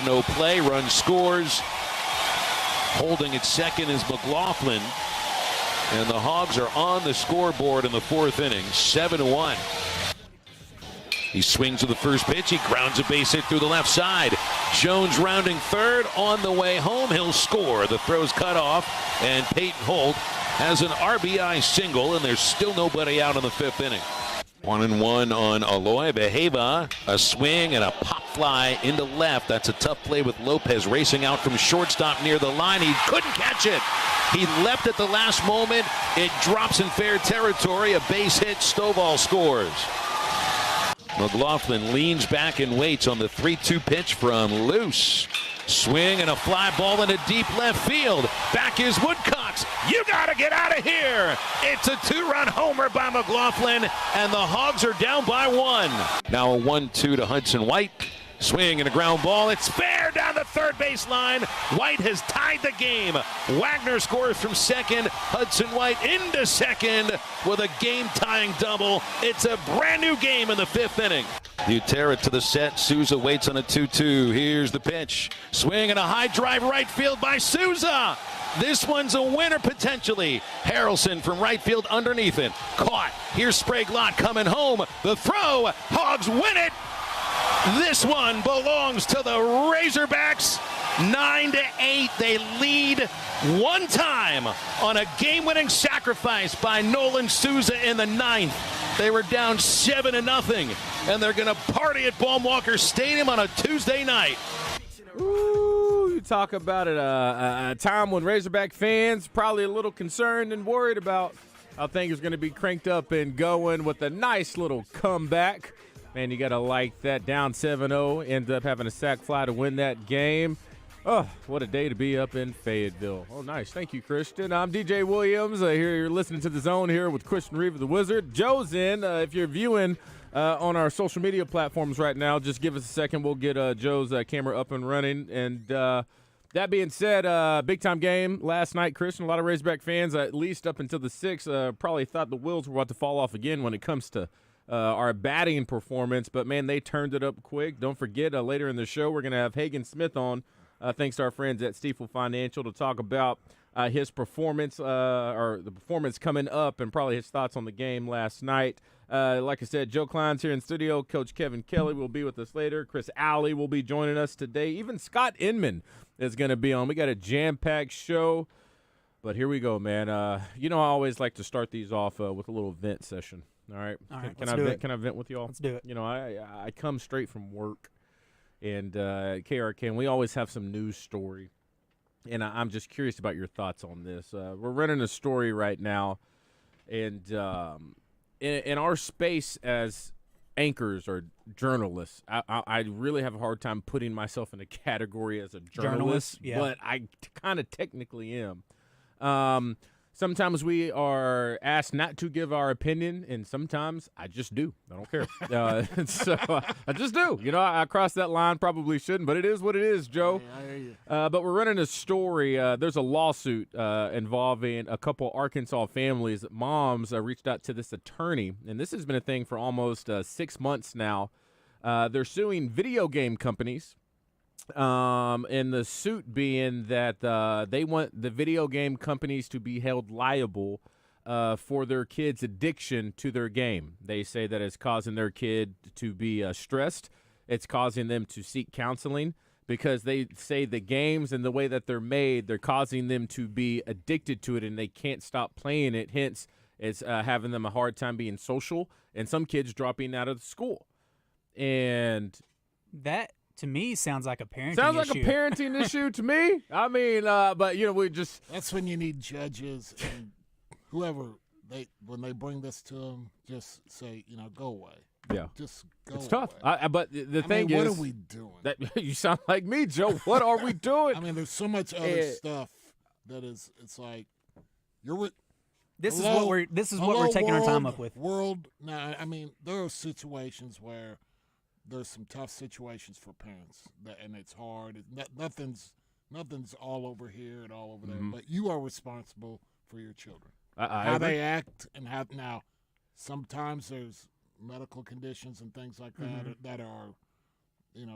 No play, run scores. Holding at second is McLaughlin. And the Hogs are on the scoreboard in the fourth inning, 7-1. He swings to the first pitch. He grounds a base hit through the left side. Jones rounding third on the way home. He'll score. The throw's cut off, and Peyton Holt has an RBI single, and there's still nobody out in the fifth inning. 1-1 on Aloy. Beheva, a swing and a pop fly into left. That's a tough play with Lopez racing out from shortstop near the line. He couldn't catch it. He leapt at the last moment. It drops in fair territory. A base hit. Stovall scores. McLaughlin leans back and waits on the 3-2 pitch from Luce. Swing and a fly ball into deep left field. Back is Woodcocks. You got to get out of here. It's a two-run homer by McLaughlin, and the Hogs are down by one. Now a 1-2 to Hudson White. Swing and a ground ball. It's fair down the third base line. White has tied the game. Wagner scores from second. Hudson White into second with a game-tying double. It's a brand-new game in the fifth inning. Butera to the set. Souza waits on a 2-2. Here's the pitch. Swing and a high drive right field by Souza. This one's a winner potentially. Harrelson from right field underneath it. Caught. Here's Sprague-Lott coming home. The throw. Hogs win it. This one belongs to the Razorbacks. 9-8. They lead one time on a game-winning sacrifice by Nolan Souza in the ninth. They were down 7-0, and they're going to party at Baum-Walker Stadium on a Tuesday night. Ooh, you talk about it, a time when Razorback fans probably a little concerned and worried about how things are going to be cranked up and going with a nice little comeback. Man, you got to like that. Down 7-0, end up having a sac fly to win that game. Oh, what a day to be up in Fayetteville. Oh, nice. Thank you, Christian. I'm DJ Williams. Here you're listening to The Zone here with Christian Reeve, the Wizard. Joe's in. If you're viewing on our social media platforms right now, just give us a second. We'll get Joe's camera up and running. And that being said, big-time game last night, Christian. A lot of Razorback fans, at least up until the sixth, probably thought the wheels were about to fall off again when it comes to our batting performance. But, man, they turned it up quick. Don't forget, later in the show, we're going to have Hagen Smith on, thanks to our friends at Stifel Financial, to talk about his performance or the performance coming up and probably his thoughts on the game last night. Like I said, Joe Klein's here in studio. Coach Kevin Kelley will be with us later. Chris Alley will be joining us today. Even Scott Inman is going to be on. We got a jam-packed show. But here we go, man. I always like to start these off with a little vent session. All right? Can I vent with y'all? Let's do it. I come straight from work. And KRK, and we always have some news story. And I'm just curious about your thoughts on this. We're running a story right now. And in our space as anchors or journalists, I really have a hard time putting myself in a category as a journalist. Yeah. But I kind of technically am. Sometimes we are asked not to give our opinion, and sometimes I just do. I don't care. I just do. I crossed that line, probably shouldn't, but it is what it is, Joe. I hear you. But we're running a story. There's a lawsuit involving a couple Arkansas families. Moms reached out to this attorney, and this has been a thing for almost 6 months now. They're suing video game companies. And the suit being that they want the video game companies to be held liable for their kids' addiction to their game. They say that it's causing their kid to be stressed. It's causing them to seek counseling because they say the games and the way that they're made, they're causing them to be addicted to it and they can't stop playing it. Hence, it's having them a hard time being social and some kids dropping out of school. And that, to me, sounds like a parenting issue. Sounds like a parenting issue to me. I mean, but we just. That's when you need judges and whoever when they bring this to them, just say, go away. Yeah, just go. It's away. tough. But the thing is, what are we doing? That you sound like me, Joe. What are we doing? I mean, there's so much other stuff that is. It's like you're with. This is what we're taking our time up with. Now, I mean, there are situations where. There's some tough situations for parents, and it's hard. Nothing's all over here and all over there, but you are responsible for your children. How they act and how now. Sometimes there's medical conditions and things like that that are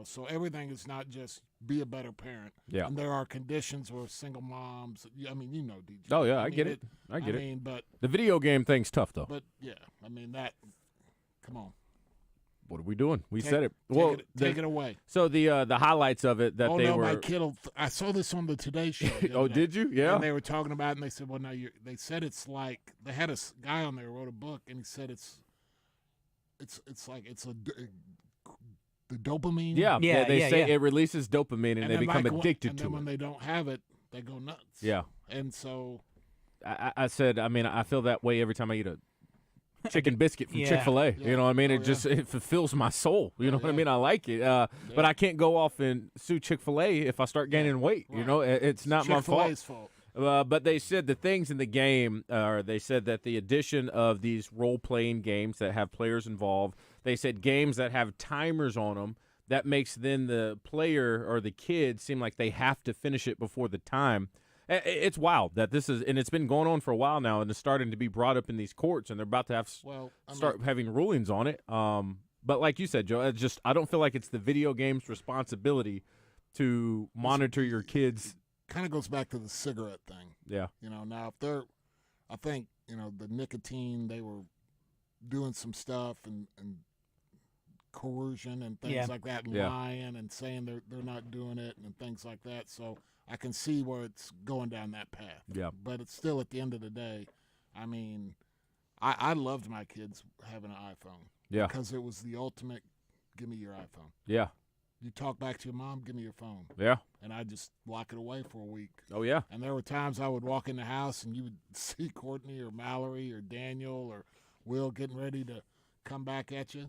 So everything is not just be a better parent. Yeah. And there are conditions where single moms. I mean, DJ. Oh yeah, I mean, get it. I get it. mean, but The video game thing's tough though. But yeah, I mean that. Come on. What are we doing? We Take- said it. Take Well, it, take it away. So the highlights of it that Oh they no, were. my kid. I saw this on the Today Show. the Oh, other day. did you? Yeah. And they were talking about it, and they said, well, now they said it's like they had a guy on there who wrote a book, and he said it's like the dopamine. Yeah. They say it releases dopamine and they then become like, addicted and to then it. when they don't have it, they go nuts. Yeah. And so I said, I mean, I feel that way every time I eat a chicken biscuit from Yeah. Chick-fil-A. Yeah. You know what I mean? Oh, It just it fulfills my soul. You know what I yeah. mean? I like it. But I can't go off and sue Chick-fil-A if I start gaining weight. You Right. know, it's not my fault. Chick-fil-A's fault. But they said the things in the game, they said that the addition of these role-playing games that have players involved, they said games that have timers on them, that makes then the player or the kid seem like they have to finish it before the time. It's wild that this is, and it's been going on for a while now, and it's starting to be brought up in these courts, and they're about to have start having rulings on it. But like you said, Joe, I don't feel like it's the video game's responsibility to monitor your kids. Kind of goes back to the cigarette thing. Yeah. Now if I think the nicotine, they were doing some stuff and coercion and things Yeah. like that, and Yeah. lying and saying they're not doing it and things like that. So I can see where it's going down that path. Yeah. But it's still, at the end of the day, I mean, I loved my kids having an iPhone. Yeah. Because it was the ultimate, give me your iPhone. Yeah. You talk back to your mom, give me your phone. Yeah. And I just lock it away for a week. Oh, yeah. And there were times I would walk in the house and you would see Courtney or Mallory or Daniel or Will getting ready to come back at you.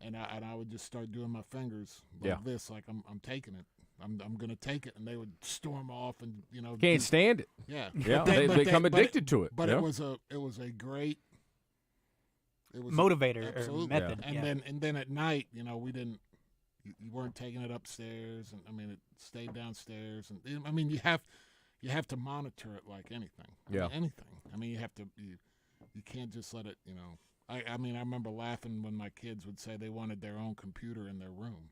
And I would just start doing my fingers like this, like I'm taking it. I'm going to take it. And they would storm off and, Can't stand it. Yeah. Yeah. But They but become but addicted to it. But yeah. it was a great motivator or absolutely. method. And yeah. then at night, we didn't. You weren't taking it upstairs, and I mean it stayed downstairs, and I mean you have to monitor it like anything. Yeah. Anything. I mean you have to. You can't just let it. I mean I remember laughing when my kids would say they wanted their own computer in their room.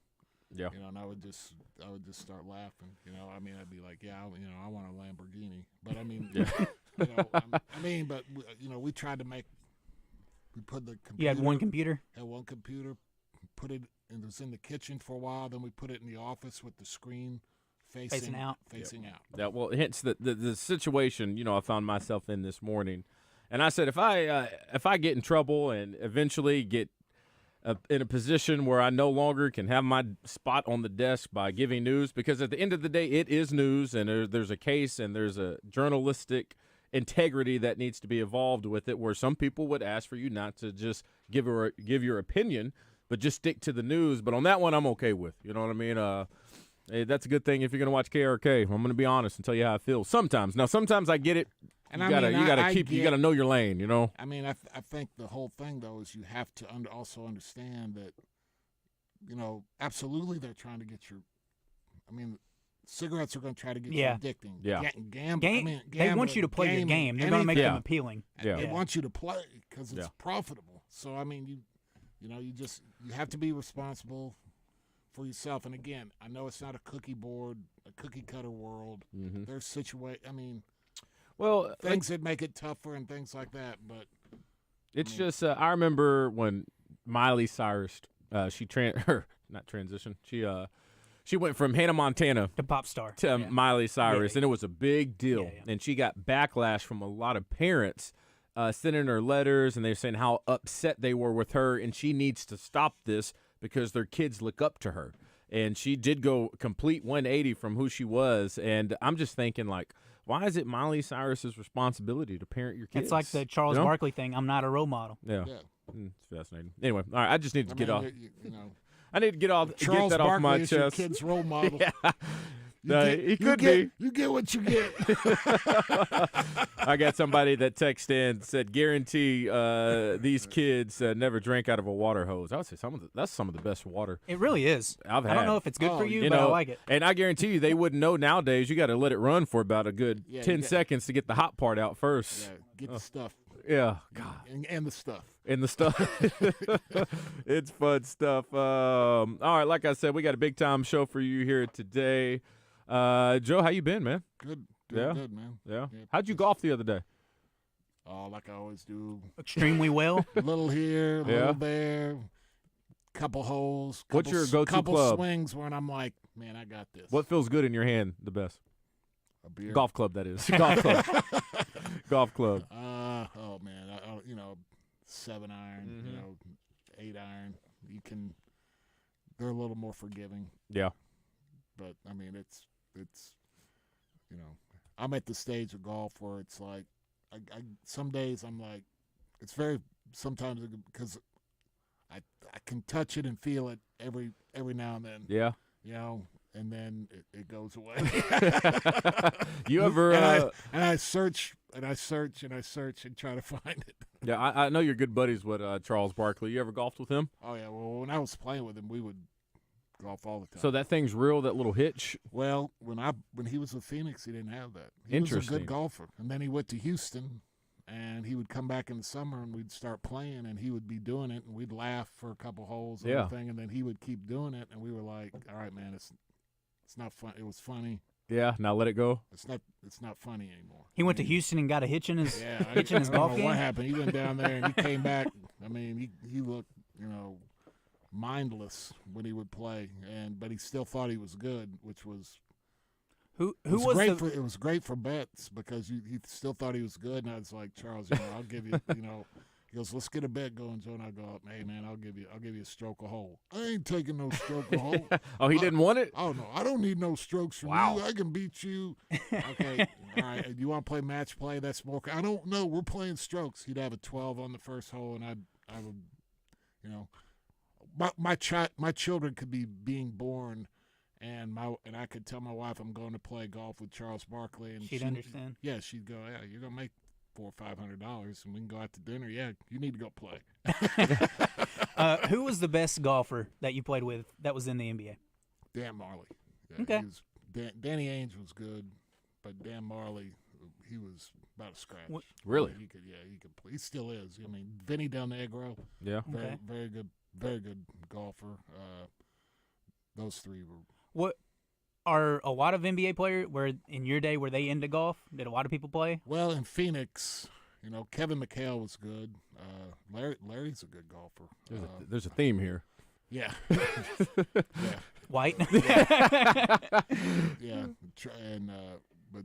Yeah. And I would just start laughing. I mean I'd be like, yeah, I want a Lamborghini, but I mean, but we tried to make. We put the computer. You had one computer? Had one computer, put it, and it was in the kitchen for a while. Then we put it in the office with the screen facing out. Facing out. Yeah, well, hence the situation, I found myself in this morning. And I said, if I get in trouble and eventually get in a position where I no longer can have my spot on the desk by giving news, because at the end of the day, it is news, and there's a case, and there's a journalistic integrity that needs to be involved with it, where some people would ask for you not to just give your opinion, but just stick to the news. But on that one, I'm okay with. You know what I mean? Hey, that's a good thing if you're going to watch KRK. I'm going to be honest and tell you how I feel. Sometimes I get it. And you gotta know your lane. I mean, I think the whole thing though is you have to also understand that, absolutely they're trying to get your. I mean, cigarettes are going to try to get you addicting. Yeah. Gambling. They want you to play your game. They're going to make them appealing. Yeah. They want you to play because it's profitable. So I mean, you have to be responsible for yourself. And again, I know it's not a cookie cutter world. Mm-hmm. There's I mean, well, things that make it tougher and things like that. But it's just I remember when Miley Cyrus she not transitioned. She went from Hannah Montana to pop star to Miley Cyrus, Yeah. and it was a big deal. Yeah. And she got backlash from a lot of parents sending her letters, and they're saying how upset they were with her, and she needs to stop this because their kids look up to her. And she did go complete 180 from who she was, and I'm just thinking, like, why is it Miley Cyrus's responsibility to parent your kids? It's like the Charles Barkley thing. I'm not a role model. Yeah. It's fascinating. Anyway, all right, I just need to get off. I need to get Charles that Barkley off my is your chest. kid's role model. He could be. You get what you get. I got somebody that texted in said, guarantee these kids never drank out of a water hose. I would say that's some of the best water It really is. I've had. I don't know if it's good for you, but I like it. And I guarantee you they wouldn't know nowadays. You got to let it run for about a good 10 you got- seconds to get the hot part out first. Yeah, get the stuff. Yeah, God. And the stuff. And the stuff. It's fun stuff. All right, like I said, we got a big time show for you here today. Joe, how you been, man? Good. Doing good, man. Yeah. How'd you golf the other day? Oh, like I always do. Extremely well. A little here, a little there, couple holes. What's your go-to couple club? Swings when I'm like, man, I got this. What feels good in your hand the best? A beer. Golf club, that is. Golf club. Golf club. Oh man, 7-iron, 8-iron. They're a little more forgiving. Yeah. But I mean, it's I'm at the stage of golf where it's like, some days I'm like, it's very sometimes because I can touch it and feel it every now and then. Yeah. And then it goes away. You ever? And I search and I search and I search and try to find it. Yeah, I know you're good buddies with Charles Barkley. You ever golfed with him? Oh yeah. Well, when I was playing with him, we would golf all the time. So that thing's real, that little hitch? Well, when he was with Phoenix, he didn't have that. He was a good golfer. And then he went to Houston, and he would come back in the summer, and we'd start playing, and he would be doing it, and we'd laugh for a couple holes and everything, and then he would keep doing it, and we were like, all right, man, it's not fun. It was funny. Yeah, now let it go. It's not funny anymore. He went to Houston and got a hitch in his I golf don't know game. what happened. He went down there, and he came back. I mean, he looked, mindless when he would play, but he still thought he was good, which was who it was great for bets because he still thought he was good, and I was like, Charles, I'll give you, he goes, let's get a bet going, Joe, and I go, hey man, I'll give you a stroke a hole. I ain't taking no stroke a hole. Oh, he didn't want it? Oh no, I don't need no strokes from you. I can beat you. Okay, all right. You want to play match play? That's more. I don't know. We're playing strokes. He'd have a 12 on the first hole, and I would, my children could be being born, and I could tell my wife I'm going to play golf with Charles Barkley, and she'd understand. Yeah, she'd go, yeah, you're gonna make $400 or $500, and we can go out to dinner. Yeah, you need to go play. Who was the best golfer that you played with that was in the NBA? Dan Marley. Yeah, okay. Danny Ainge was good, but Dan Marley, he was about a scratch. What? Really? He could play. He still is. I mean, Vinny Del Negro. Yeah. Very good golfer. Those three were. What are a lot of NBA players? Where in your day were they into golf? Did a lot of people play? Well, in Phoenix, Kevin McHale was good. Larry's a good golfer. There's a theme here. Yeah. White. Yeah. And but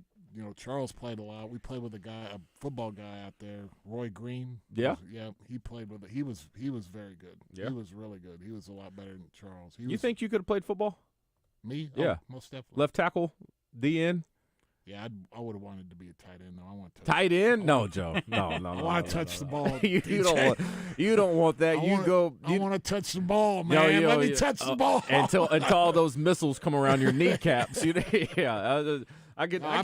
Charles played a lot. We played with a football guy out there, Roy Green. Yeah. He played with it. He was very good. Yeah. He was really good. He was a lot better than Charles. You think you could have played football? Me? Yeah. Oh, most definitely. Left tackle, DN? Yeah, I would have wanted to be a tight end. No, I want to. Tight end? No, Joe. No. I want to touch the ball. You don't want that. I want to touch the ball, man. Let me touch the ball until all those missiles come around your kneecaps. I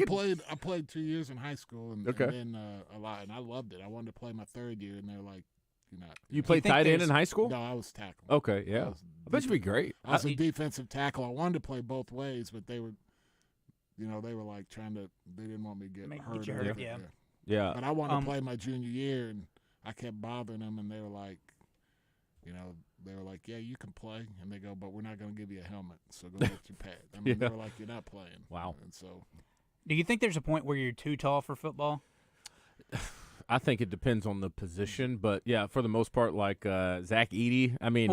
played 2 years in high school and then a lot, and I loved it. I wanted to play my third year, and they're like, "You're not." You played tight end in high school? No, I was tackle. Okay, yeah. I bet you'd be great. I was a defensive tackle. I wanted to play both ways, but they were, they were like they didn't want me to get hurt. Yeah. But I wanted to play my junior year, and I kept bothering them, and they were like, yeah, you can play. And they go, but we're not going to give you a helmet, so go get your pad. I mean, they were like, you're not playing. Wow. And so. Do you think there's a point where you're too tall for football? I think it depends on the position, but yeah, for the most part, like Zach Edey. I mean,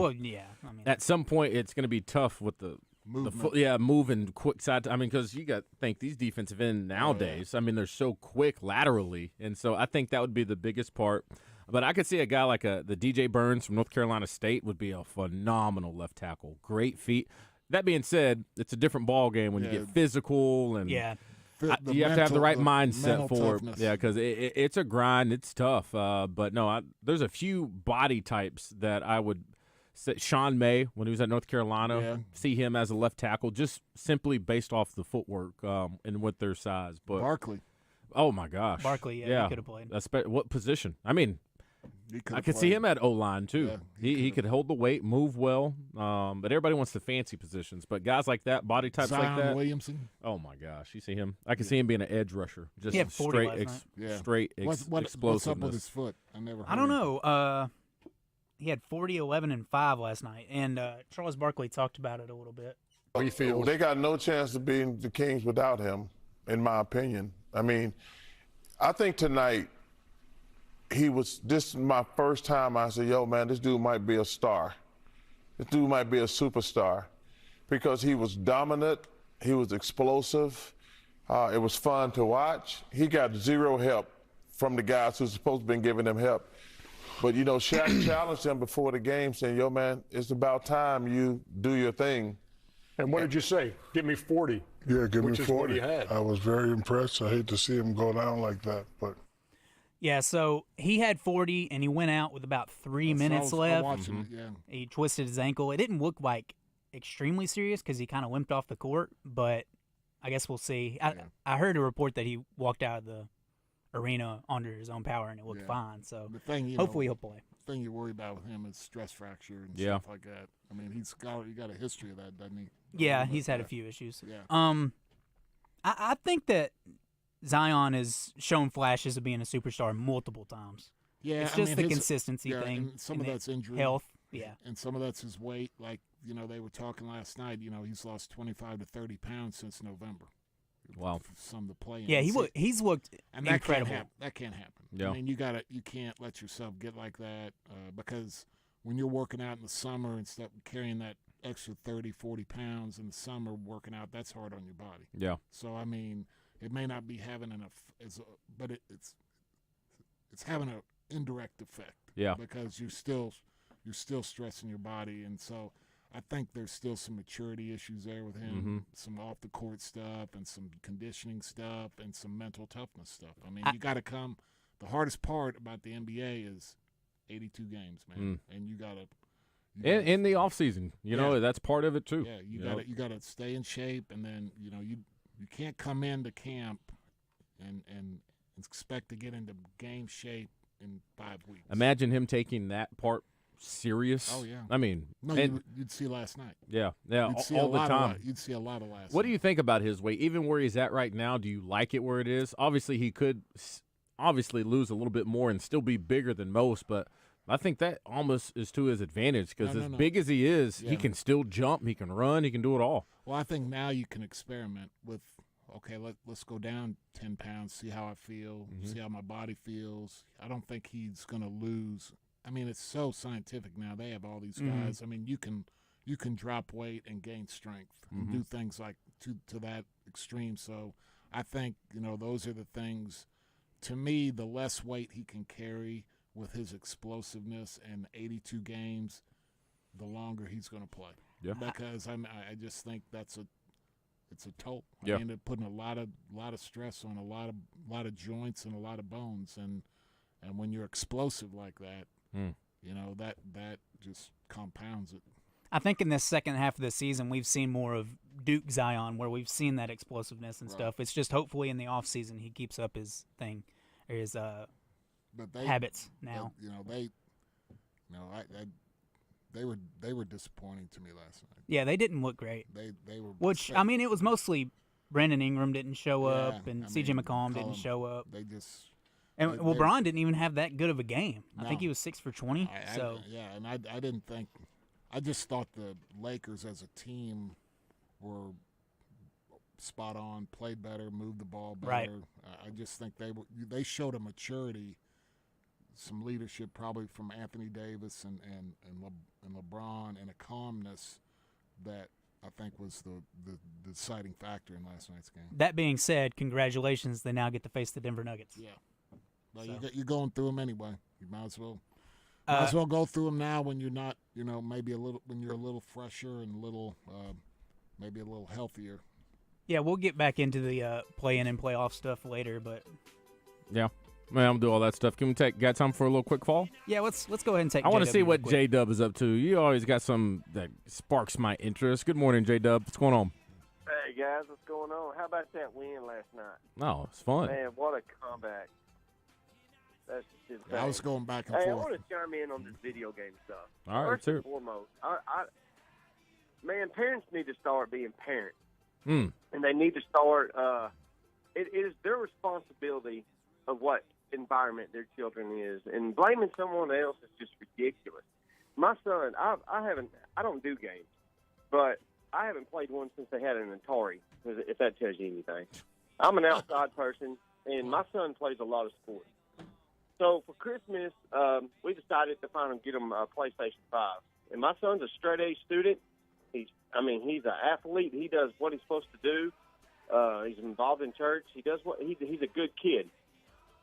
at some point it's going to be tough with the moving quick side. I mean, because you got to think these defensive end nowadays. I mean, they're so quick laterally, and so I think that would be the biggest part. But I could see a guy like the DJ Burns from North Carolina State would be a phenomenal left tackle. Great feet. That being said, it's a different ball game when you get physical and you have to have the right mindset for it. Yeah, because it's a grind. It's tough. But no, there's a few body types that I would say. Sean May, when he was at North Carolina, see him as a left tackle, just simply based off the footwork and with their size. But Barkley. Oh my gosh, Barkley, he could have played. What position? I mean, I could see him at O-line, too. Yeah, he could hold the weight, move well, but everybody wants the fancy positions. But guys like that, body types like that. Williamson. Oh, my gosh. You see him? I can see him being an edge rusher. Just He had 40 straight, last night. straight What's explosiveness. up with his foot? I don't know. He had 40, 11, and 5 last night, and Charles Barkley talked about it a little bit. He feels they got no chance of beating the Kings without him, in my opinion. I mean, I think tonight this is my first time I said, yo, man, this dude might be a star. This dude might be a superstar because he was dominant. He was explosive. It was fun to watch. He got zero help from the guys who's supposed to be giving him help. But, you know, Shaq challenged him before the game saying, yo, man, it's about time you do your thing. And what did you say? Give me 40. Yeah, give me 40. Which is what he had. I was very impressed. I hate to see him go down like that, but. Yeah, so he had 40, and he went out with about 3 minutes left. Yeah. He twisted his ankle. It didn't look like extremely serious because he kind of limped off the court, but I guess we'll see. I heard a report that he walked out of the arena under his own power, and it looked fine. So hopefully he'll play. The thing you worry about with him is stress fracture and stuff like that. I mean, he got a history of that, doesn't he? Yeah, he's had a few issues. Yeah. I think that Zion has shown flashes of being a superstar multiple times. Yeah, it's just the consistency thing. And some of that's injury, health. Yeah, and some of that's his weight. Like they were talking last night. He's lost 25 to 30 pounds since November. Wow. Some to play. Yeah, he's looked incredible. That can't happen. Yeah. I mean, you can't let yourself get like that because when you're working out in the summer and stuff, carrying that extra 30, 40 pounds in the summer working out, that's hard on your body. Yeah. So I mean, it may not be having but it's having an indirect effect. Yeah. Because you're still stressing your body, and so I think there's still some maturity issues there with him, some off the court stuff, and some conditioning stuff, and some mental toughness stuff. I mean, you got to come. The hardest part about the NBA is 82 games, man, and you got to. In the off season, you know, that's part of it too. Yeah, you got to stay in shape, and then you can't come into camp and expect to get into game shape in 5 weeks. Imagine him taking that part serious. Oh yeah. I mean, you'd see last night. Yeah, all the time. You'd see a lot of last. What do you think about his weight? Even where he's at right now, do you like it where it is? Obviously, he could lose a little bit more and still be bigger than most, but I think that almost is to his advantage because big as he is, he can still jump, he can run, he can do it all. Well, I think now you can experiment with, okay, let's go down 10 pounds, see how I feel, see how my body feels. I don't think he's going to lose. I mean, it's so scientific now. They have all these guys. I mean, you can drop weight and gain strength and do things like to that extreme. So I think, those are the things. To me, the less weight he can carry with his explosiveness and 82 games, the longer he's going to play. Yeah. Because I just think it's a toll. Yeah. I mean, they're putting a lot of stress on a lot of joints and a lot of bones, and when you're explosive like that, that just compounds it. I think in the second half of the season, we've seen more of Duke Zion, where we've seen that explosiveness and stuff. It's just hopefully in the off season he keeps up his thing, or his habits now. They were disappointing to me last night. Yeah, they didn't look great. They were. Which I mean, it was mostly Brandon Ingram didn't show up, and C.J. McCollum didn't show up. They just. And Bron didn't even have that good of a game. No. I think he was 6 for 20. And I didn't think. I just thought the Lakers as a team were spot on, played better, moved the ball better. Right. I just think they showed a maturity, some leadership probably from Anthony Davis and LeBron, and a calmness that I think was the deciding factor in last night's game. That being said, congratulations. They now get to face the Denver Nuggets. Yeah. Well, you're going through them anyway. You might as well. Might as well go through them now when you're not, maybe when you're a little fresher and maybe a little healthier. Yeah, we'll get back into the play-in and play-off stuff later, but yeah, man, I'm gonna do all that stuff. Can we got time for a little quick fall? Yeah, let's go ahead and take. I want to see what J-Dub is up to. You always got some that sparks my interest. Good morning, J-Dub. What's going on? Hey guys, what's going on? How about that win last night? Oh, it's fun. Man, what a comeback! That's just insane. I was going back and Hey, I forth. want to chime in on this video game stuff. All right, First let's and foremost, man, parents need to start being parents. And they need to start it is their responsibility of what environment their children is. And blaming someone else is just ridiculous. My son, I don't do games, but I haven't played one since they had an Atari, if that tells you anything. I'm an outside person, and my son plays a lot of sports. So for Christmas, we decided to finally get him a PlayStation 5. And my son's a straight-A student. He's an athlete. He does what he's supposed to do. He's involved in church. He's a good kid.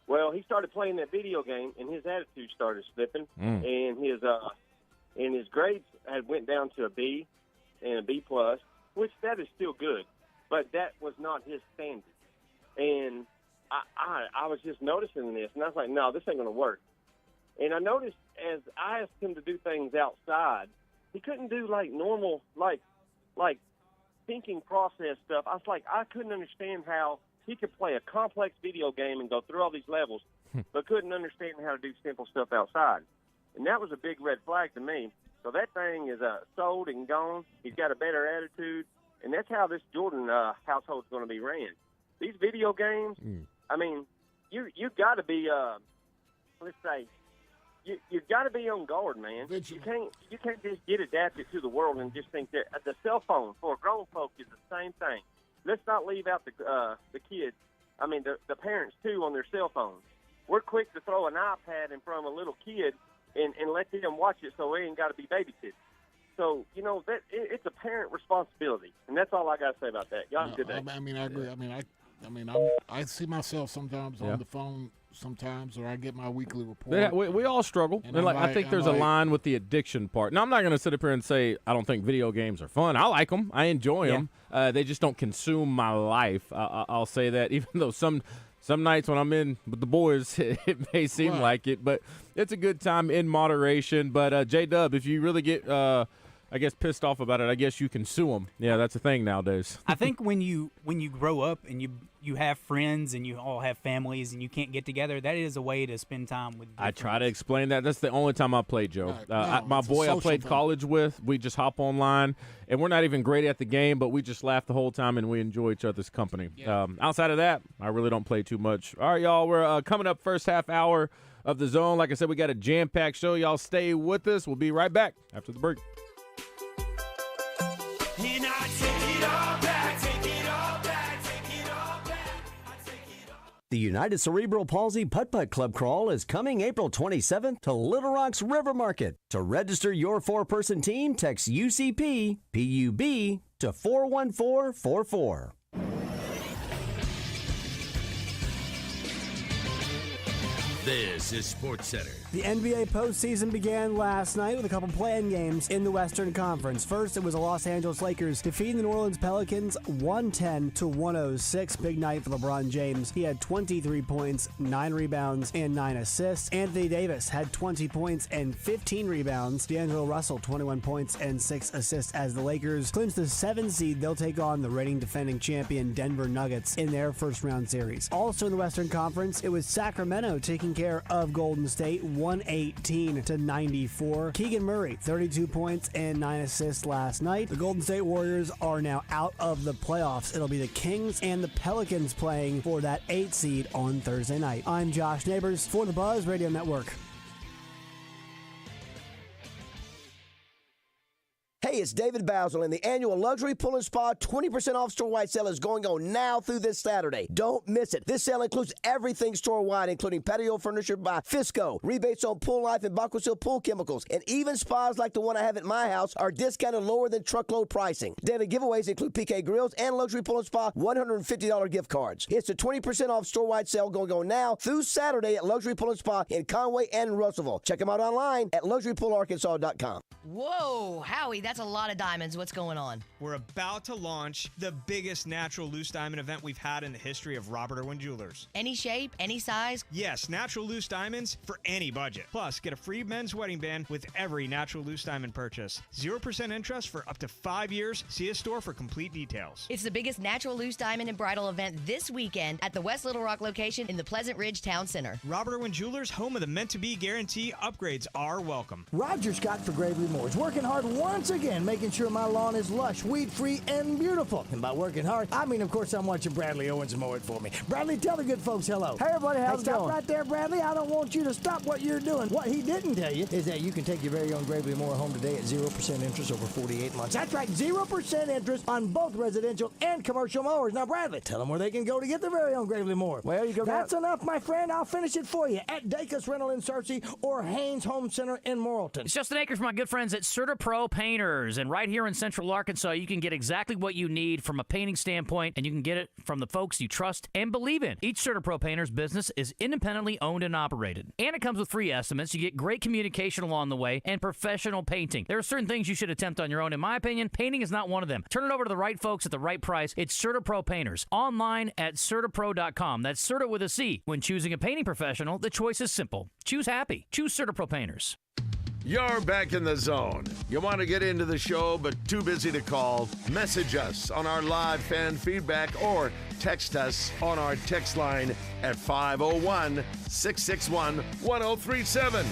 Well, he started playing that video game, and his attitude started slipping, and his grades went down to a B and a B plus, which that is still good, but that was not his standard. And I was just noticing this, and I was like, no, this ain't going to work. And I noticed as I asked him to do things outside, he couldn't do like normal, like thinking process stuff. I was like, I couldn't understand how he could play a complex video game and go through all these levels, but couldn't understand how to do simple stuff outside. And that was a big red flag to me. So that thing is sold and gone. He's got a better attitude, and that's how this Jordan household is going to be ran. These video games, I mean, you got to be, let's say, you got to be on guard, man. You can't just get adapted to the world and just think that the cell phone for grown folk is the same thing. Let's not leave out the kids. I mean, the parents too on their cell phones. We're quick to throw an iPad in front of a little kid and let them watch it, so they ain't got to be babysitted. So that it's a parent responsibility, and that's all I got to say about that. Y'all have a good day. I mean, I agree. I see myself sometimes on the phone. Sometimes, or I get my weekly report. Yeah, we all struggle. And I think there's a line with the addiction part. Now, I'm not going to sit up here and say I don't think video games are fun. I like them. I enjoy them. They just don't consume my life. I'll say that, even though some nights when I'm in with the boys, it may seem like it. But it's a good time in moderation. But, J-Dub, if you really get, pissed off about it, I guess you can sue them. Yeah, that's a thing nowadays. I think when you grow up and you have friends and you all have families and you can't get together, that is a way to spend time with your I try friends. to explain that. That's the only time I played, Joe. My boy I played college with, we just hop online, and we're not even great at the game, but we just laugh the whole time, and we enjoy each other's company. Outside of that, I really don't play too much. All right, y'all, we're coming up first half hour of The Zone. Like I said, we got a jam-packed show. Y'all stay with us. We'll be right back after the break. And I take it all back, take it all back, take it all back, I take it all. The United Cerebral Palsy Putt-Putt Club Crawl is coming April 27th to Little Rock's River Market. To register your 4-person team, text UCP PUB to 41444. This is SportsCenter. The NBA postseason began last night with a couple play-in games in the Western Conference. First, it was the Los Angeles Lakers defeating the New Orleans Pelicans 110-106. Big night for LeBron James. He had 23 points, 9 rebounds, and 9 assists. Anthony Davis had 20 points and 15 rebounds. D'Angelo Russell, 21 points and 6 assists as the Lakers clinch the 7th seed. They'll take on the reigning defending champion Denver Nuggets in their first-round series. Also in the Western Conference, it was Sacramento taking care of Golden State 118-94. Keegan Murray, 32 points and 9 assists last night. The Golden State Warriors are now out of the playoffs. It'll be the Kings and the Pelicans playing for that 8th seed on Thursday night. I'm Josh Neighbors for the Buzz Radio Network. Hey, it's David Basil, and the annual Luxury Pool and Spa 20% off store-wide sale is going on now through this Saturday. Don't miss it. This sale includes everything store-wide, including patio furniture by Fisco, rebates on Pool Life and Baquasil Pool Chemicals, and even spas like the one I have at my house are discounted lower than truckload pricing. Daily giveaways include PK Grills and Luxury Pool and Spa $150 gift cards. It's a 20% off store-wide sale going on now through Saturday at Luxury Pool and Spa in Conway and Russellville. Check them out online at luxurypoolarkansas.com. Whoa, Howie, that's a lot of diamonds. What's going on? We're about to launch the biggest natural loose diamond event we've had in the history of Robert Irwin Jewelers. Any shape, any size? Yes, natural loose diamonds for any budget. Plus, get a free men's wedding band with every natural loose diamond purchase. 0% interest for up to 5 years. See a store for complete details. It's the biggest natural loose diamond and bridal event this weekend at the West Little Rock location in the Pleasant Ridge Town Center. Robert Irwin Jewelers, home of the meant-to-be guarantee. Upgrades are welcome. Roger Scott for Gravely Moore is working hard once again, making sure my lawn is lush, weed-free, and beautiful. And by working hard, I mean, of course, I'm watching Bradley Owens mow it for me. Bradley, tell the good folks hello. Hey, everybody, how's it going? Stop right there, Bradley. I don't want you to stop what you're doing. What he didn't tell you is that you can take your very own Gravely Moore home today at 0% interest over 48 months. That's right, 0% interest on both residential and commercial mowers. Now, Bradley, tell them where they can go to get their very own Gravely Moore. Well, you go. That's enough, my friend. I'll finish it for you at Dacus Rental in Searcy or Haynes Home Center in Morrilton. It's just an acre from my good friends at CertaPro Painters. And right here in Central Arkansas, you can get exactly what you need from a painting standpoint, and you can get it from the folks you trust and believe in. Each CertaPro Painters business is independently owned and operated. And it comes with free estimates. You get great communication along the way and professional painting. There are certain things you should attempt on your own. In my opinion, painting is not one of them. Turn it over to the right folks at the right price. It's CertaPro Painters. Online at CertaPro.com. That's Certa with a C. When choosing a painting professional, the choice is simple. Choose happy. Choose CertaPro Painters. You're back in the zone. You want to get into the show but too busy to call? Message us on our live fan feedback or text us on our text line at 501-661-1037.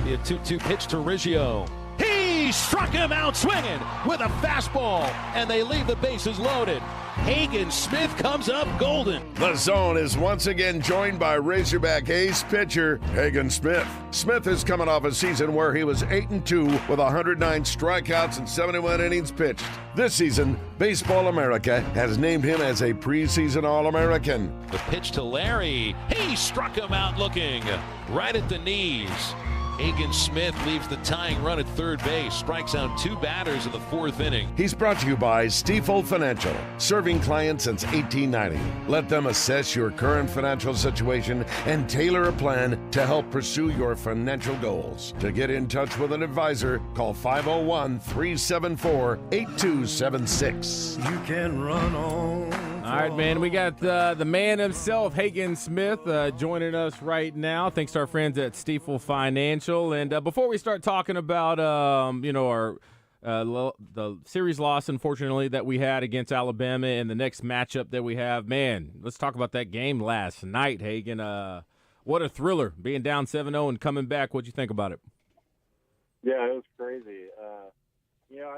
The 2-2 pitch to Riggio. He struck him out swinging with a fastball, and they leave the bases loaded. Hagen Smith comes up golden. The Zone is once again joined by Razorback ace pitcher Hagen Smith. Smith is coming off a season where he was 8-2 with 109 strikeouts and 71 innings pitched. This season, Baseball America has named him as a preseason All-American. The pitch to Larry. He struck him out looking right at the knees. Hagen Smith leaves the tying run at third base, strikes out 2 batters in the 4th inning. He's brought to you by Stifel Financial, serving clients since 1890. Let them assess your current financial situation and tailor a plan to help pursue your financial goals. To get in touch with an advisor, call 501-374-8276. You can run on. All right, man, we got the man himself, Hagen Smith, joining us right now. Thanks to our friends at Stifel Financial. And before we start talking about, our the series loss, unfortunately, that we had against Alabama and the next matchup that we have, man, let's talk about that game last night, Hagen. What a thriller, being down 7-0 and coming back. What'd you think about it? Yeah, it was crazy. I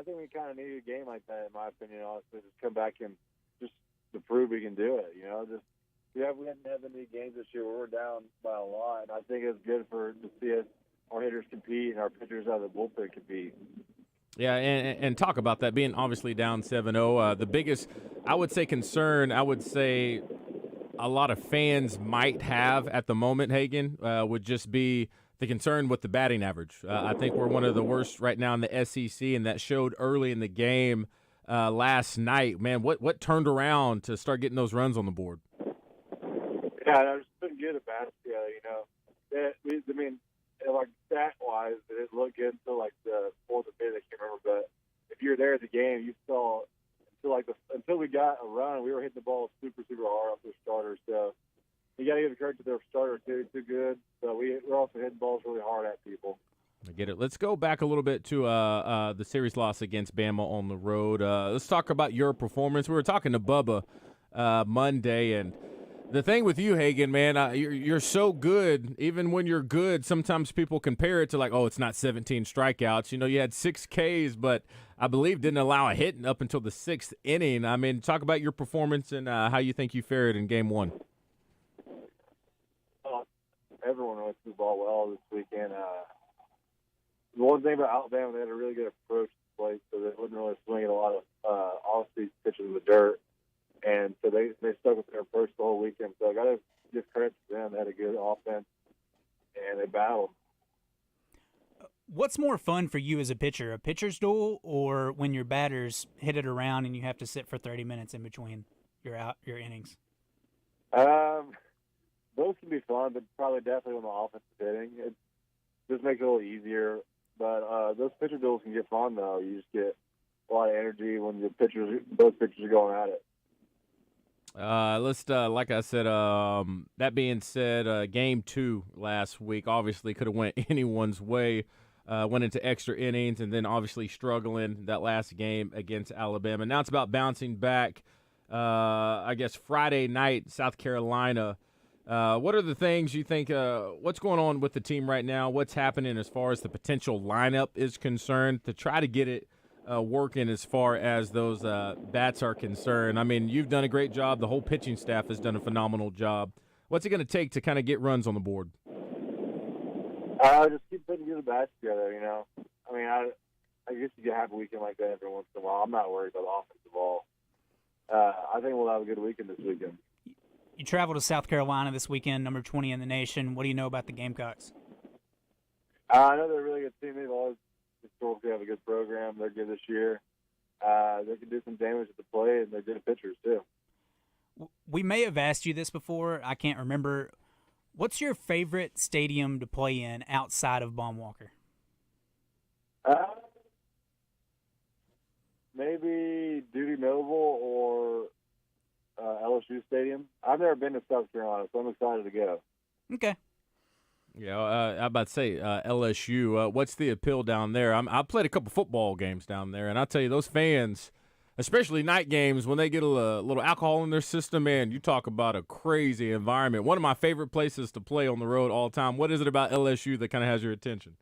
think we kind of needed a game like that, in my opinion, honestly, just come back and just to prove we can do it. We hadn't had many games this year where we're down by a lot, and I think it's good to see our hitters compete and our pitchers out of the bullpen compete. Yeah, and talk about that, being obviously down 7-0. The biggest, I would say, concern, a lot of fans might have at the moment, Hagen, would just be the concern with the batting average. I think we're one of the worst right now in the SEC, and that showed early in the game last night. Man, what turned around to start getting those runs on the board? Yeah, I was putting good at bats together, like stat-wise, it didn't look good until like the 4th or 5th, I can't remember. But if you were there at the game, you saw until we got a run, we were hitting the ball super, super hard off their starters. So you got to give the credit to their starter too good. So we're also hitting balls really hard at people. I get it. Let's go back a little bit to the series loss against Bama on the road. Let's talk about your performance. We were talking to Bubba Monday, and the thing with you, Hagen, man, you're so good. Even when you're good, sometimes people compare it to like, oh, it's not 17 strikeouts. You had 6 Ks, but I believe didn't allow a hit up until the 6th inning. I mean, talk about your performance and how you think you fared in Game 1. Everyone went through the ball well this weekend. The one thing about Alabama, they had a really good approach to the plate, so they wouldn't really swing at a lot of off-speed pitches in the dirt. And so they stuck with their approach the whole weekend. So I got to give credit to them. They had a good offense, and they battled. What's more fun for you as a pitcher, a pitcher's duel or when your batters hit it around and you have to sit for 30 minutes in between your innings? Those can be fun, but probably definitely on the offensive hitting. It just makes it a little easier. But those pitcher duels can get fun, though. You just get a lot of energy when both pitchers are going at it. Like I said, that being said, game 2 last week obviously could have went anyone's way. Went into extra innings and then obviously struggling that last game against Alabama. Now it's about bouncing back. I guess Friday night, South Carolina. What are the things you think, what's going on with the team right now? What's happening as far as the potential lineup is concerned to try to get it working as far as those bats are concerned? I mean, you've done a great job. The whole pitching staff has done a phenomenal job. What's it going to take to kind of get runs on the board? Just keep putting good bats together, you know. I mean, I guess you can have a weekend like that every once in a while. I'm not worried about the offensive ball. I think we'll have a good weekend this weekend. You travel to South Carolina this weekend, number 20 in the nation. What do you know about the Gamecocks? I know they're a really good team. They've always historically have a good program. They're good this year. They can do some damage at the plate, and they're good pitchers, too. We may have asked you this before. I can't remember. What's your favorite stadium to play in outside of Baum-Walker? Maybe Duty Noble or LSU Stadium. I've never been to South Carolina, so I'm excited to go. Okay. Yeah, I'm about to say LSU. What's the appeal down there? I played a couple football games down there, and I'll tell you, those fans, especially night games, when they get a little alcohol in their system, man, you talk about a crazy environment. One of my favorite places to play on the road all the time. What is it about LSU that kind of has your attention?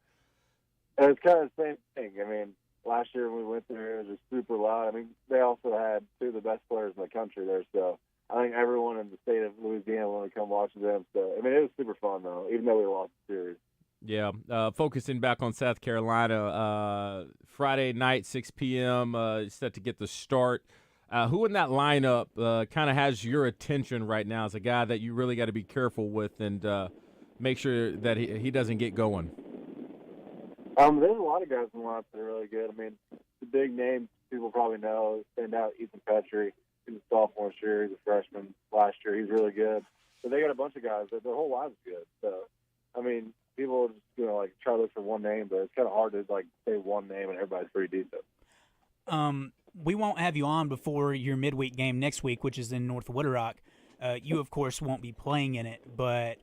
It's kind of the same thing. I mean, last year when we went there, it was just super loud. I mean, they also had 2 of the best players in the country there, so I think everyone in the state of Louisiana wanted to come watch them. So, I mean, it was super fun, though, even though we lost the series. Yeah, focusing back on South Carolina, Friday night, 6 p.m., set to get the start. Who in that lineup kind of has your attention right now as a guy that you really got to be careful with and make sure that he doesn't get going? There's a lot of guys in the lineup that are really good. I mean, the big names people probably know stand out. Ethan Petrie, he's a sophomore this year. He's a freshman last year. He's really good. But they got a bunch of guys that their whole lives good. So, I mean, people are just going to, try to look for one name, but it's kind of hard to, say one name and everybody's pretty decent. We won't have you on before your midweek game next week, which is in North Little Rock. You, of course, won't be playing in it, but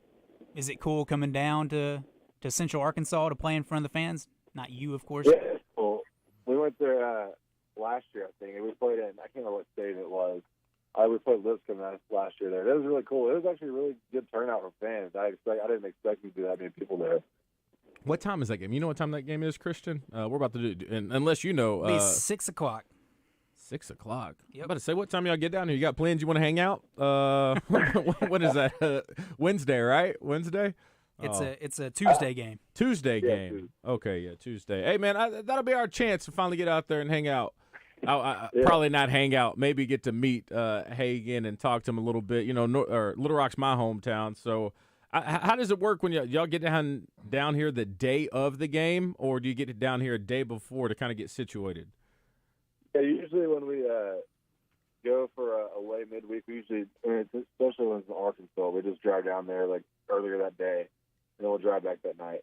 is it cool coming down to Central Arkansas to play in front of the fans? Not you, of course. Yeah, it's cool. We went there last year, I think, and we played in, I can't remember what stadium it was. We played Lipscomb last year there. It was really cool. It was actually a really good turnout from fans. I didn't expect to do that many people there. What time is that game? You know what time that game is, Christian? We're about to do, and unless you know. It'll be 6 o'clock. 6 o'clock. Yep. I'm about to say, what time y'all get down here? You got plans? You want to hang out? What is that? Wednesday, right? Wednesday? It's a Tuesday game. Tuesday game. Okay, yeah, Tuesday. Hey, man, that'll be our chance to finally get out there and hang out. Probably not hang out. Maybe get to meet Hagen and talk to him a little bit. You know, Little Rock's my hometown. So how does it work when y'all get down here the day of the game, or do you get it down here a day before to kind of get situated? Yeah, usually when we go for a away midweek, especially when it's in Arkansas, we just drive down there earlier that day, and then we'll drive back that night.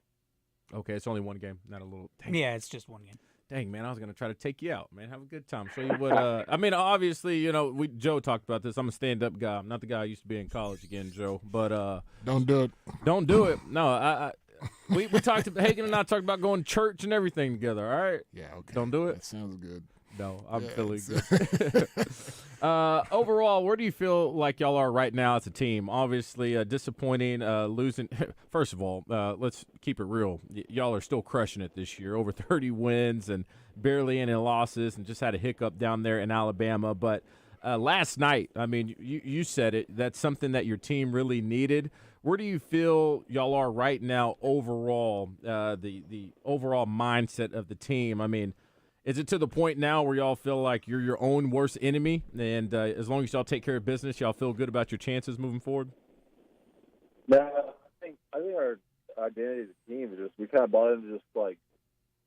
Okay, it's only one game, not a little. Dang. Yeah, it's just one game. Dang, man, I was going to try to take you out, man. Have a good time. Show you what I mean, obviously, you know, Joe talked about this. I'm a stand-up guy. I'm not the guy I used to be in college again, Joe. But don't do it. Don't do it. No, we talked about, Hagen and I talked about going to church and everything together, all right? Yeah, okay. Don't do it? That sounds good. No, I'm feeling good. Overall, where do you feel like y'all are right now as a team? Obviously, disappointing, losing. First of all, let's keep it real. Y'all are still crushing it this year. Over 30 wins and barely any losses, and just had a hiccup down there in Alabama. But last night, I mean, you said it. That's something that your team really needed. Where do you feel y'all are right now overall, the overall mindset of the team? I mean, is it to the point now where y'all feel like you're your own worst enemy, and as long as y'all take care of business, y'all feel good about your chances moving forward? No, I think our identity as a team is just we kind of bought into just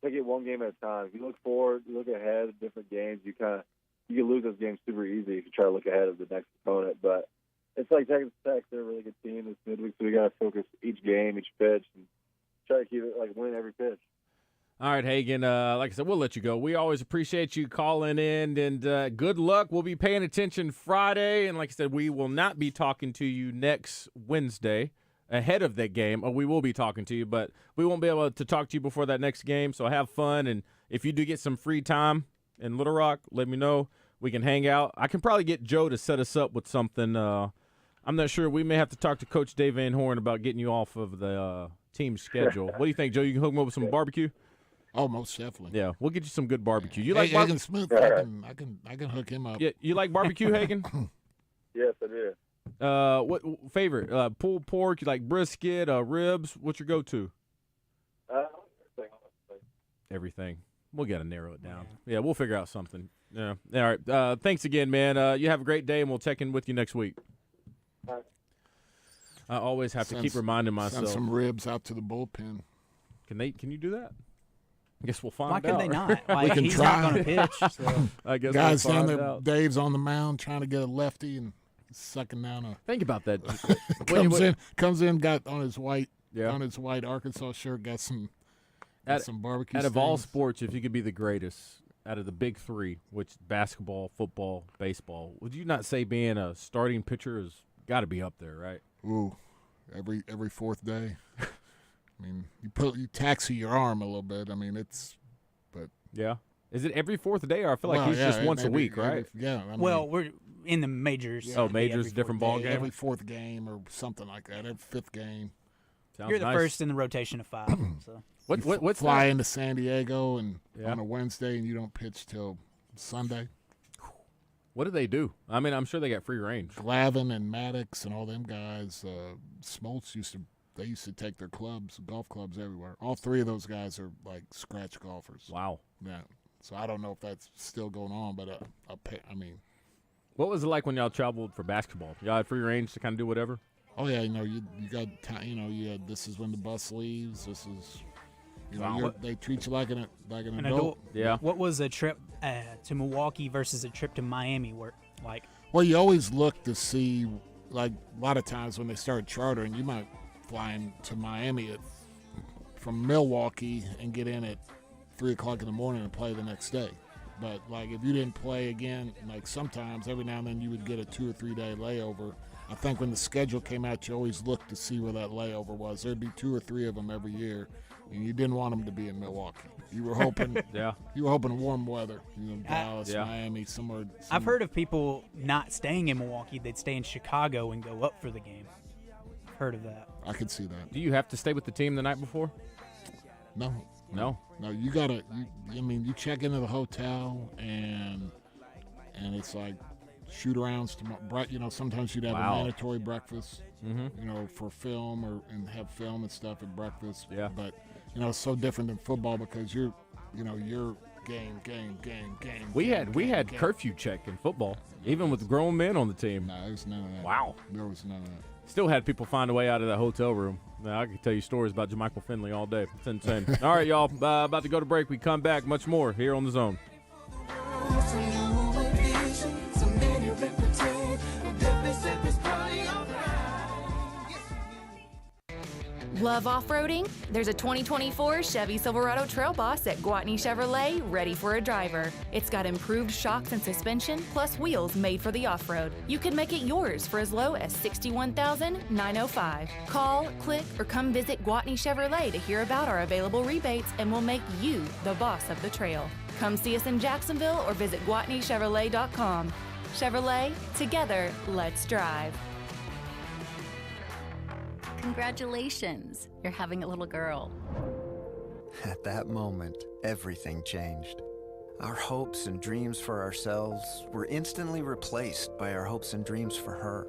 take it one game at a time. If you look forward, you look ahead at different games, you can lose those games super easy if you try to look ahead of the next opponent. But it's like Texas Tech, they're a really good team this midweek, so we got to focus each game, each pitch, and try to keep it like win every pitch. All right, Hagen, like I said, we'll let you go. We always appreciate you calling in, and good luck. We'll be paying attention Friday, and like I said, we will not be talking to you next Wednesday ahead of that game. Or we will be talking to you, but we won't be able to talk to you before that next game, so have fun. And if you do get some free time in Little Rock, let me know. We can hang out. I can probably get Joe to set us up with something. I'm not sure. We may have to talk to Coach Dave Van Horn about getting you off of the team schedule. What do you think, Joe? You can hook him up with some barbecue? Oh, most definitely. Yeah, we'll get you some good barbecue. You like Hagen Smith? I can hook him up. Yeah, you like barbecue, Hagen? Yes, I do. What favorite? Pulled pork? You like brisket? Ribs? What's your go-to? Everything. We'll gotta narrow it down. Yeah, we'll figure out something. Yeah. All right. Thanks again, man. You have a great day, and we'll check in with you next week. I always have to keep reminding myself. Send some ribs out to the bullpen. Can you do that? I guess we'll find Why out. Why could they not? Like, we can he's try. not going to pitch. So. I guess guys we'll down find there, out. Dave's on the mound trying to get a lefty and sucking down a. Think about that. comes in, got on his white Arkansas shirt, got some barbecue. Out of all stains. sports, if you could be the greatest out of the big three, which basketball, football, baseball, would you not say being a starting pitcher has got to be up there, right? Ooh, every fourth day. I mean, you taxi your arm a little bit. I mean, but yeah. Is it every fourth day, or I feel like he's just once a week, right? Yeah. I mean, well, we're in the majors. Yeah, majors, different ball game. Every fourth game or something like that. Every fifth game. Sounds You're the nice. first in the rotation of 5. So What's fly that? into San Diego and on a Wednesday, and you don't pitch till Sunday. What do they do? I mean, I'm sure they got free range. Glavin and Maddox and all them guys. Smoltz used to take their golf clubs everywhere. All three of those guys are like scratch golfers. Wow. Yeah. So I don't know if that's still going on, but I mean, what was it like when y'all traveled for basketball? Y'all had free range to kind of do whatever. Oh yeah, you got time. This is when the bus leaves. This is, they treat you like an adult. Yeah. What was a trip to Milwaukee versus a trip to Miami like? Well, you always look to see, like a lot of times when they start chartering, you might fly into Miami from Milwaukee and get in at 3:00 in the morning and play the next day. But like if you didn't play again, like sometimes every now and then you would get a 2 or 3 day layover. I think when the schedule came out, you always looked to see where that layover was. There'd be 2 or 3 of them every year, and you didn't want them to be in Milwaukee. You were hoping, you were hoping warm weather, Dallas, Miami, somewhere. I've heard of people not staying in Milwaukee; they'd stay in Chicago and go up for the game. Heard of that? I could see that. Do you have to stay with the team the night before? No. You gotta. You check into the hotel and it's like shoot-arounds tomorrow. Sometimes you'd have a mandatory breakfast, for film and have film and stuff at breakfast. Yeah. But it's so different than football because you're game. We had curfew check in football, even with grown men on the team. No, there was none of that. Wow. There was none of that. Still had people find a way out of that hotel room. Now, I could tell you stories about JaMychal Finley all day. It's insane. All right, y'all. About to go to break. We come back. Much more here on The Zone. Love off-roading? There's a 2024 Chevy Silverado Trail Boss at Gwatney Chevrolet ready for a driver. It's got improved shocks and suspension, plus wheels made for the off-road. You can make it yours for as low as $61,905. Call, click, or come visit Gwatney Chevrolet to hear about our available rebates, and we'll make you the boss of the trail. Come see us in Jacksonville or visit GwatneyChevrolet.com. Chevrolet, together, let's drive. Congratulations, you're having a little girl. At that moment, everything changed. Our hopes and dreams for ourselves were instantly replaced by our hopes and dreams for her.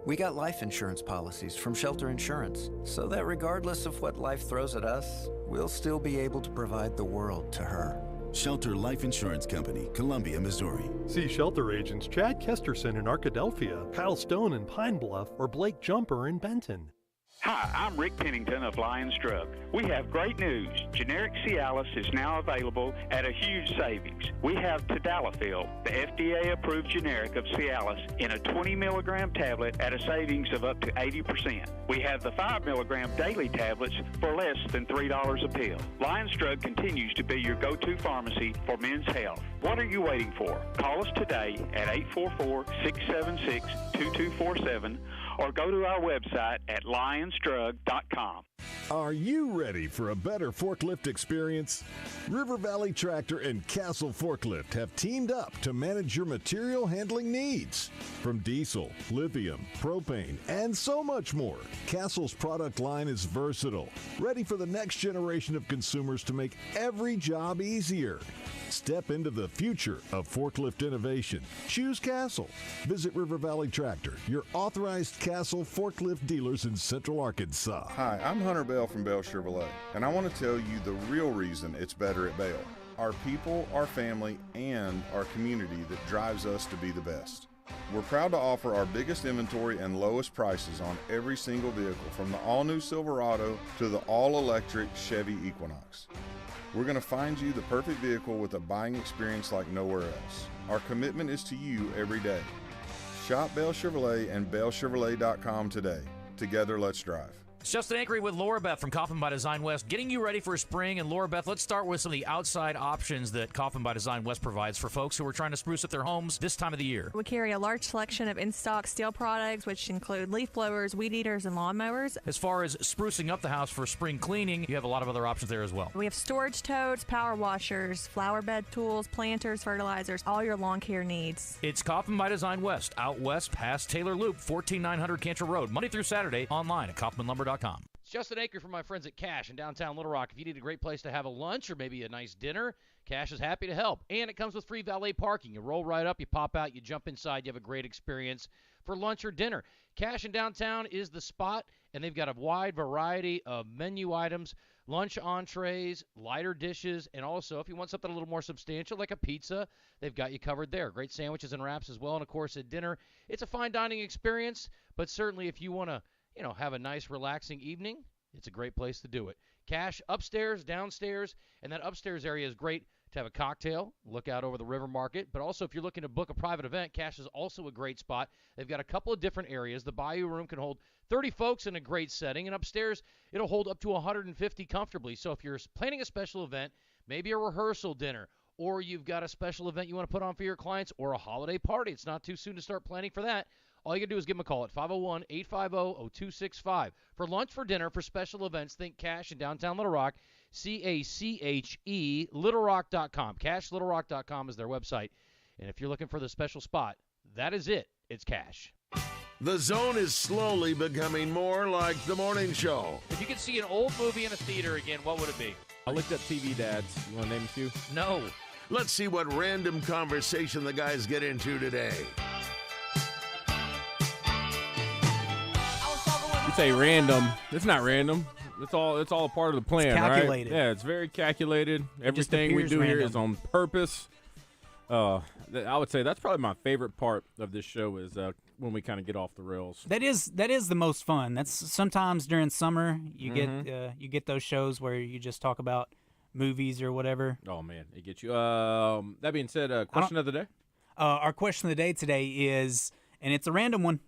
We got life insurance policies from Shelter Insurance, so that regardless of what life throws at us, we'll still be able to provide the world to her. Shelter Life Insurance Company, Columbia, Missouri. See Shelter agents Chad Kesterson in Arkadelphia, Kyle Stone in Pine Bluff, or Blake Jumper in Benton. Hi, I'm Rick Pennington of Lions Drug. We have great news. Generic Cialis is now available at a huge savings. We have Tadalafil, the FDA-approved generic of Cialis, in a 20-milligram tablet at a savings of up to 80%. We have the 5-milligram daily tablets for less than $3 a pill. Lions Drug continues to be your go-to pharmacy for men's health. What are you waiting for? Call us today at 844-676-2247 or go to our website at lionsdrug.com. Are you ready for a better forklift experience? River Valley Tractor and Castle Forklift have teamed up to manage your material handling needs. From diesel, lithium, propane, and so much more, Castle's product line is versatile, ready for the next generation of consumers to make every job easier. Step into the future of forklift innovation. Choose Castle. Visit River Valley Tractor, your authorized Castle forklift dealers in Central Arkansas. Hi, I'm Hunter Bell from Bell Chevrolet, and I want to tell you the real reason it's better at Bell. Our people, our family, and our community that drives us to be the best. We're proud to offer our biggest inventory and lowest prices on every single vehicle, from the all-new Silverado to the all-electric Chevy Equinox. We're going to find you the perfect vehicle with a buying experience like nowhere else. Our commitment is to you every day. Shop Bell Chevrolet and BellChevrolet.com today. Together, let's drive. It's Justin Anchory with Laura Beth from Kaufman by Design West, getting you ready for spring. And Laura Beth, let's start with some of the outside options that Kaufman by Design West provides for folks who are trying to spruce up their homes this time of the year. We carry a large selection of in-stock steel products, which include leaf blowers, weed eaters, and lawnmowers. As far as sprucing up the house for spring cleaning, you have a lot of other options there as well. We have storage totes, power washers, flower bed tools, planters, fertilizers, all your lawn care needs. It's Kaufman by Design West, out west past Taylor Loop, 14900 Cantrell Road, Monday through Saturday, online at kaufmanlumber.com. It's Justin Aker from my friends at Cash in downtown Little Rock. If you need a great place to have a lunch or maybe a nice dinner, Cash is happy to help. And it comes with free valet parking. You roll right up, you pop out, you jump inside, you have a great experience for lunch or dinner. Cash in downtown is the spot, and they've got a wide variety of menu items, lunch entrees, lighter dishes, and also if you want something a little more substantial like a pizza, they've got you covered there. Great sandwiches and wraps as well. And, of course, at dinner, it's a fine dining experience, but certainly if you want to have a nice, relaxing evening, it's a great place to do it. Cash upstairs, downstairs, and that upstairs area is great to have a cocktail, look out over the river market. But also, if you're looking to book a private event, Cash is also a great spot. They've got a couple of different areas. The Bayou Room can hold 30 folks in a great setting, and upstairs, it'll hold up to 150 comfortably. So if you're planning a special event, maybe a rehearsal dinner, or you've got a special event you want to put on for your clients, or a holiday party, it's not too soon to start planning for that. All you can do is give them a call at 501-850-0265. For lunch, for dinner, for special events, think Cash in downtown Little Rock, CACHE, littlerock.com. CashLittleRock.com is their website. And if you're looking for the special spot, that is it. It's Cash. The Zone is slowly becoming more like the morning show. If you could see an old movie in a theater again, what would it be? I looked up TV dads. You want to name a few? No. Let's see what random conversation the guys get into today. You say random. It's not random. It's all a part of the plan, It's calculated. right? Yeah, it's very calculated. Everything we do here is on purpose. I would say that's probably my favorite part of this show is when we kind of get off the rails. That is the most fun. That's sometimes during summer you get those shows where you just talk about movies or whatever. Oh man, it gets you. That being said, question of the day. Our question of the day today is, and it's a random one.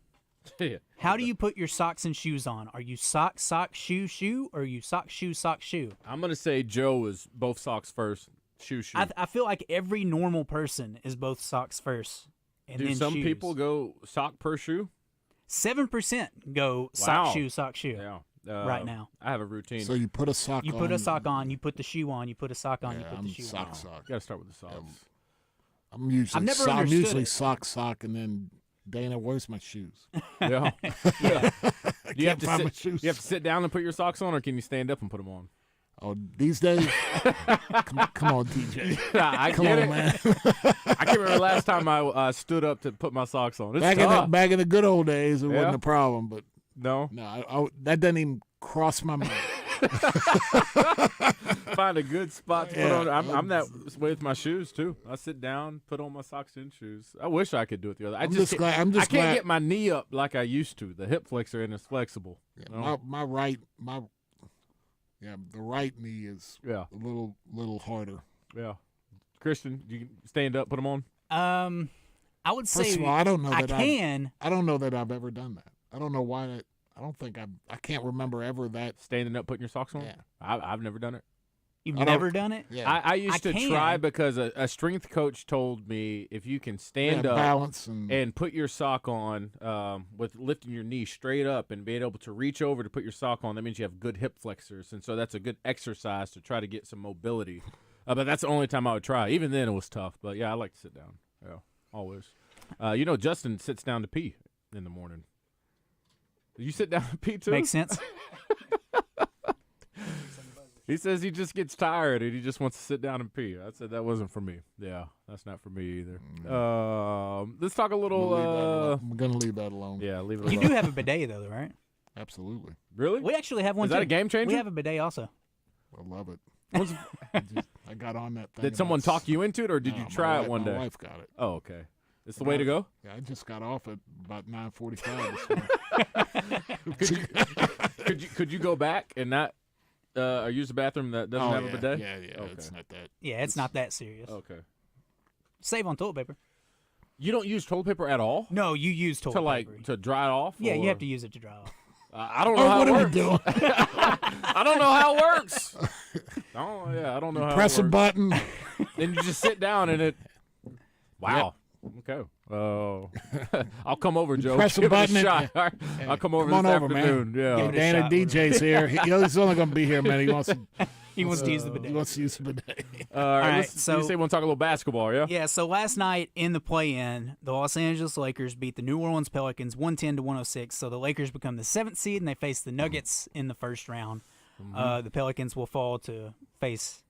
Yeah. How do you put your socks and shoes on? Are you sock, shoe, or are you sock, shoe? I'm going to say Joe is both socks first, shoe. I feel like every normal person is both socks first and do then some shoes. people go sock per shoe? 7% go sock, shoe. Yeah. Right now. I have a routine. So you put a sock on. You put a sock on, you put the shoe on, you put a sock on, you put the shoe sock, on. Sock. You got to start with the socks. I'm usually, I've never understood it. sock, and then Dana, where's my shoes? Yeah. Yeah. Do you have to sit down and put your socks on, or can you stand up and put them on? Oh, these days? come on, DJ. Come on, it. man. I can't remember the last time I stood up to put my socks on. It's tough. Back in the good old days, it wasn't a problem, but no, that doesn't even cross my mind. Find a good spot to put on. I'm that way with my shoes too. I sit down, put on my socks and shoes. I wish I could do it the other. I can't get my knee up like I used to. The hip flexor and it's flexible. Yeah, the right knee is a little harder. Yeah, Christian, you can stand up, put them on. I would say First of all, I don't know that I don't know that I've ever done that. I don't know why. I can't remember ever that. Standing up, putting your socks on? Yeah. I've never done it. You've never done it? Yeah. I used to try because a strength coach told me if you can stand up balance and put your sock on with lifting your knee straight up and being able to reach over to put your sock on, that means you have good hip flexors. And so that's a good exercise to try to get some mobility. But that's the only time I would try. Even then it was tough. But, yeah, I like to sit down. Yeah, always. Justin sits down to pee in the morning. You sit down and pee too? Makes sense. He says he just gets tired and he just wants to sit down and pee. I said that wasn't for me. Yeah, that's not for me either. Let's talk a little. I'm going to leave that alone. Yeah, leave it alone. You do have a bidet, though, right? Absolutely. Really? We actually have one. Is that a game changer? We have a bidet also. I love it. I got on that thing. Did someone talk you into it, or did you try it one day? My wife got it. Oh, okay. It's the way to go? Yeah, I just got off at about 9:45 this morning. Could you go back and not or use the bathroom that doesn't have a bidet? Yeah, Okay. it's not that. Yeah, it's not that serious. Okay. Save on toilet paper. You don't use toilet paper at all? No, you use toilet paper. To dry it off? Yeah, or? you have to use it to dry off. I don't know how it works. What are we doing? I don't know how it works. I don't know how it works. Press a button. Then you just sit down and it. Wow. Yep. Okay. I'll come over, Joe. Press a Give button. it a shot. I'll come over Come this on over, afternoon. man. Yeah. Danny DJ's here. He's only going to be here a minute. He wants to use the bidet. He wants to use the bidet. All right. So you say we'll talk a little basketball, yeah? Yeah. So last night in the play-in, the Los Angeles Lakers beat the New Orleans Pelicans 110-106. So the Lakers become the 7th seed, and they face the Nuggets in the first round. The Pelicans will fall to face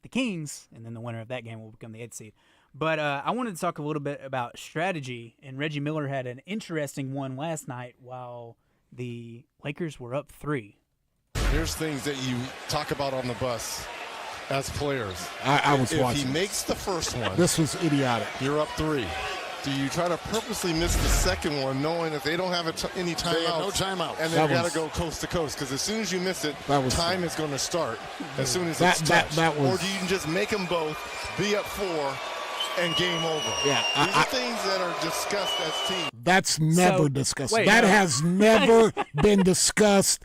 the Kings, and then the winner of that game will become the 8th seed. But I wanted to talk a little bit about strategy, and Reggie Miller had an interesting one last night while the Lakers were up 3. There's things that you talk about on the bus as players. I was watching. If he makes the first one, this was idiotic. You're up 3. Do you try to purposely miss the second one, knowing that they don't have any timeouts? No timeouts. And they've got to go coast to coast, because as soon as you miss it, time is going to start as soon as it's touched. Or do you just make them both be up 4 and game over? Yeah, These are things that are discussed as teams. That's never discussed. That has never been discussed.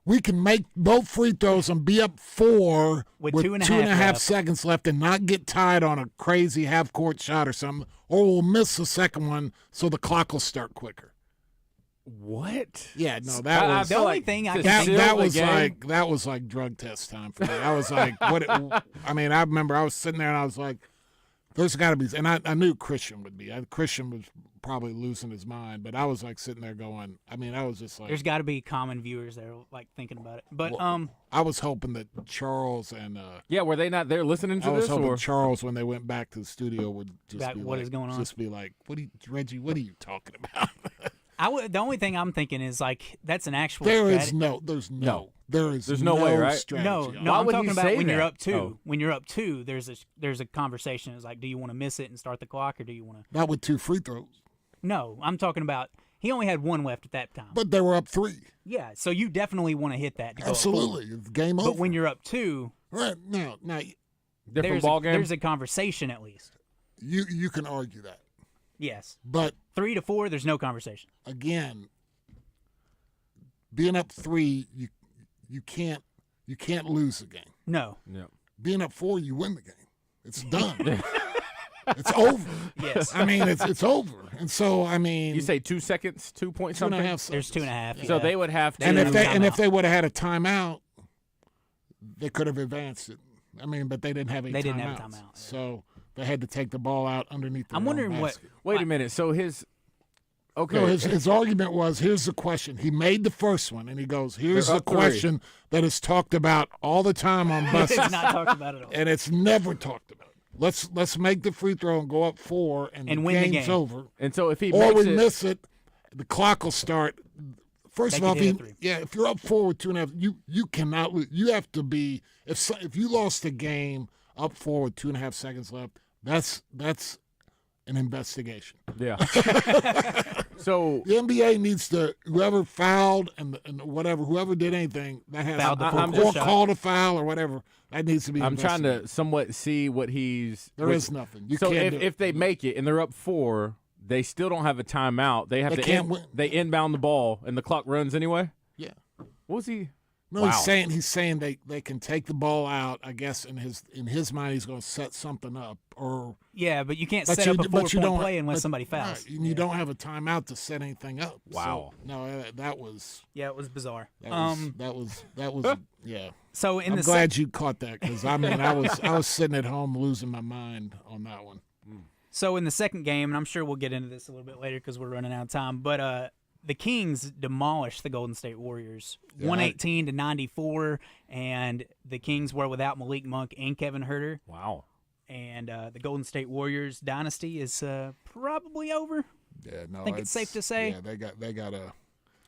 We can make both free throws and be up 4 with two two and and a half left. seconds left and not get tied on a crazy half-court shot or something, or we'll miss the second one so the clock will start quicker. What? Yeah, no, that was the only thing I can that was like drug test time for me. I was like, I remember I was sitting there and I was like, there's got to be, and I knew Christian would be. Christian was probably losing his mind, but I was like sitting there going, I was just like, there's got to be common viewers that are like thinking about it. But I was hoping that Charles and were they not there listening to I was this? hoping Or Charles, when they went back to the studio, would just About be what like, is going on? Just be like, Reggie, what are you talking about? the only thing I'm thinking is like that's an actual. There's no way, right? strategy. No. Why I'm would talking he about say when you're that? up 2. Oh. When you're up 2, there's a conversation. It's like, do you want to miss it and start the clock, or do you want to? Not with 2 free throws. No, I'm talking about he only had 1 left at that time. But they were up 3. Yeah, so you definitely want to hit that. To Absolutely, go up 4. it's game over. But when you're up 2, right now, different ball game. There's a conversation at least. You can argue that. Yes, but 3 to 4, there's no conversation. Again, being up 3, you can't lose the game. No. Being up 4, you win the game. It's done. It's over. Yes. It's over. And so, you say 2 seconds, 2 point something? 2.5 seconds. There's 2.5. So they would have to. And if they would have had a timeout, they could have advanced it. But they didn't have any timeouts. They didn't have a timeout. So they had to take the ball out underneath the I'm wondering what. Wait a minute. So his. Okay. No, his argument was, here's the question. He made the first one, and he goes, here's the question that is talked about all the time on buses. It's not talked about at all. And it's never talked about. Let's make the free throw and go up 4, and the win the game's game. over. And so if he or makes we miss it, the clock will start First of all, if you're up 4 with 2.5, you cannot lose. You have to be if you lost the game up 4 with 2.5 seconds left. That's an investigation. Yeah. So the NBA needs to whoever fouled and whoever did anything that has called a foul or whatever that needs to be. I'm trying to somewhat see what he's. There is nothing. So if they make it and they're up 4. They still don't have a timeout. They have they inbound the ball, and the clock runs anyway? Yeah. What was he? No, wow. he's saying they can take the ball out. I guess in his mind he's going to set something up. Yeah, but you can't set up a 4-point play unless somebody fouls. Right, you don't have a timeout to set anything up. Wow. So, no, that was. Yeah, it was bizarre. That was yeah. So I'm glad you caught that because I was sitting at home losing my mind on that one. So in the second game, and I'm sure we'll get into this a little bit later because we're running out of time, but the Kings demolished the Golden State Warriors, 118-94, and the Kings were without Malik Monk and Kevin Huerter. Wow. And the Golden State Warriors dynasty is probably over. Yeah, no, I think it's safe to say. Yeah, they got a.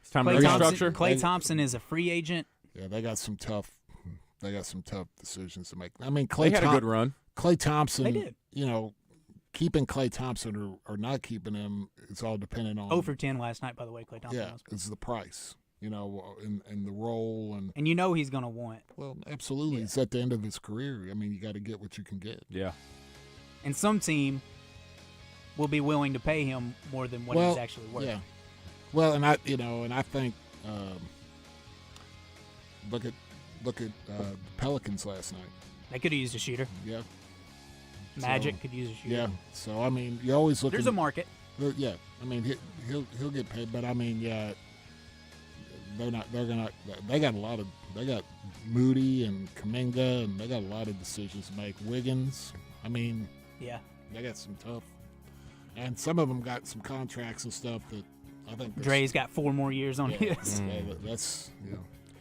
It's time to restructure. Klay Thompson is a free agent. Yeah, they got some tough decisions to make. I mean, Klay had a good run. Klay Thompson, they did. Keeping Klay Thompson or not keeping him, it's all dependent on. 0 for 10 last night, by the way, Klay Thompson. Yeah, it's the price, and the role and. And he's going to want. Well, absolutely, yeah. It's at the end of his career. I mean, you got to get what you can get. Yeah. And some team will be willing to pay him more than what he's actually worth. Yeah. Well, and I think look at the Pelicans last night. They could have used a shooter. Yeah. Magic could use a shooter. Yeah. So I mean, you're always looking. There's a market. Yeah. I mean, he'll get paid, but I mean, yeah. They got Moody and Kuminga, and they got a lot of decisions to make. Wiggins. I mean. Yeah. They got some tough, and some of them got some contracts and stuff that I think. Dre's got 4 more years on his. That's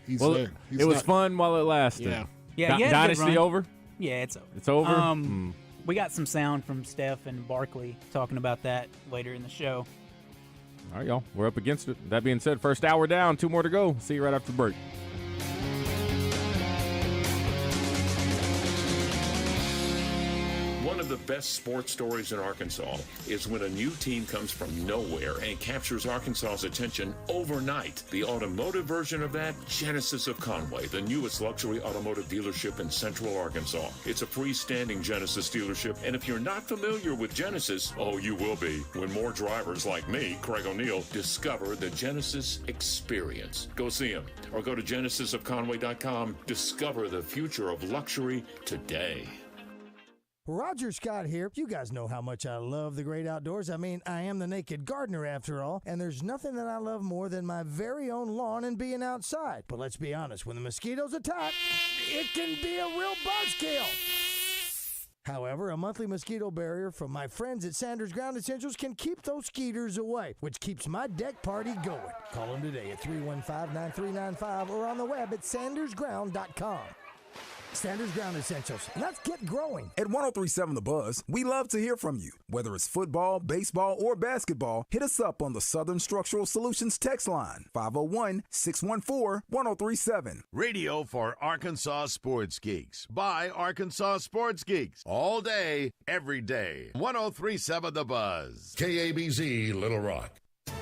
He's well, there. It was fun while it lasted. Yeah. Yeah. Dynasty over? Yeah, it's over. It's over. We got some sound from Steph and Barkley talking about that later in the show. All right, y'all. We're up against it. That being said, first hour down, 2 more to go. See you right after the break. One of the best sports stories in Arkansas is when a new team comes from nowhere and captures Arkansas's attention overnight. The automotive version of that, Genesis of Conway, the newest luxury automotive dealership in Central Arkansas. It's a freestanding Genesis dealership, and if you're not familiar with Genesis, oh, you will be when more drivers like me, Craig O'Neill, discover the Genesis experience. Go see them or go to genesisofconway.com. Discover the future of luxury today. Roger Scott here. You guys know how much I love the great outdoors. I mean, I am the naked gardener after all, and there's nothing that I love more than my very own lawn and being outside. But let's be honest, when the mosquitoes attack, it can be a real buzzkill. However, a monthly mosquito barrier from my friends at Sanders Ground Essentials can keep those skeeters away, which keeps my deck party going. Call them today at 315-9395 or on the web at sandersground.com. Sanders Ground Essentials. Let's get growing. At 103.7 The Buzz, we love to hear from you. Whether it's football, baseball, or basketball, hit us up on the Southern Structural Solutions text line, 501-614-1037. Radio for Arkansas Sports Geeks by Arkansas Sports Geeks. All day, every day. 103.7 The Buzz. KABZ Little Rock.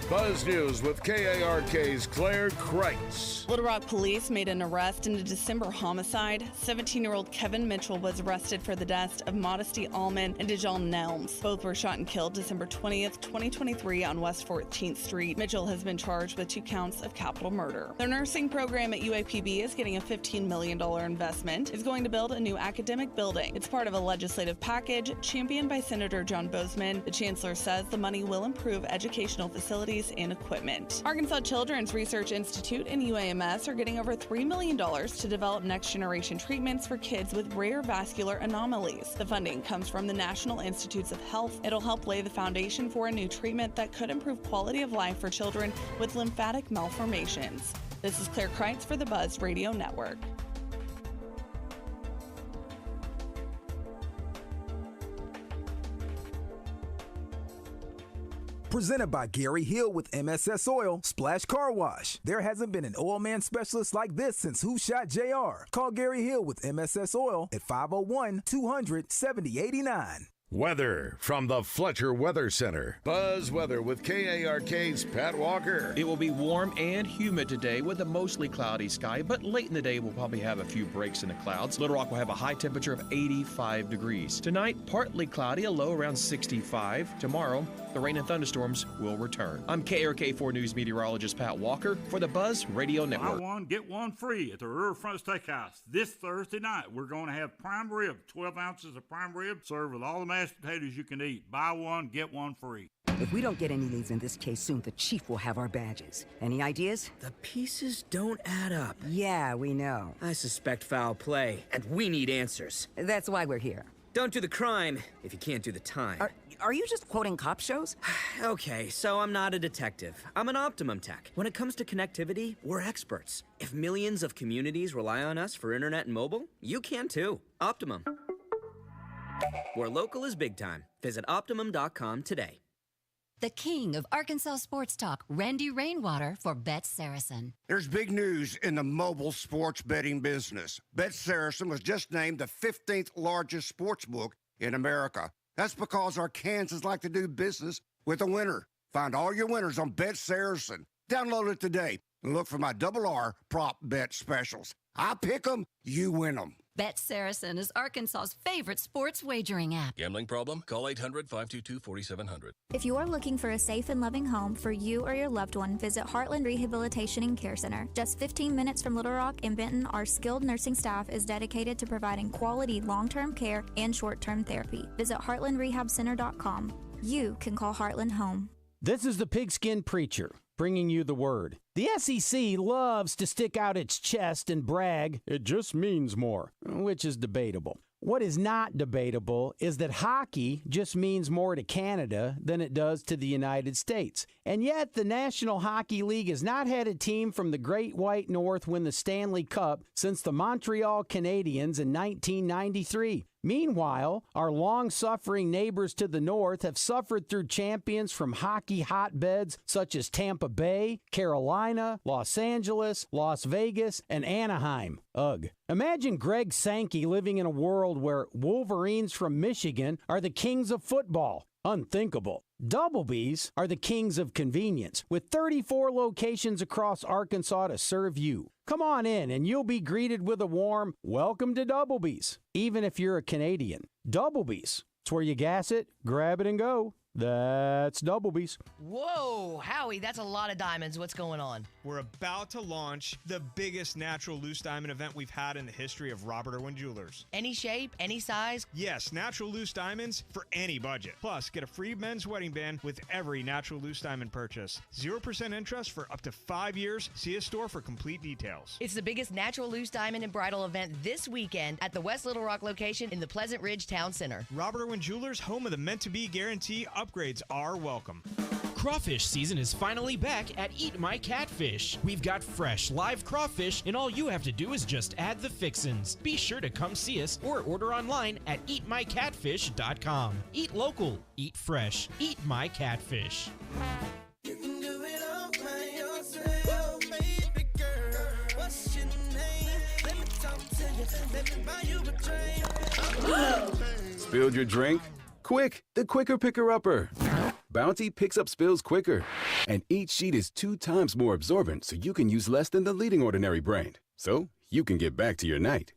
Buzz News with KARK's Claire Kreitz. Little Rock police made an arrest in a December homicide. 17-year-old Kevin Mitchell was arrested for the deaths of Modesty Allman and Dijon Nelms. Both were shot and killed December 20th, 2023 on West 14th Street. Mitchell has been charged with 2 counts of capital murder. Their nursing program at UAPB is getting a $15 million investment. It's going to build a new academic building. It's part of a legislative package championed by Senator John Bozeman. The chancellor says the money will improve educational facilities and equipment. Arkansas Children's Research Institute and UAMS are getting over $3 million to develop next-generation treatments for kids with rare vascular anomalies. The funding comes from the National Institutes of Health. It'll help lay the foundation for a new treatment that could improve quality of life for children with lymphatic malformations. This is Claire Kreitz for the Buzz Radio Network. Presented by Gary Hill with MSS Oil Splash Car Wash. There hasn't been an oil man specialist like this since Who Shot JR. Call Gary Hill with MSS Oil at 501-200-7089. Weather from the Fletcher Weather Center. Buzz Weather with KARK's Pat Walker. It will be warm and humid today with a mostly cloudy sky, but late in the day we'll probably have a few breaks in the clouds. Little Rock will have a high temperature of 85 degrees. Tonight, partly cloudy, a low around 65. Tomorrow, the rain and thunderstorms will return. I'm KARK4 News meteorologist Pat Walker for the Buzz Radio Network. Buy one, get one free at the Riverfront Steakhouse. This Thursday night, we're going to have prime rib, 12 ounces of prime rib served with all the mashed potatoes you can eat. Buy one, get one free. If we don't get any leads in this case soon, the chief will have our badges. Any ideas? The pieces don't add up. Yeah, we know. I suspect foul play, and we need answers. That's why we're here. Don't do the crime if you can't do the time. Are you just quoting cop shows? Okay, so I'm not a detective. I'm an Optimum Tech. When it comes to connectivity, we're experts. If millions of communities rely on us for internet and mobile, you can too. Optimum. Where local is big time. Visit Optimum.com today. The king of Arkansas sports talk, Randy Rainwater for Bet Saracen. There's big news in the mobile sports betting business. Bet Saracen was just named the 15th largest sports book in America. That's because our Kansans like to do business with a winner. Find all your winners on Bet Saracen. Download it today and look for my RR prop bet specials. I pick them, you win them. Bet Saracen is Arkansas's favorite sports wagering app. Gambling problem? Call 800-522-4700. If you are looking for a safe and loving home for you or your loved one, visit Heartland Rehabilitation and Care Center. Just 15 minutes from Little Rock and Benton, our skilled nursing staff is dedicated to providing quality long-term care and short-term therapy. Visit heartlandrehabcenter.com. You can call Heartland home. This is the Pigskin Preacher, bringing you the word. The SEC loves to stick out its chest and brag, it just means more, which is debatable. What is not debatable is that hockey just means more to Canada than it does to the United States. And yet, the National Hockey League has not had a team from the Great White North win the Stanley Cup since the Montreal Canadiens in 1993. Meanwhile, our long-suffering neighbors to the north have suffered through champions from hockey hotbeds such as Tampa Bay, Carolina, Los Angeles, Las Vegas, and Anaheim. Ugh. Imagine Greg Sankey living in a world where Wolverines from Michigan are the kings of football. Unthinkable. Doublebees are the kings of convenience, with 34 locations across Arkansas to serve you. Come on in and you'll be greeted with a warm, welcome to Doublebees, even if you're a Canadian. Doublebees. It's where you gas it, grab it, and go. That's Doublebees. Whoa, Howie, that's a lot of diamonds. What's going on? We're about to launch the biggest natural loose diamond event we've had in the history of Robert Irwin Jewelers. Any shape, any size? Yes, natural loose diamonds for any budget. Plus, get a free men's wedding band with every natural loose diamond purchase. 0% interest for up to 5 years. See a store for complete details. It's the biggest natural loose diamond and bridal event this weekend at the West Little Rock location in the Pleasant Ridge Town Center. Robert Irwin Jewelers, home of the meant-to-be guarantee. Upgrades are welcome. Crawfish season is finally back at Eat My Catfish. We've got fresh, live crawfish, and all you have to do is just add the fixins. Be sure to come see us or order online at eatmycatfish.com. Eat local, eat fresh, Eat My Catfish. You can do it all by yourself, baby girl. What's your name? Let me talk to you. Let me buy you a drink. Spilled your drink? Quick, the quicker picker-upper. Bounty picks up spills quicker, and each sheet is 2 times more absorbent, so you can use less than the leading ordinary brand. So you can get back to your night.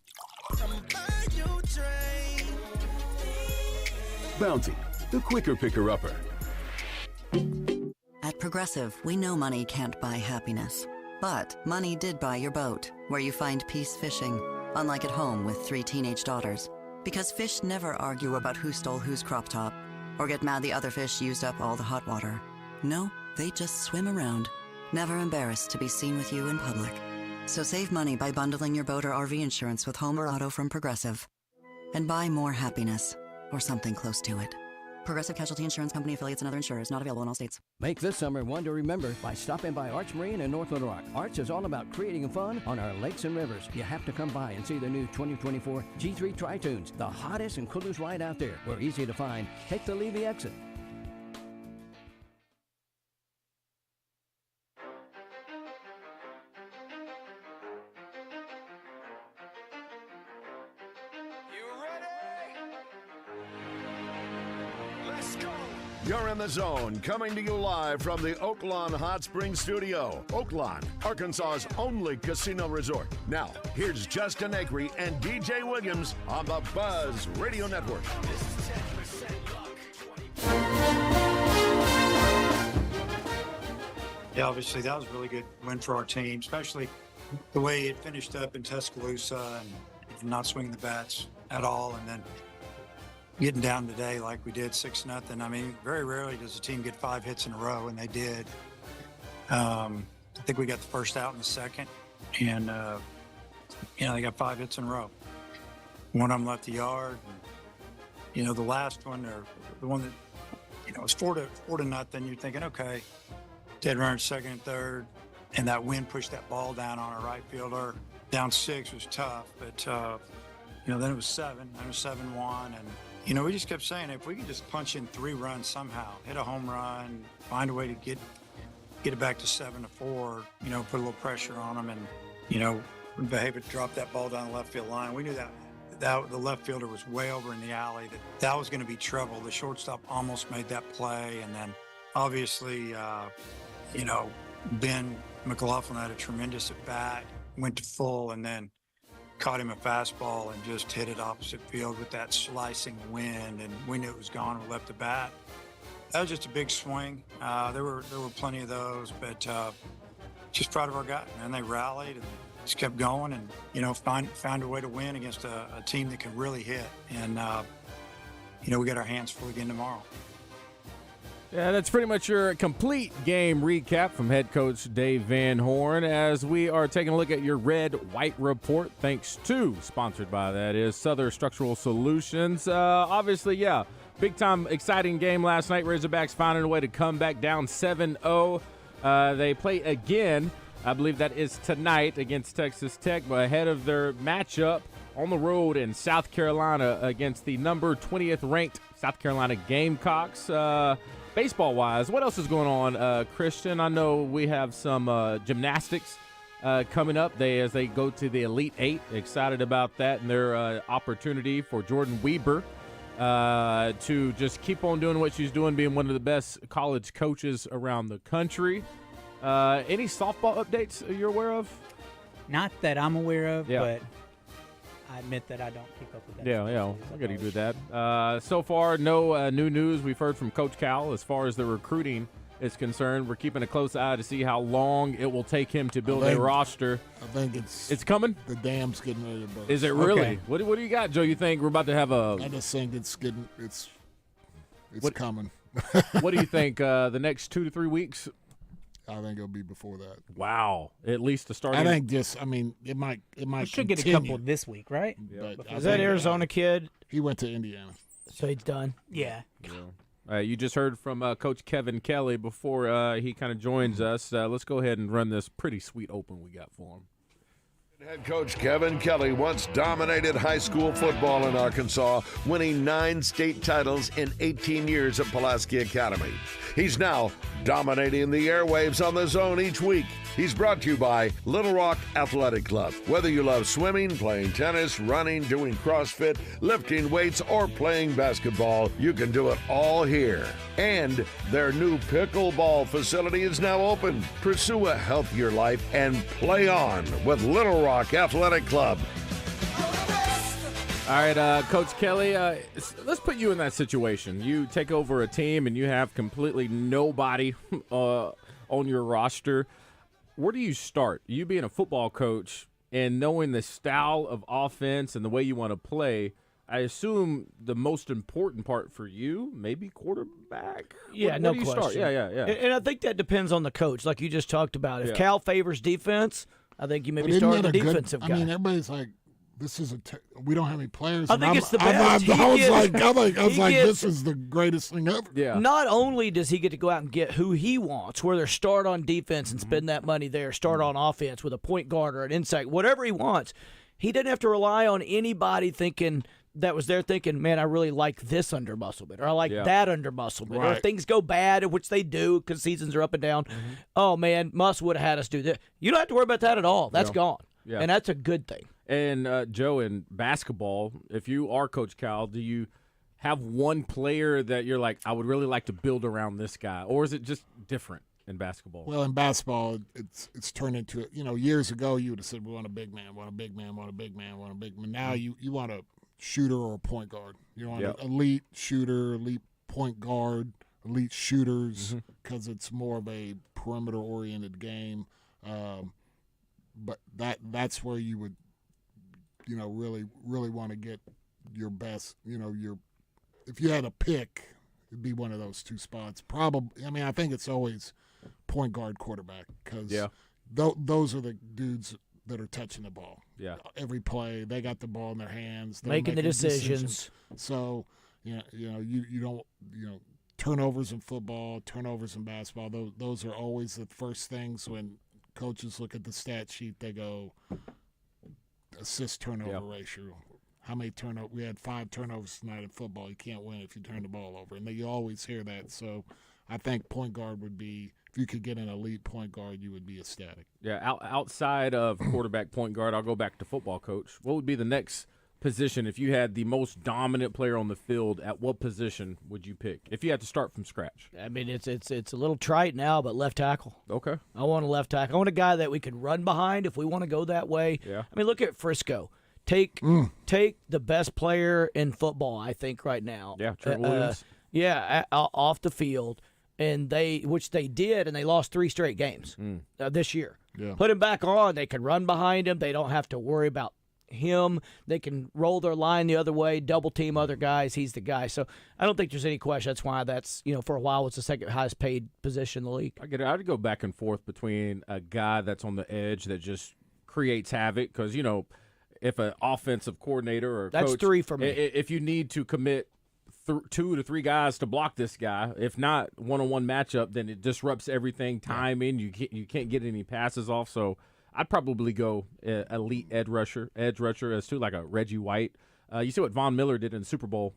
Bounty, the quicker picker-upper. At Progressive, we know money can't buy happiness. But money did buy your boat, where you find peace fishing, unlike at home with 3 teenage daughters. Because fish never argue about who stole whose crop top, or get mad the other fish used up all the hot water. No, they just swim around, never embarrassed to be seen with you in public. So save money by bundling your boat or RV insurance with home or auto from Progressive. And buy more happiness, or something close to it. Progressive Casualty Insurance Company affiliates and other insurers, not available in all states. Make this summer one to remember by stopping by Arch Marine in North Little Rock. Arch is all about creating fun on our lakes and rivers. You have to come by and see the new 2024 G3 Tri-Tunes, the hottest and coolest ride out there. We're easy to find. Take the Levy exit. You're in the zone, coming to you live from the Oaklawn Hot Springs Studio. Oaklawn, Arkansas's only casino resort. Now, here's Justin Acree and DJ Williams on the Buzz Radio Network. Yeah, obviously that was a really good win for our team, especially the way it finished up in Tuscaloosa and not swinging the bats at all, and then getting down today like we did 6-0. I mean, very rarely does a team get 5 hits in a row, and they did. I think we got the first out in the second, and they got 5 hits in a row. One of them left the yard. And, the last one, or the one that was 4-0. You're thinking, okay, dead runner second and third, and that wind pushed that ball down on our right fielder. Down 6 was tough, but then it was 7. Then it was 7-1, and we just kept saying, if we could just punch in 3 runs somehow, hit a home run, find a way to get it back to 7-4, put a little pressure on them, and behave it, drop that ball down the left field line. We knew that the left fielder was way over in the alley. That was going to be trouble. The shortstop almost made that play, and then obviously, Ben McLaughlin had a tremendous at bat, went to full, and then caught him a fastball and just hit it opposite field with that slicing wind, and we knew it was gone. We left the bat. That was just a big swing. There were plenty of those, but just proud of our guys, man. They rallied and just kept going, and found a way to win against a team that can really hit. And we got our hands full again tomorrow. Yeah, that's pretty much your complete game recap from head coach Dave Van Horn as we are taking a look at your red-white report, thanks to, sponsored by that is Southern Structural Solutions. Obviously, yeah, big-time exciting game last night. Razorbacks finding a way to come back down 7-0. They play again, I believe that is tonight against Texas Tech, but ahead of their matchup on the road in South Carolina against the number 20th ranked South Carolina Gamecocks. Baseball-wise, what else is going on, Christian? I know we have some gymnastics coming up as they go to the Elite Eight. Excited about that and their opportunity for Jordan Weber to just keep on doing what she's doing, being one of the best college coaches around the country. Any softball updates you're aware of? Not that I'm aware of, yeah. But I admit that I don't keep up with that. Yeah, I got to do that. So far, no new news we've heard from Coach Cal as far as the recruiting is concerned. We're keeping a close eye to see how long it will take him to build a roster. I think it's coming. The dam's getting ready to burst. Is it really? Okay. What do you got, Joe? You think we're about to have a? I just think it's coming. What do you think? The next 2 to 3 weeks. I think it'll be before that. Wow, at least to start. I think it might. We should get a couple this week, right? Yeah. Is that Arizona kid? He went to Indiana, so he's done. Yeah. You just heard from Coach Kevin Kelley before he kind of joins us. Let's go ahead and run this pretty sweet open we got for him. Head coach Kevin Kelley once dominated high school football in Arkansas, winning 9 state titles in 18 years at Pulaski Academy. He's now dominating the airwaves on the Zone each week. He's brought to you by Little Rock Athletic Club. Whether you love swimming, playing tennis, running, doing CrossFit, lifting weights, or playing basketball, you can do it all here. And their new pickleball facility is now open. Pursue a healthier life and play on with Little Rock Athletic Club. All right, Coach Kelley, let's put you in that situation. You take over a team and you have completely nobody on your roster. Where do you start? You being a football coach and knowing the style of offense and the way you want to play, I assume the most important part for you, maybe quarterback? Yeah, where no do you question. Start? Yeah. And I think that depends on the coach, like you just talked about. If Yeah. Cal favors defense, I think you maybe But start isn't the that a good- defensive guy. I mean, everybody's like, "This is we don't have any players." I And think it's the I best. was like, "This is the greatest thing ever." Yeah. Not only does he get to go out and get who he wants, whether start on defense and spend that money there, start on offense with a point guard or an inside, whatever he wants, he didn't have to rely on anybody thinking that was there thinking, man, I really like this under Musselman, or I like that under Musselman. Or if Right. things go bad, which they do because seasons are up and down, oh, man, Muss would have had us do this. You don't have to worry about that at all. That's gone. Yeah. And that's a good thing. And, Joe, in basketball, if you are Coach Cal, do you have one player that you're like, I would really like to build around this guy, or is it just different in basketball? Well, in basketball, it's turned into, years ago you would have said, we want a big man, want a big man, want a big man, want a big man. Now you want a shooter or a point guard. You want an elite shooter, elite point guard, elite shooters, because it's more of a perimeter-oriented game. But that's where you would, really want to get your best. If you had a pick, it'd be one of those two spots. Probably. I mean, I think it's always point guard, quarterback, because those are the dudes that are touching the ball. Yeah. Every play, they got the ball in their hands. They're making the decisions. So you don't turnovers in football, turnovers in basketball. Those are always the first things when coaches look at the stat sheet. They go assist turnover ratio. How many turnovers? We had 5 turnovers tonight in football. You can't win if you turn the ball over, and you always hear that. So I think point guard would be, if you could get an elite point guard, you would be ecstatic. Yeah, outside of quarterback, point guard, I'll go back to football coach. What would be the next position if you had the most dominant player on the field? At what position would you pick if you had to start from scratch? I mean, it's a little trite now, but left tackle. Okay. I want a left tackle. I want a guy that we could run behind if we want to go that way. Yeah. I mean, look at Frisco. Take the best player in football, I think, right now. Yeah, Trent Williams. Off the field, and which they did, and they lost 3 straight games this year. Yeah. Put him back on. They can run behind him. They don't have to worry about him. They can roll their line the other way, double team other guys. He's the guy. So I don't think there's any question. That's why for a while it's the second highest paid position in the league. I get it. I'd go back and forth between a guy that's on the edge that just creates havoc, because if an offensive coordinator or that's coach, 3 for me. If you need to commit 2 to 3 guys to block this guy, if not one-on-one matchup, then it disrupts everything. Timing, you can't get any passes off. So I'd probably go elite edge rusher as to like a Reggie White. You see what Von Miller did in the Super Bowl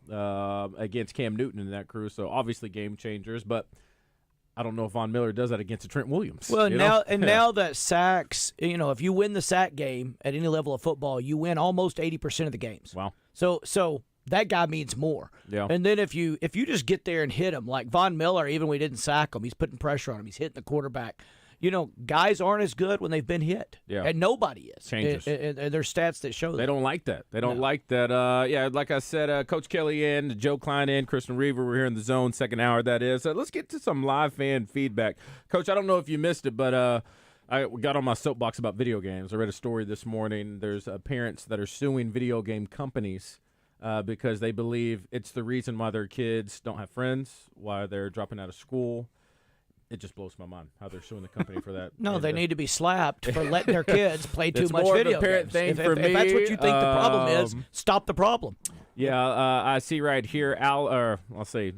against Cam Newton and that crew. So obviously game changers, but I don't know if Von Miller does that against a Trent Williams. Well, now that sacks, if you win the sack game at any level of football, you win almost 80% of the games. Wow. So that guy means more. Yeah. And then if you just get there and hit him, like Von Miller, even when we didn't sack him, he's putting pressure on him. He's hitting the quarterback. Guys aren't as good when they've been hit. Yeah. And nobody is. Changes. And there's stats that show that. They don't like that. They don't like that. Like I said, Coach Kelley and Joe Kleine and Kristen Reaver were here in the zone, second hour, that is. Let's get to some live fan feedback. Coach, I don't know if you missed it, but I got on my soapbox about video games. I read a story this morning. There's parents that are suing video game companies because they believe it's the reason why their kids don't have friends, why they're dropping out of school. It just blows my mind how they're suing the company for that. No, they need to be slapped for letting their kids play too much more video of a parent games. thing for me. If that's what you think the problem is, stop the problem. Yeah, I see right here,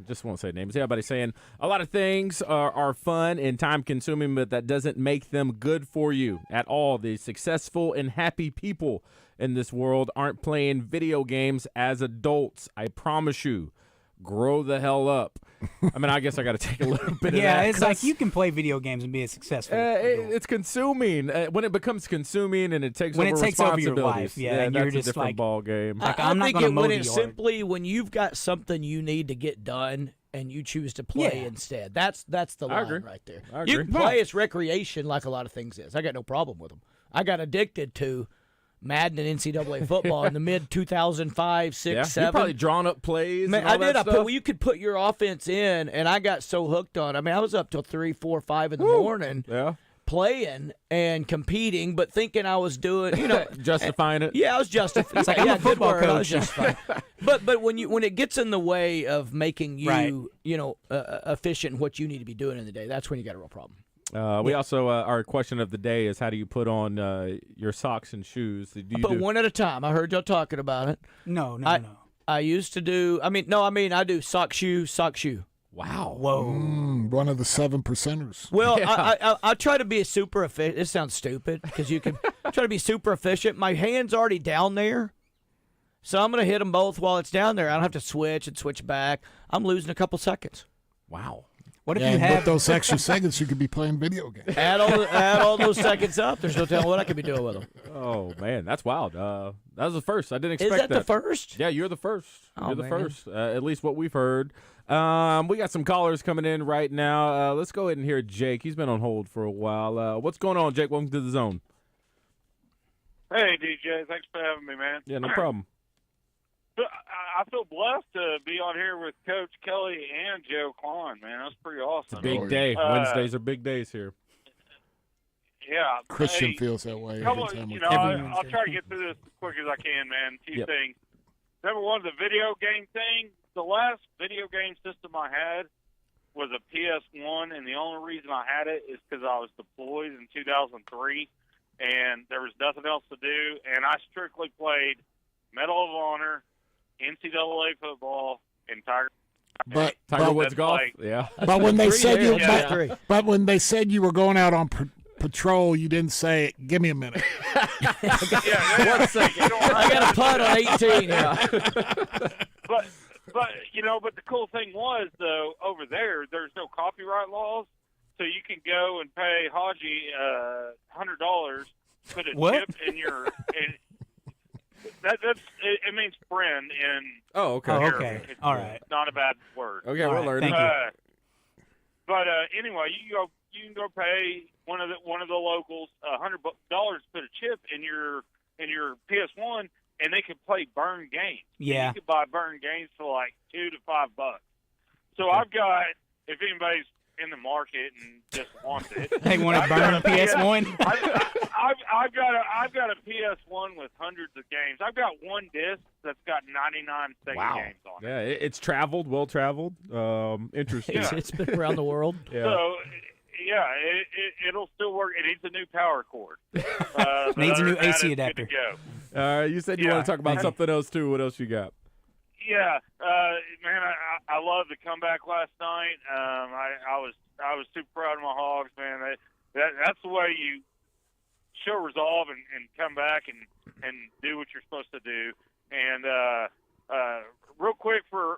just won't say names. Everybody's saying a lot of things are fun and time-consuming, but that doesn't make them good for you at all. The successful and happy people in this world aren't playing video games as adults. I promise you. Grow the hell up. I mean, I guess I got to take a little bit of that. Yeah, it's like you can play video games and be a successful. It's consuming. When it becomes consuming and it takes over your life, and that's you're just a different like, ball game. Like, I'm not going to mow the yard. Simply when you've got something you need to get done and you choose to play instead. That's the line right there. I agree. You can play as recreation like a lot of things is. I got no problem with them. I got addicted to Madden and NCAA football in the mid 2005, 6, 7. You probably drawn up plays. Man, and all I did. that stuff. You could put your offense in, and I got so hooked on. I mean, I was up till 3, 4, 5 in the morning, playing and competing, but thinking I was doing, justifying it. Yeah, I was justifying. It's like I'm a football coach. But when it gets in the way of making you, efficient in what you need to be doing in the day, that's when you got a real problem. We also, our question of the day is, how do you put on your socks and shoes? One at a time. I heard y'all talking about it. No. I used to do, I do sock, shoe. Wow. Whoa. One of the 7%ers. Well, I try to be a super efficient. It sounds stupid because you can try to be super efficient. My hand's already down there, so I'm going to hit them both while it's down there. I don't have to switch and switch back. I'm losing a couple seconds. Wow. What if Yeah, you and have with those extra seconds, you could be playing video games. Add all those seconds up. There's no telling what I could be doing with them. Oh man, that's wild. That was the first. I didn't expect Is that the first? Yeah, you're the first. Oh, You're the man. first. At least what we've heard. We got some callers coming in right now. Let's go ahead and hear Jake. He's been on hold for a while. What's going on, Jake? Welcome to the zone. Hey, DJ. Thanks for having me, man. Yeah, no problem. I feel blessed to be on here with Coach Kelley and Joe Kleine, man. That's pretty awesome. Big day. Wednesdays are big days here. Yeah. Christian hey, feels that way couple, every time we I'll try to get through this as quick as I can, man. Two Yep. things. Number one, the video game thing. The last video game system I had was a PS1, and the only reason I had it is because I was deployed in 2003, and there was nothing else to do, and I strictly played Medal of Honor, NCAA football, and Tiger Woods golf. Yeah. But when they said you, Yeah. but when they said you were going out on patrol, you didn't say, "Give me a minute." One second. I got a putt on 18. Yeah. But the cool thing was, though, over there's no copyright laws, so you can go and pay Haji $100, put a What? chip in your. It means friend in. Oh, okay. Oh, Arabic. okay. It's All right. not a bad word. Okay, All we're right, learning. thank you. But anyway, you can go pay one of the locals $100 to put a chip in your PS1, and they can play burn games. Yeah. You can buy burn games for like $2 to $5. So I've got, if anybody's in the market and just wants it, They want to I've burn got a PS1? I've got a PS1 with hundreds of games. I've got one disc that's got 99 Sega games on it. Yeah, it's traveled, well traveled. Interesting. It's been around the world. Yeah. So, yeah, it'll still work. It needs a new power cord. But Needs a other new than that, AC it's good adapter. to go. You said you want to talk about something else too. What else you got? Yeah, man, I love the comeback last night. I was super proud of my Hogs, man. That's the way you show resolve and come back and do what you're supposed to do. And real quick for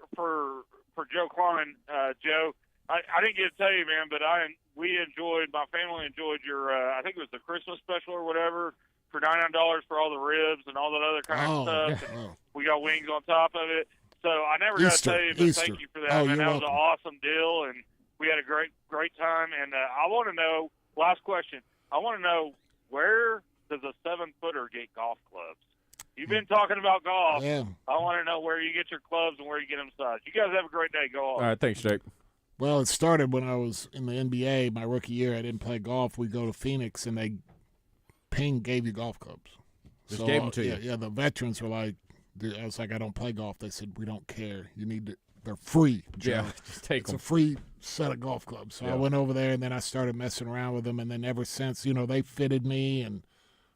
Joe Kleine, Joe, I didn't get to tell you, man, but my family enjoyed your I think it was the Christmas special or whatever for $99 for all the ribs and all that other kind of stuff. yeah. And we got wings on top of it. So I never got to tell you, but thank you for that, man. You're That was an welcome. awesome deal, and we had a great time. And I want to know, last question, I want to know, where does a 7-footer get golf clubs? You've been talking about golf. Yeah. I want to know where you get your clubs and where you get them sized. You guys have a great day. Go on. All right, thanks, Jake. Well, it started when I was in the NBA. My rookie year, I didn't play golf. We go to Phoenix, and Ping gave you golf clubs. Just gave them to you. Yeah, the veterans were like, I was like, I don't play golf. They said, we don't care. You need to. They're free, Joe. Yeah, just take It's them. a free set of golf clubs. So Yeah. I went over there, and then I started messing around with them. And then ever since, they fitted me and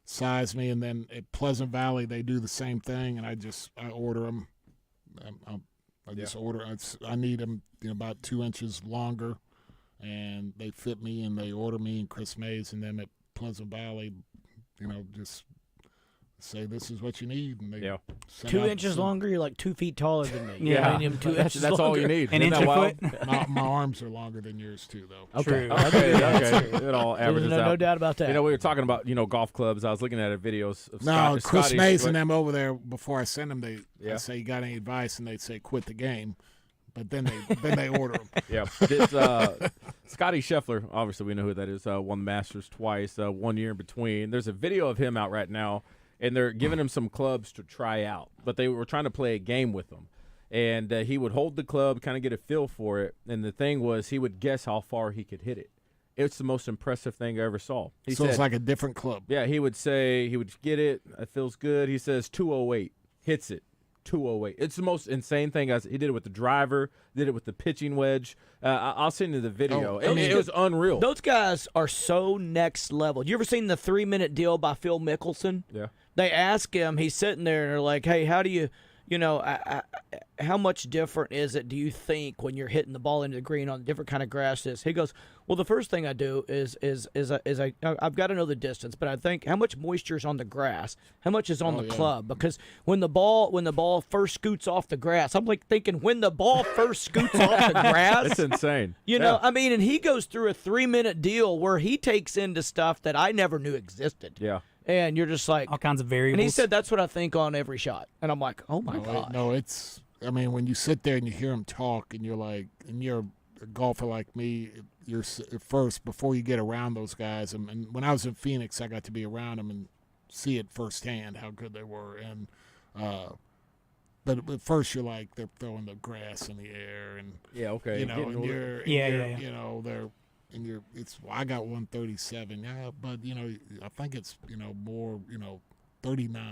sized me. And then at Pleasant Valley, they do the same thing. And I order them. I just order. I need them about 2 inches longer. And they fit me, and they order me, and Chris Mays and them at Pleasant Valley, just say this is what you need, and they send 2 out inches longer, you're like 2 feet taller than me. Yeah. You need 2 That's inches all you longer. need. An Isn't inch that a wild? foot? my arms are longer than yours too, though. Okay. Okay. That's It all averages no, out. no doubt about that. We were talking about golf clubs. I was looking at videos of No, Chris Scotty- Mays and them over there. Before I send them, Yeah. I say, "You got any advice?" And they say, "Quit the game." But then they order them. Yeah. This, Scotty Scheffler, obviously we know who that is, won the Masters twice, 1 year in between. There's a video of him out right now, and they're giving him some clubs to try out. But they were trying to play a game with him. And he would hold the club, kind of get a feel for it. And the thing was, he would guess how far he could hit it. It's the most impressive thing I ever saw. He So said, it's like a different club. yeah, he would say, he would get it, it feels good. He says 208, hits it. 208. It's the most insane thing. He did it with the driver, did it with the pitching wedge. I'll send you the video. It was unreal. Those guys are so next level. You ever seen the 3-minute deal by Phil Mickelson? Yeah. They ask him, he's sitting there, and they're like, hey, how do you, how much different is it, do you think, when you're hitting the ball into the green on a different kind of grass? He goes, well, Well, the first thing I do is I've got to know the distance, but I think how much moisture is on the grass, how much is on the club, because when the ball first scoots off the grass, I'm like thinking when the ball first scoots off the grass, it's insane. You know, I mean, and he goes through a 3-minute deal where he takes into stuff that I never knew existed. Yeah. And you're just like all kinds of variables. And he said that's what I think on every shot, and I'm like, oh my god. No, it's. I mean, when you sit there and you hear him talk, and you're like, and you're a golfer like me, you're first before you get around those guys. And when I was in Phoenix, I got to be around them and see it firsthand how good they were. And but at first you're like, they're throwing the grass in the air, and you know, and you know, they're. And I got 137, but you know, I think it's more 39.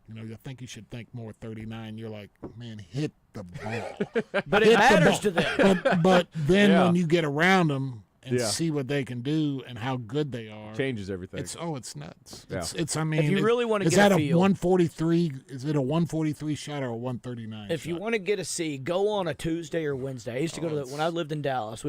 You know, I think you should think more 39. You're like, man, hit the ball. But it matters to them. But then when you get around them and see what they can do and how good they are, changes everything. It's nuts. Yeah. It's I mean, if you really want to is get that a feel, 143? Is it a 143 shot or a 139? If you want to get a C, go on a Tuesday or Wednesday. I used to go to when I lived in Dallas.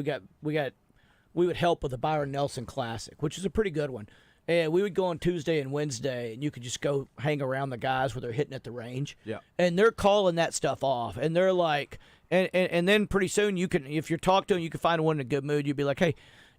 We would help with the Byron Nelson Classic, which is a pretty good one. And we would go on Tuesday and Wednesday, and you could just go hang around the guys where they're hitting at the range. Yeah. And they're calling that stuff off. And they're like, and then pretty soon you can, if you're talking to them, you can find one in a good mood. You'd be like, hey,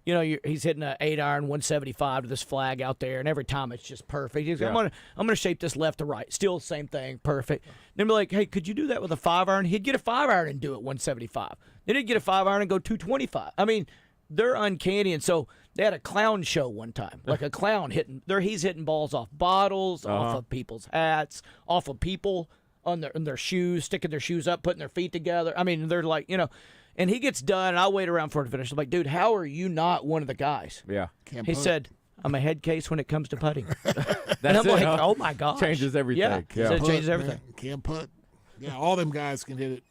you know, he's hitting an 8-iron, 175 to this flag out there, and every time it's just perfect. He's like, I'm gonna shape this left to right. Still the same thing, perfect. Then be like, hey, could you do that with a 5-iron? He'd get a 5-iron and do it 175. Then he'd get a 5-iron and go 225. I mean, they're uncanny, and so they had a clown show one time, like a clown he's hitting balls off bottles, off of people's hats, off of people on their shoes, sticking their shoes up, putting their feet together. I mean, they're like, and he gets done, and I'll wait around for it to finish. I'm like, dude, how are you not one of the guys? Yeah. He said, I'm a head case when it comes to putting. That's and I'm it, like, huh? oh my gosh. Changes everything. Yeah. It changes everything. Man, can't putt. Yeah, all them guys can hit it.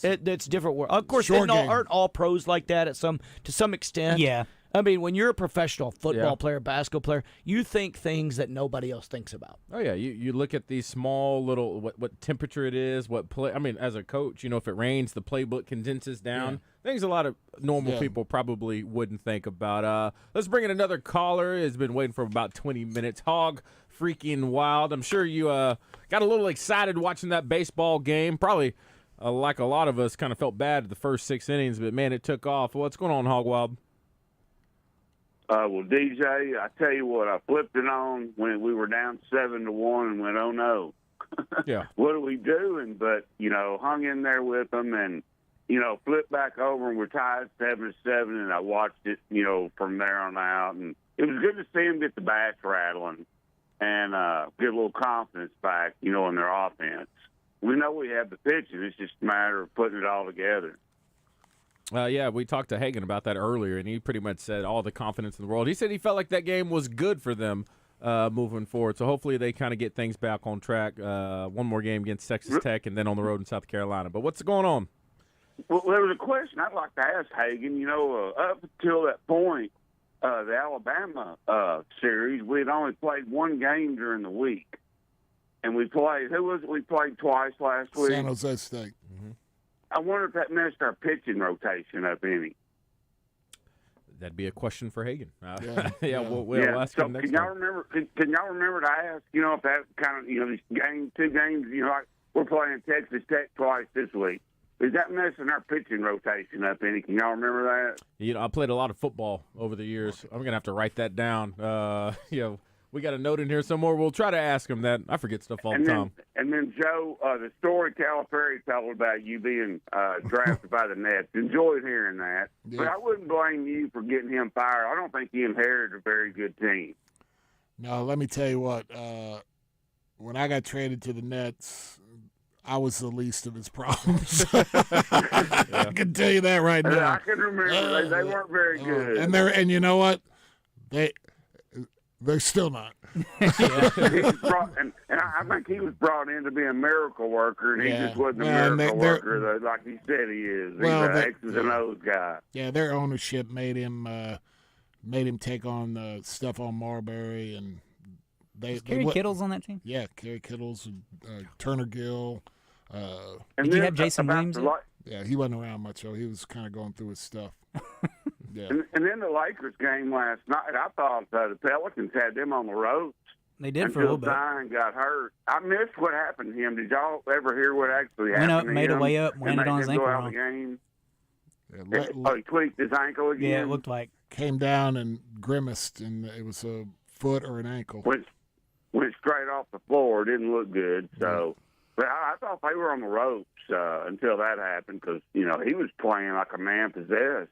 It's different world. Of course, Short game. aren't all pros like that to some extent. Yeah. I mean, when you're a professional football player, basketball player, you think things that nobody else thinks about. Oh yeah, you look at these small little what temperature it is, what play. I mean, as a coach, if it rains, the playbook condenses down. Things a lot of normal people probably wouldn't think about. Let's bring in another caller. Has been waiting for about 20 minutes. Hog freaking wild. I'm sure you got a little excited watching that baseball game. Probably. Like a lot of us, kind of felt bad at the first 6 innings, but, man, it took off. What's going on, Hog Wild? Well, DJ, I tell you what, I flipped it on when we were down 7-1 and went, oh, no. Yeah. What are we doing? But, hung in there with them and, flipped back over and we're tied 7-7, and I watched it, from there on out. And it was good to see them get the bats rattling and get a little confidence back, in their offense. We know we have the pitching. It's just a matter of putting it all together. Yeah, we talked to Hagen about that earlier, and he pretty much said all the confidence in the world. He said he felt like that game was good for them moving forward. So hopefully they kind of get things back on track. One more game against Texas Tech and then on the road in South Carolina. But what's going on? Well, there was a question I'd like to ask Hagen. Up until that point, the Alabama series, we had only played one game during the week. And we played, who was it we played twice last week? San Jose State. Mm-hmm. I wonder if that messed our pitching rotation up any. That'd be a question for Hagen. We'll ask him next time. Can y'all remember to ask, if that kind of, these two games, like we're playing Texas Tech twice this week. Is that messing our pitching rotation up any? Can y'all remember that? I played a lot of football over the years. I'm going to have to write that down. We got a note in here somewhere. We'll try to ask him that. I forget stuff all the time. And then, Joe, the story Calipari told about you being drafted by the Nets, enjoyed hearing that. Yeah. But I wouldn't blame you for getting him fired. I don't think he inherited a very good team. No, let me tell you what. When I got traded to the Nets, I was the least of his problems. I can tell you that right now. I can remember. They weren't very good. And you know what? They're still not. And I think he was brought in to be a miracle worker, and he just wasn't a miracle worker like he said he is. He's an X's and O's guy. Yeah, their ownership made him take on stuff on Marbury, and Kerry Kittles on that team? Yeah, Kerry Kittles, Turner Gill. Did you have Jason Williams? Yeah, he wasn't around much, so he was kind of going through his stuff. Yeah. And then the Lakers game last night, I thought the Pelicans had them on the ropes. They did for a little bit. Until Zion got hurt. I missed what happened to him. Did y'all ever hear what actually Went happened up, to made him? a way up, landed on his ankle Go out wrong. of the game? Yeah, He tweaked his ankle again? Yeah, it looked like. Came down and grimaced, and it was a foot or an ankle. Went straight off the floor. Didn't look good. So, but I thought they were on the ropes until that happened because, he was playing like a man possessed.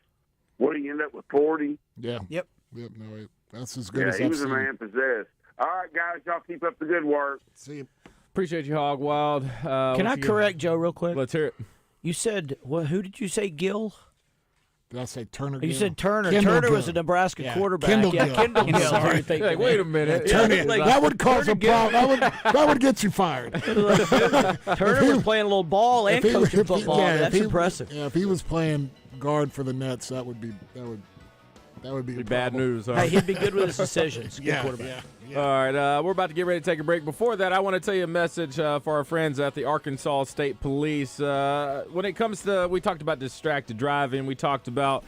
What did he end up with, 40? Yeah. Yep. No, that's as good as he I've was seen. a man possessed. All right, guys, y'all keep up the good work. See you. Appreciate you, Hog Wild. Can I correct Joe real quick? Let's hear it. You said, who did you say, Gill? Did I say Turner? You Gill? said Turner. Kendall Turner Gill. was a Nebraska Yeah. quarterback. Kendall yeah, Gill. Kendall Gill. Sorry. Hey, wait a minute. That would cause a problem. That would get you fired. Turner was playing a little ball and coaching football. That's impressive. Yeah, if he was playing guard for the Nets, that would be bad news. Huh? Hey, he'd be good with his decisions. Good Yeah, quarterback. All right, we're about to get ready to take a break. Before that, I want to tell you a message for our friends at the Arkansas State Police. When it comes to, we talked about distracted driving, we talked about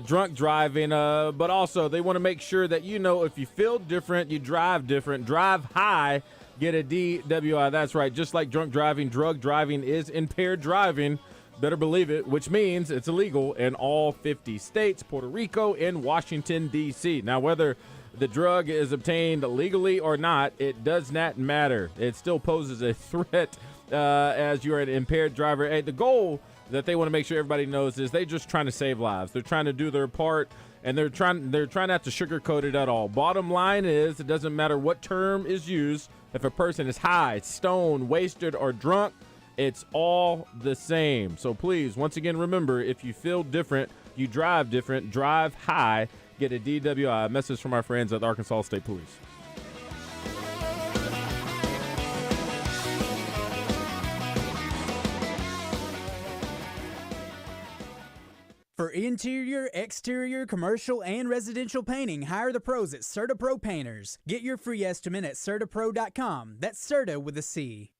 drunk driving, but also they want to make sure that if you feel different, you drive different, drive high, get a DWI. That's right, just like drunk driving, drug driving is impaired driving. Better believe it, which means it's illegal in all 50 states, Puerto Rico, and Washington, D.C. Now, whether the drug is obtained legally or not, it does not matter. It still poses a threat as you're an impaired driver. Hey, the goal that they want to make sure everybody knows is they're just trying to save lives. They're trying to do their part, and they're trying not to sugarcoat it at all. Bottom line is, it doesn't matter what term is used. If a person is high, stoned, wasted, or drunk, it's all the same. So please, once again, remember, if you feel different, you drive different, drive high, get a DWI. A message from our friends at the Arkansas State Police. For interior, exterior, commercial, and residential painting, hire the pros at Certa Pro Painters. Get your free estimate at CertaPro.com. That's Certa with a C.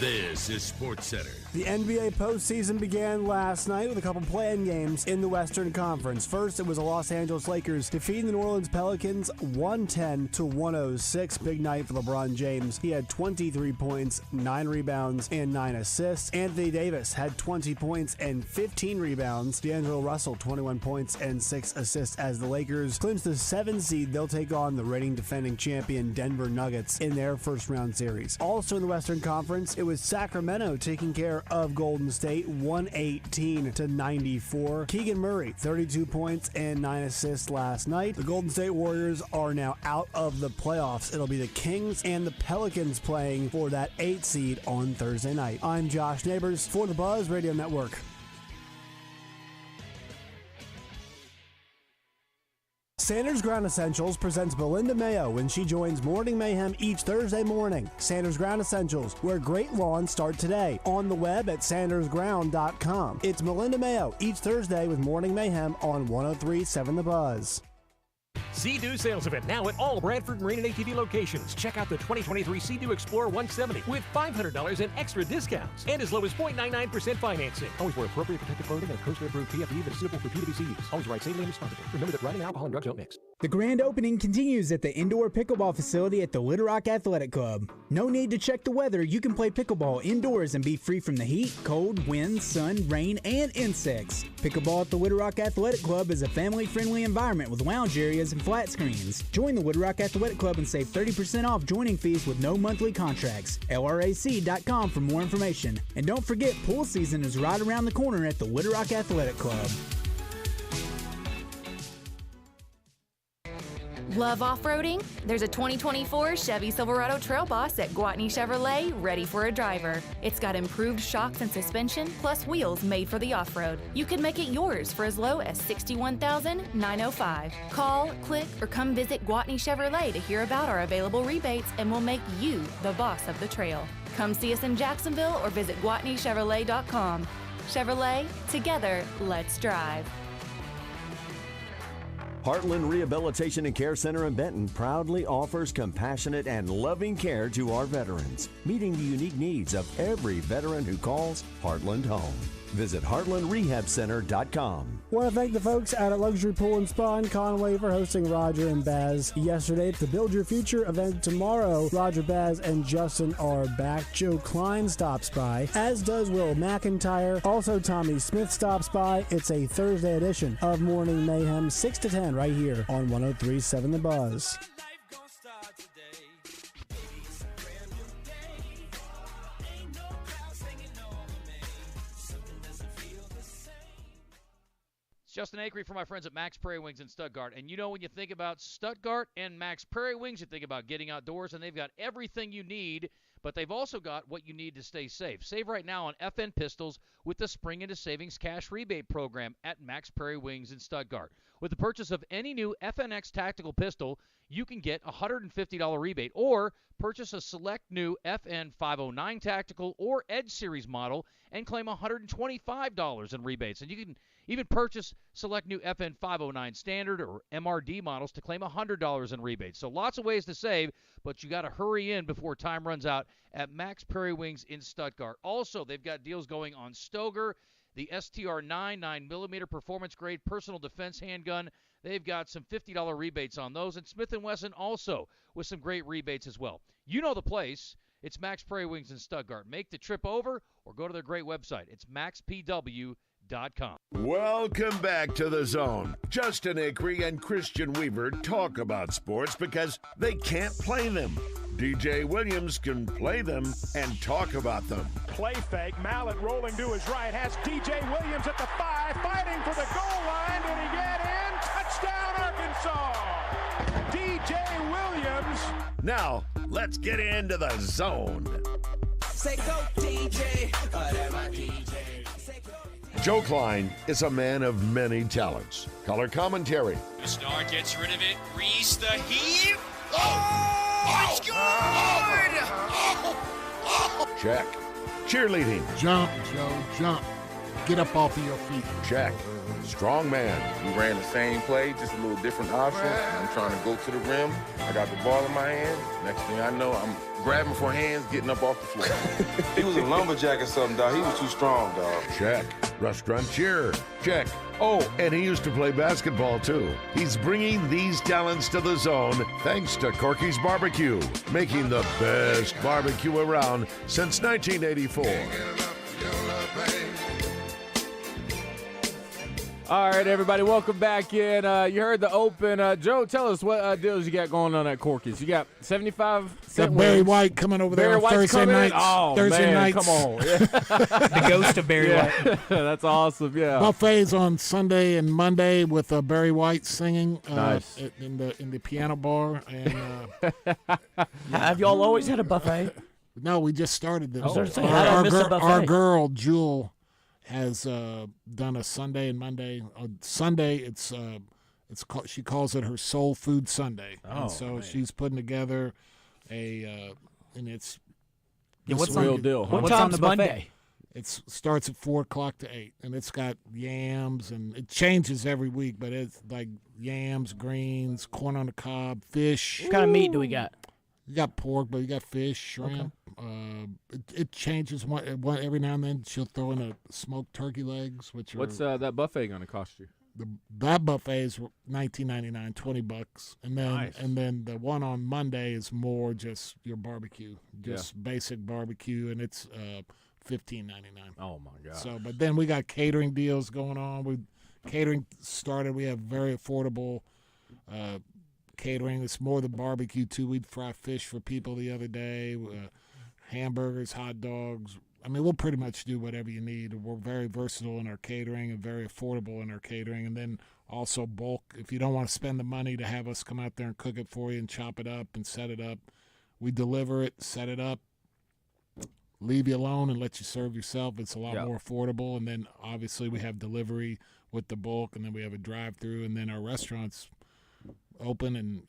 This is SportsCenter. The NBA postseason began last night with a couple play-in games in the Western Conference. First, it was the Los Angeles Lakers defeating the New Orleans Pelicans 110-106. Big night for LeBron James. He had 23 points, 9 rebounds, and 9 assists. Anthony Davis had 20 points and 15 rebounds. D'Angelo Russell, 21 points and 6 assists as the Lakers clinch the 7th seed. They'll take on the reigning defending champion Denver Nuggets in their first-round series. Also in the Western Conference, it was Sacramento taking care of Golden State 118-94. Keegan Murray 32 points and 9 assists last night. The Golden State Warriors are now out of the playoffs. It'll be the Kings and the Pelicans playing for that 8th seed on Thursday night. I'm Josh Neighbors for the Buzz Radio Network. Sanders Ground Essentials presents Belinda Mayo when she joins Morning Mayhem each Thursday morning. Sanders Ground Essentials, where great lawns start today. On the web at sandersground.com. It's Melinda Mayo each Thursday with Morning Mayhem on 103.7 The Buzz. Sea-Doo sales event now at all Bradford Marine and ATV locations. Check out the 2023 Sea-Doo Explorer 170 with $500 in extra discounts and as low as 0.99% financing. Always wear appropriate protective clothing and a coaster-approved PFD that is suitable for PWC use. Always ride safely and responsibly. Remember that riding alcohol and drugs don't mix. The grand opening continues at the indoor pickleball facility at the Little Rock Athletic Club. No need to check the weather. You can play pickleball indoors and be free from the heat, cold, wind, sun, rain, and insects. Pickleball at the Little Rock Athletic Club is a family-friendly environment with lounge areas and flat screens. Join the Little Rock Athletic Club and save 30% off joining fees with no monthly contracts. LRAC.com for more information. And don't forget, pool season is right around the corner at the Little Rock Athletic Club. Love off-roading? There's a 2024 Chevy Silverado Trail Boss at Gwatney Chevrolet ready for a driver. It's got improved shocks and suspension, plus wheels made for the off-road. You can make it yours for as low as $61,905. Call, click, or come visit Gwatney Chevrolet to hear about our available rebates, and we'll make you the boss of the trail. Come see us in Jacksonville or visit GwatneyChevrolet.com. Chevrolet, together, let's drive. Heartland Rehabilitation and Care Center in Benton proudly offers compassionate and loving care to our veterans, meeting the unique needs of every veteran who calls Heartland home. Visit heartlandrehabcenter.com. Want to thank the folks out at Luxury Pool and Spa in Conway for hosting Roger and Baz yesterday. The Build Your Future event tomorrow. Roger, Baz, and Justin are back. Joe Kleine stops by, as does Will McIntyre. Also, Tommy Smith stops by. It's a Thursday edition of Morning Mayhem, 6 to 10, right here on 103.7 The Buzz. Justin Acree for my friends at Max Prairie Wings in Stuttgart. And you know, when you think about Stuttgart and Max Prairie Wings, you think about getting outdoors, and they've got everything you need, but they've also got what you need to stay safe. Save right now on FN pistols with the Spring Into Savings Cash Rebate Program at Max Prairie Wings in Stuttgart. With the purchase of any new FNX tactical pistol, you can get a $150 rebate, or purchase a select new FN 509 tactical or Edge Series model and claim $125 in rebates. And you can even purchase select new FN 509 standard or MRD models to claim $100 in rebates. So lots of ways to save, but you got to hurry in before time runs out at Max Prairie Wings in Stuttgart. Also, they've got deals going on Stoeger, the STR 9mm performance grade personal defense handgun. They've got some $50 rebates on those, and Smith & Wesson also with some great rebates as well. You know the place. It's Max Prairie Wings in Stuttgart. Make the trip over or go to their great website. It's maxpw.com. Welcome back to The Zone. Justin Acree and Christian Weaver talk about sports because they can't play them. DJ Williams can play them and talk about them. Play fake, Mallet rolling to his right, has DJ Williams at the 5, fighting for the goal line. Did he get in? Touchdown, Arkansas! DJ Williams. Now, let's get into The Zone. Say go DJ, my DJ. Joe Kleine is a man of many talents. Color commentary. The star gets rid of it. Reese the heave. Oh! Check. Cheerleading. Jump, Joe, jump. Get up off of your feet. Check. Strong man. We ran the same play, just a little different option. I'm trying to go to the rim. I got the ball in my hand. Next thing I know, I'm grabbing for hands, getting up off the floor. He was a lumberjack or something, dog. He was too strong, dog. Check. Restaurateur. Check. Oh, and he used to play basketball, too. He's bringing these talents to The Zone thanks to Corky's Barbecue, making the best barbecue around since 1984. All right, everybody, welcome back in. You heard the open. Joe, tell us what deals you got going on at Corky's. You got 75-cent Barry wings. White coming over there Barry on White's Thursday nights. Oh, Thursday man, nights. come on. The ghost of Barry White. That's awesome, yeah. Buffets on Sunday and Monday with Barry White singing Nice. in the piano bar. And Have y'all always had a buffet? No, we just started this. I was gonna say, how did I miss a buffet? Our girl Jewel has done a Sunday and Monday. On Sunday, it's she calls it her Soul Food Sunday, and so man. she's putting together and it's what's the real deal? What time's the Monday? It starts at 4:00 to 8, and it's got yams, and it changes every week, but it's like yams, greens, corn on the cob, fish. What kind of meat do we got? You got pork, but you got fish, shrimp. It changes one every now and then. She'll throw in a smoked turkey legs, which are What's that buffet going to cost you? that buffet is $19.99, $20, and then Nice. and then the one on Monday is more just your barbecue, just basic barbecue, and it's $15.99. Oh my God! So, but then we got catering deals going on. Catering started. We have very affordable catering. It's more than barbecue too. We'd fry fish for people the other day, hamburgers, hot dogs. I mean, we'll pretty much do whatever you need. We're very versatile in our catering and very affordable in our catering. And then also bulk. If you don't want to spend the money to have us come out there and cook it for you and chop it up and set it up, we deliver it, set it up, leave you alone and let you serve yourself. It's a lot more affordable. And then obviously we have delivery with the bulk, and then we have a drive-through, and then our restaurants open and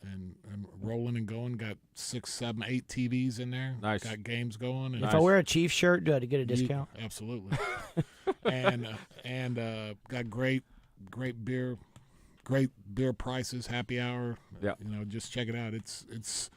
rolling and going. Got 6, 7, 8 TVs in there. Nice. Got games going. And If I wear a Chiefs shirt, do I get a discount? Absolutely. and got great beer, great beer prices, happy hour. Yeah. Just check it out. It's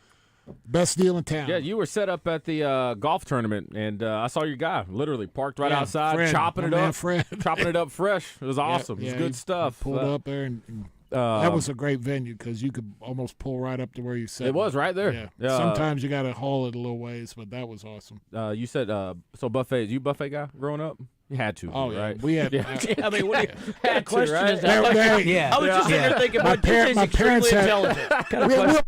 best deal in town. Yeah, you were set up at the golf tournament, and I saw your guy literally parked right outside, Fred, chopping it up, Fred. chopping it up fresh. It was awesome. Yeah, it was good stuff. Pulled up there, and that was a great venue because you could almost pull right up to where you sat. It was right there. Yeah. Sometimes you got to haul it a little ways, but that was awesome. You said so buffet. You a buffet guy growing up? You had to. Oh, right? We had. I mean, what had to, question right? is that? I was just sitting there thinking, my parents had intelligent. Kind of question.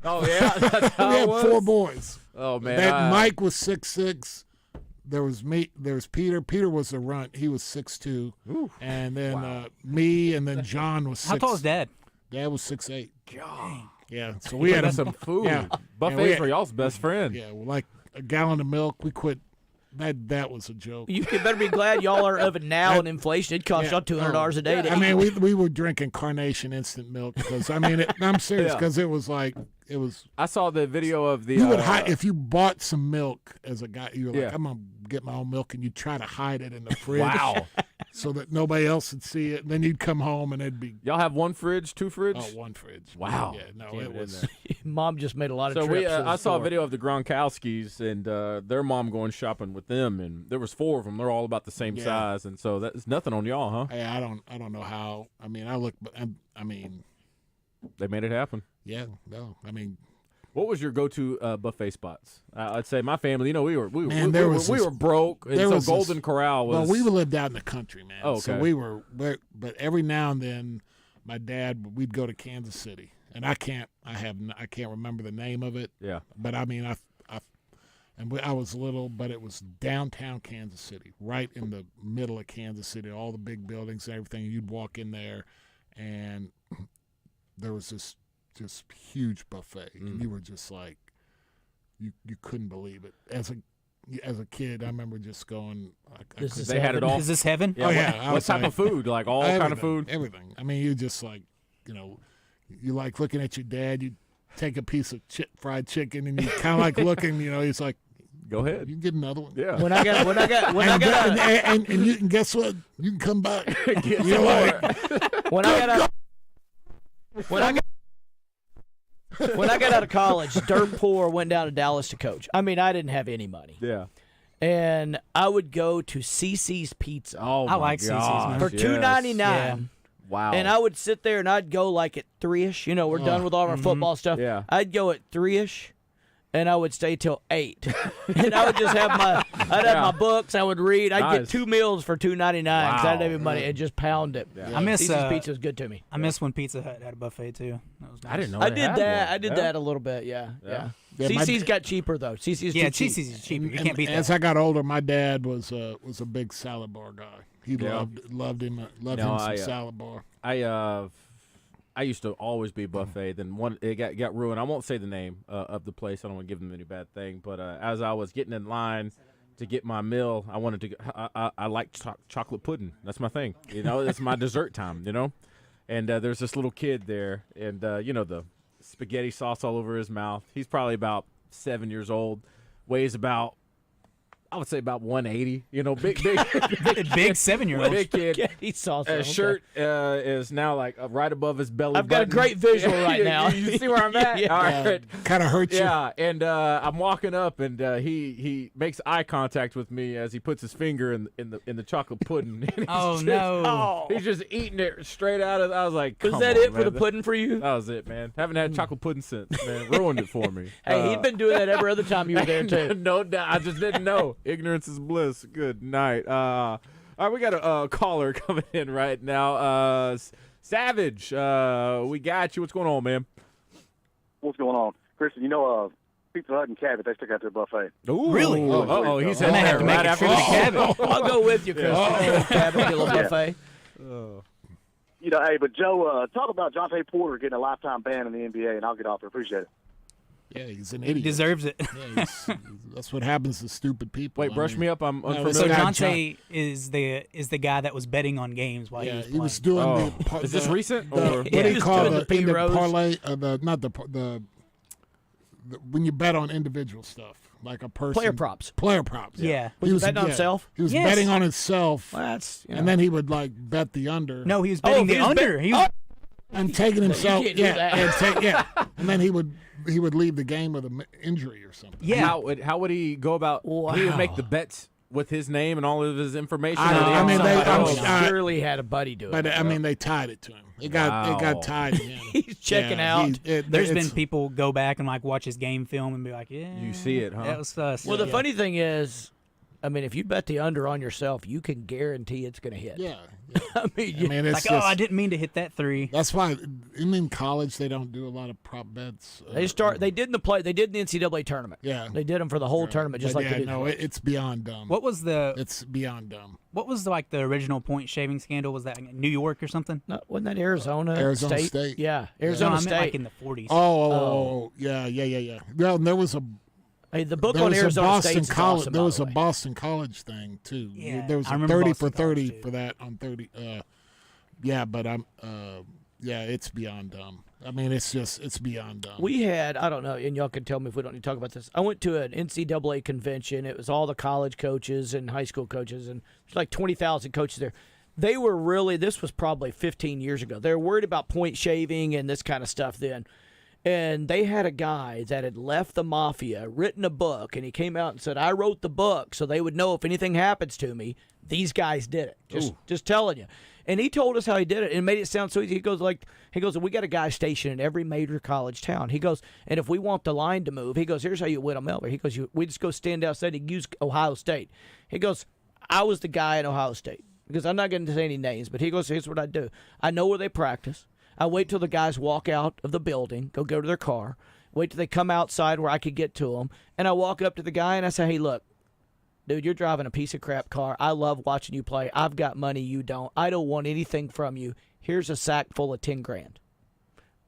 Oh yeah, that's how we it had was? 4 boys. Oh man, Mike was 6'6". There was me. There was Peter. Peter was the runt. He was 6'2". And then me, and then John was 6. How tall is Dad? Dad was 6'8". God. Yeah, so we had some food. Yeah, buffets were y'all's best friend. Yeah, like a gallon of milk. We quit. That was a joke. You better be glad y'all are of it now, and inflation. It costs y'all $200 a day to eat. I mean, we were drinking Carnation instant milk because I'm serious because it was like it was. I saw the video of the. You would hide if you bought some milk as a guy. You were like, Yeah. I'm gonna get my own milk, and you try to hide it in the fridge. Wow. So that nobody else would see it. And then you'd come home and it'd be. Y'all have one fridge, 2 fridge? Oh, 1 fridge. Wow. Yeah, no, Can't it get was. in there. Mom just made a lot of So trips. I saw a video of the Gronkowskis and their mom going shopping with them, and there was 4 of them. They're all about the same size, and so that's nothing on y'all, huh? Hey, I don't know how. I mean, I mean, they made it happen. Yeah, no, I mean. What was your go-to buffet spots? I'd say my family. We were we were broke, and so Golden Corral was. Well, we lived out in the country, man. Oh, okay. So we were, but every now and then, my dad we'd go to Kansas City, and I can't remember the name of it. Yeah. But I mean, I was little, but it was downtown Kansas City, right in the middle of Kansas City, all the big buildings and everything. You'd walk in there, and there was this huge buffet, and you were just like, you couldn't believe it. As a kid, I remember just going. They had it all. Is this heaven? Yeah, oh yeah. What type of food? Like all kind of food? Everything. I mean, you just like, you like looking at your dad. You take a piece of fried chicken, and you kind of like looking. He's like, go ahead. You can get another one. Yeah. When I got, and you can guess what? You can come back. You're like, when I got out of college, dirt poor, went down to Dallas to coach. I mean, I didn't have any money. Yeah. And I would go to CC's Pizza. Oh, I like CC's for $2.99. Yeah. Wow. And I would sit there and I'd go like at 3-ish. We're done with all of our football stuff. Yeah. I'd go at 3-ish. And I would stay till 8, and I would just have my books. I would read. I'd get 2 meals for $2.99 because I didn't have any money, and just pound it. Yeah. I miss CC's Pizza was good to me. I miss when Pizza Hut had a buffet too. That was nice. I didn't know. I did that. I did that a little bit. Yeah. CC's got cheaper though. CC's CC's is cheaper. You can't beat that. As I got older, my dad was a big salad bar guy. He loved him some salad bar. I used to always be buffet. Then it got ruined. I won't say the name of the place. I don't want to give them any bad thing. But as I was getting in line to get my meal, I wanted to. I like chocolate pudding. That's my thing. It's my dessert time. And there's this little kid there, and the spaghetti sauce all over his mouth. He's probably about 7 years old, weighs about. I would say about 180. Big 7-year-old. Big kid. Sauce. Shirt is now like right above his belly. I've got a great visual right now. You see where I'm at? Yeah. All right. Kind of hurts you. Yeah, and I'm walking up, and he makes eye contact with me as he puts his finger in the chocolate pudding. He's just eating it straight out of. I was like, was that it for the pudding for you? That was it, man. Haven't had chocolate pudding since. Man, ruined it for me. Hey, he'd been doing that every other time you were there too. No doubt. I just didn't know. Ignorance is bliss. Good night. All right, we got a caller coming in right now. Savage, we got you. What's going on, man? What's going on? Christian, Pizza Hut and Cabot, they still got their buffet. Ooh. Really? He's in there right after the Cabot. I'll go with you, Christian. Cabot, get a little buffet. Hey, but Joe, talk about Jonte Porter getting a lifetime ban in the NBA, and I'll get off there. Appreciate it. Yeah, he's an idiot. He deserves it. Yeah, that's what happens to stupid people. Wait, brush me up. I'm unfamiliar. So Jonte is the guy that was betting on games while he was playing. doing Is this recent? What do you call the parlay? When you bet on individual stuff. like a person. Player props. Player props. Yeah. Was he betting on himself? He was Yes. betting on himself. Well, that's, and then he would like bet the under. No, he was betting the under. He was and taking himself. can't do that. And then he would leave the game with an injury or something. Yeah. How would he go about? He would make the bets with his name and all of his information. I'm surely had a buddy do it. But I mean, they tied it to him. It got tied to him. He's checking out. There's been people go back and like watch his game film and be like, yeah, you see it, huh? That was us. Well, the funny thing is, I mean, if you bet the under on yourself, you can guarantee it's going to hit. Yeah. I mean, it's like, I didn't mean to hit that 3. That's why in college they don't do a lot of prop bets. They did in the NCAA tournament. Yeah, they did them for the whole tournament, just like they did. It's beyond dumb. It's beyond dumb. What was like the original point shaving scandal? Was that New York or something? No, wasn't that Arizona State? Yeah, Arizona State. I meant like in the 40s. Oh, yeah. Well, there was a. The book on Arizona State College. There was a Boston College thing too. Yeah, there was a 30 for 30 for that on 30. But it's beyond dumb. I mean, it's beyond dumb. We had, I don't know, and y'all can tell me if we don't need to talk about this. I went to an NCAA convention. It was all the college coaches and high school coaches, and there's like 20,000 coaches there. They were really, this was probably 15 years ago. They were worried about point shaving and this kind of stuff then. And they had a guy that had left the mafia, written a book, and he came out and said, I wrote the book so they would know if anything happens to me, these guys did it. Just telling you. And he told us how he did it and made it sound so easy. He goes, we got a guy stationed in every major college town. He goes, and if we want the line to move, he goes, here's how you win them over. He goes, we just go stand outside and use Ohio State. He goes, I was the guy at Ohio State. Because I'm not going to say any names, but he goes, here's what I do. I know where they practice. I wait till the guys walk out of the building, go to their car, wait till they come outside where I could get to them, and I walk up to the guy and I say, hey, look, dude, you're driving a piece of crap car. I love watching you play. I've got money you don't. I don't want anything from you. Here's a sack full of 10 grand.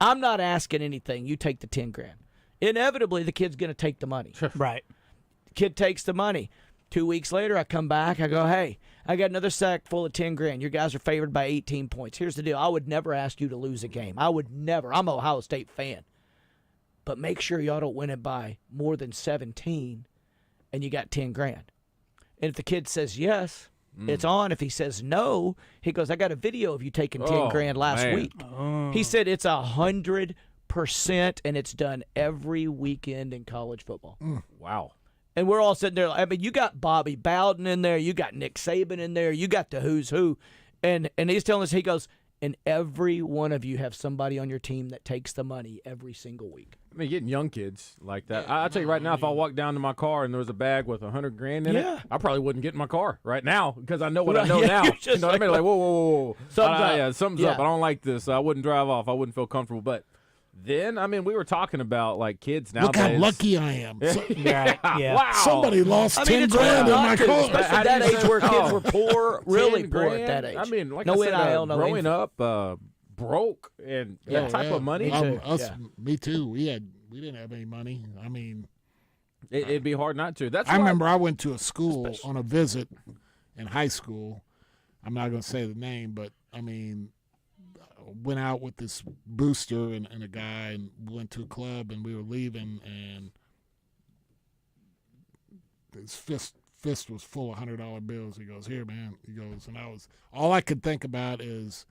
I'm not asking anything. You take the 10 grand. Inevitably, the kid's going to take the money. Right. The kid takes the money. 2 weeks later, I come back. I go, hey, I got another sack full of 10 grand. Your guys are favored by 18 points. Here's the deal. I would never ask you to lose a game. I would never. I'm an Ohio State fan. But make sure y'all don't win it by more than 17, and you got 10 grand. And if the kid says yes, it's on. If he says no, he goes, I got a video of you taking 10 grand last week. He said it's 100%, and it's done every weekend in college football. Wow. And we're all sitting there. I mean, you got Bobby Bowden in there. You got Nick Saban in there. You got the who's who. And he's telling us, he goes, and every one of you have somebody on your team that takes the money every single week. I mean, getting young kids like that. I'll tell you right now, if I walked down to my car and there was a bag with 100 grand in it, I probably wouldn't get in my car right now because I know what I know now. You know what I mean? Like, whoa. Something's up. I don't like this. I wouldn't drive off. I wouldn't feel comfortable. But then, I mean, we were talking about, like, kids nowadays. Look how lucky I am. Wow. Somebody lost 10 grand in my car. Especially at that age where kids were poor, really poor at that age. I mean, like no I said, NIL, no growing up broke and that type of money. Me too. We didn't have any money. I mean, it'd be hard not to. I remember I went to a school on a visit in high school. I'm not going to say the name, but, I mean, went out with this booster and a guy and went to a club and we were leaving and his fist was full of $100 bills. He goes, here, man. He goes, and all I could think about is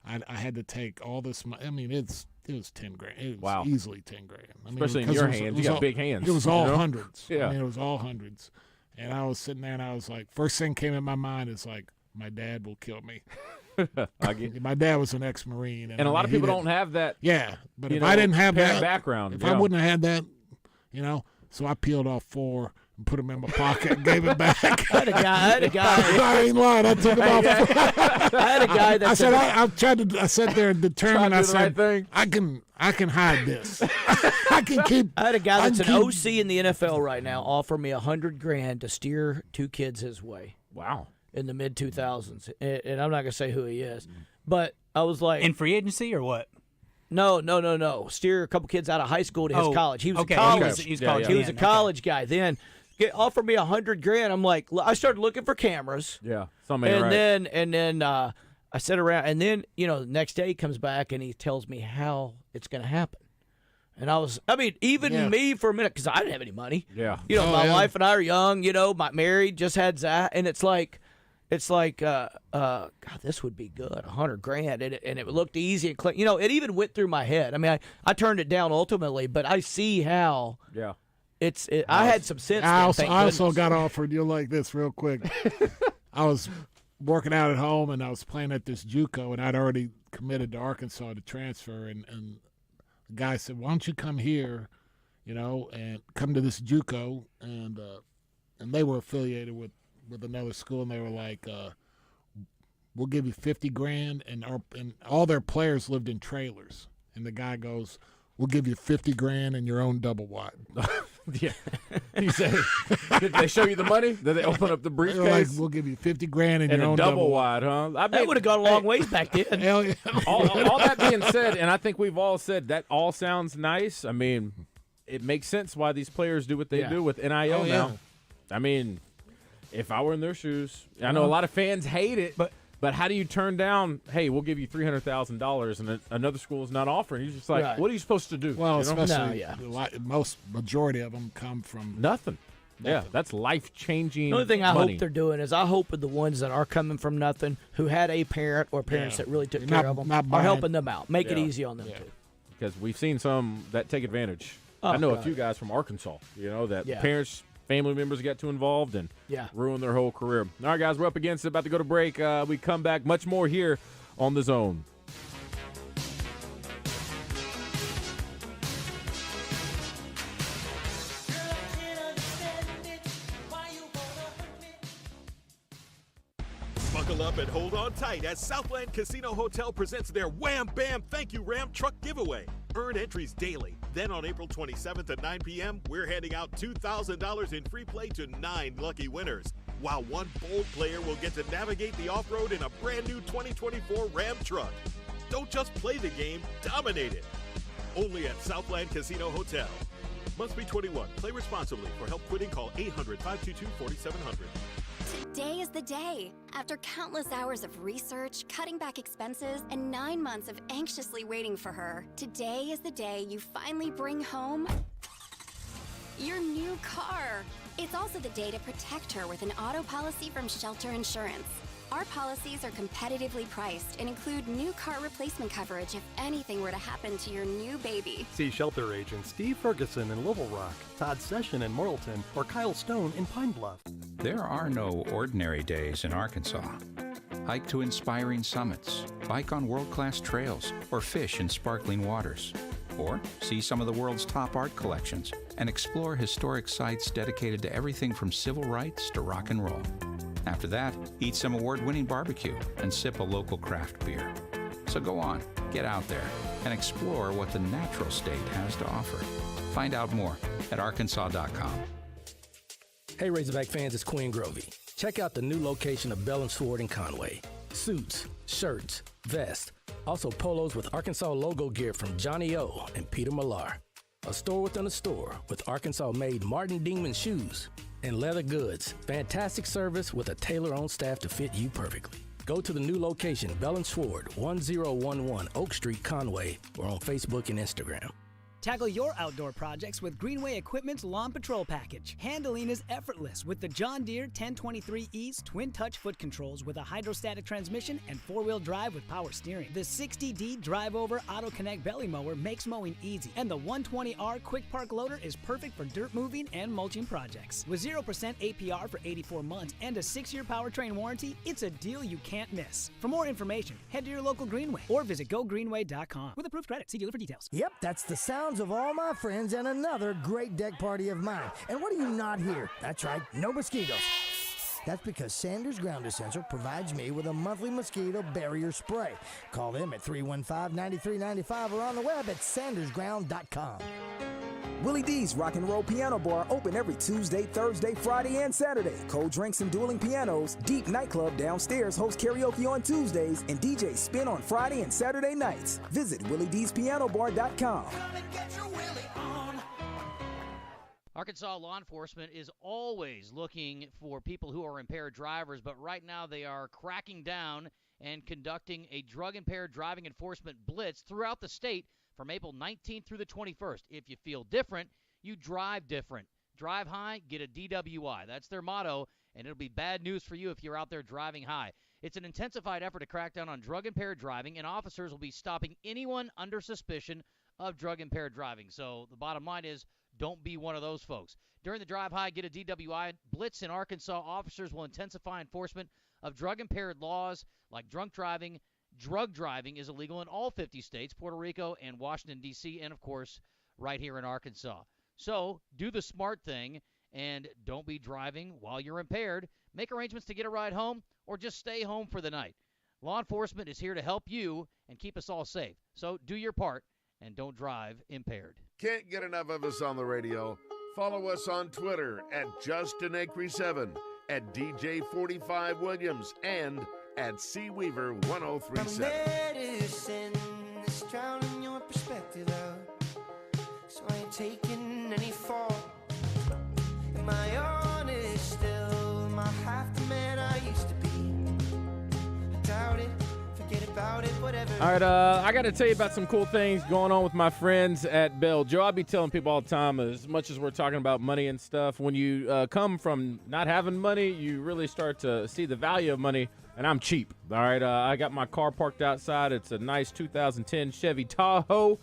I had to take all this money. I mean, it was 10 grand. It was easily 10 grand. I mean, especially in your hands. You got big hands. It was all hundreds. Yeah. I mean, it was all hundreds. And I was sitting there and I was like, first thing came in my mind is like, my dad will kill me. My dad was an ex-Marine. And a lot of people don't have that. Yeah. But if I didn't have that background. If I wouldn't have had that, so I peeled off 4 and put them in my pocket and gave it back. I had a guy. I ain't lying. I took it off. I had a guy that said, I sat there and determined. I said, I can hide this. I can keep. I had a guy that's an OC in the NFL right now offer me $100 grand to steer 2 kids his way. Wow. In the mid 2000s, and I'm not gonna say who he is, but I was like, in free agency or what? No. Steer a couple kids out of high school to his college. He was okay. a college. He was a college guy. Then offered me $100 grand. I'm like, I started looking for cameras. Yeah, and then I sat around, and then the next day he comes back and he tells me how it's gonna happen. And even me for a minute, because I didn't have any money. Yeah. My wife and I are young, married, just had Zach, and it's like, God, this would be good, $100,000, and it looked easy and clean. It even went through my head. I mean, I turned it down ultimately, but I see how. Yeah. I had some sense. I also got offered. You'll like this real quick. I was working out at home, and I was playing at this JUCO, and I'd already committed to Arkansas to transfer, and the guy said, "Why don't you come here, and come to this JUCO?" And they were affiliated with another school, and they were like, "We'll give you $50,000," and all their players lived in trailers. And the guy goes, "We'll give you $50,000 and your own double wide." Yeah. He said, "Did they show you the money? Did they open up the briefcase?" Like, "We'll give you $50,000 and your a own double wide, huh? That would have gone a long ways back then. Hell yeah. all that being said, and I think we've all said that all sounds nice. I mean, it makes sense why these players do what they do with NIL now. I mean, if I were in their shoes, I know a lot of fans hate it, but how do you turn down, hey, we'll give you $300,000 and another school is not offering? You're just like, what are you supposed to do? Well, especially majority of them come from nothing. Yeah, that's life-changing. The only thing I money. hope they're doing is I hope the ones that are coming from nothing, who had a parent or parents that really took care of them, are helping them out. Make it easy on them, too. Because we've seen some that take advantage. I know a few guys from Arkansas, that parents, family members get too involved and ruin their whole career. All right, guys, we're up against it. About to go to break. We come back. Much more here on The Zone. Buckle up and hold on tight as Southland Casino Hotel presents their Wham Bam Thank You Ram Truck Giveaway. Earn entries daily. Then on April 27th at 9 p.m., we're handing out $2,000 in free play to 9 lucky winners, while one bold player will get to navigate the off-road in a brand new 2024 Ram truck. Don't just play the game, dominate it. Only at Southland Casino Hotel. Must be 21. Play responsibly. For help quitting, call 800-522-4700. Today is the day. After countless hours of research, cutting back expenses, and 9 months of anxiously waiting for her, today is the day you finally bring home your new car. It's also the day to protect her with an auto policy from Shelter Insurance. Our policies are competitively priced and include new car replacement coverage if anything were to happen to your new baby. See Shelter agents Steve Ferguson in Little Rock, Todd Session in Morrilton, or Kyle Stone in Pine Bluff. There are no ordinary days in Arkansas. Hike to inspiring summits, bike on world-class trails, or fish in sparkling waters. Or see some of the world's top art collections and explore historic sites dedicated to everything from civil rights to rock and roll. After that, eat some award-winning barbecue and sip a local craft beer. So go on, get out there, and explore what the natural state has to offer. Find out more at arkansas.com. Hey Razorback fans, it's Quinn Grovey. Check out the new location of Bell & Sword in Conway. Suits, shirts, vests, also polos with Arkansas logo gear from Johnny O and Peter Millar. A store within a store with Arkansas-made Martin Dingman shoes and leather goods. Fantastic service with a tailor-on staff to fit you perfectly. Go to the new location, Bell & Sword, 1011 Oak Street, Conway, or on Facebook and Instagram. Tackle your outdoor projects with Greenway Equipment's Lawn Patrol Package. Handling is effortless with the John Deere 1023E's twin-touch foot controls with a hydrostatic transmission and four-wheel drive with power steering. The 60D Drive-Over Auto Connect Belly Mower makes mowing easy, and the 120R Quick Park Loader is perfect for dirt moving and mulching projects. With 0% APR for 84 months and a 6-year powertrain warranty, it's a deal you can't miss. For more information, head to your local Greenway or visit gogreenway.com. With approved credit, see dealer for details. Yep, that's the sounds of all my friends and another great deck party of mine. And what do you not hear? That's right, no mosquitoes. That's because Sanders Ground Essential provides me with a monthly mosquito barrier spray. Call them at 315-9395 or on the web at sandersground.com. Willie D's Rock and Roll Piano Bar open every Tuesday, Thursday, Friday, and Saturday. Cold drinks and dueling pianos. Deep Nightclub downstairs hosts karaoke on Tuesdays and DJs spin on Friday and Saturday nights. Visit WillieD'sPianoBar.com. Arkansas law enforcement is always looking for people who are impaired drivers, but right now they are cracking down and conducting a drug-impaired driving enforcement blitz throughout the state from April 19th through the 21st. If you feel different, you drive different. Drive high, get a DWI. That's their motto, and it'll be bad news for you if you're out there driving high. It's an intensified effort to crack down on drug-impaired driving, and officers will be stopping anyone under suspicion of drug-impaired driving. So the bottom line is, don't be one of those folks. During the Drive High, Get a DWI Blitz in Arkansas, officers will intensify enforcement of drug-impaired laws like drunk driving. Drug driving is illegal in all 50 states, Puerto Rico and Washington, D.C., and, of course, right here in Arkansas. So do the smart thing and don't be driving while you're impaired. Make arrangements to get a ride home or just stay home for the night. Law enforcement is here to help you and keep us all safe. So do your part and don't drive impaired. Can't get enough of us on the radio? Follow us on Twitter at JustinAcree7, at DJ45 Williams, and at CWeaver1037. Medicine is drowning your perspective out, so I ain't taking any fault. Am I honest still? Am I half the man I used to be? I doubt it. Forget about it, whatever. All right, I got to tell you about some cool things going on with my friends at Bell. Joe, I be telling people all the time, as much as we're talking about money and stuff, when you come from not having money, you really start to see the value of money, and I'm cheap. All right, I got my car parked outside. It's a nice 2010 Chevy Tahoe.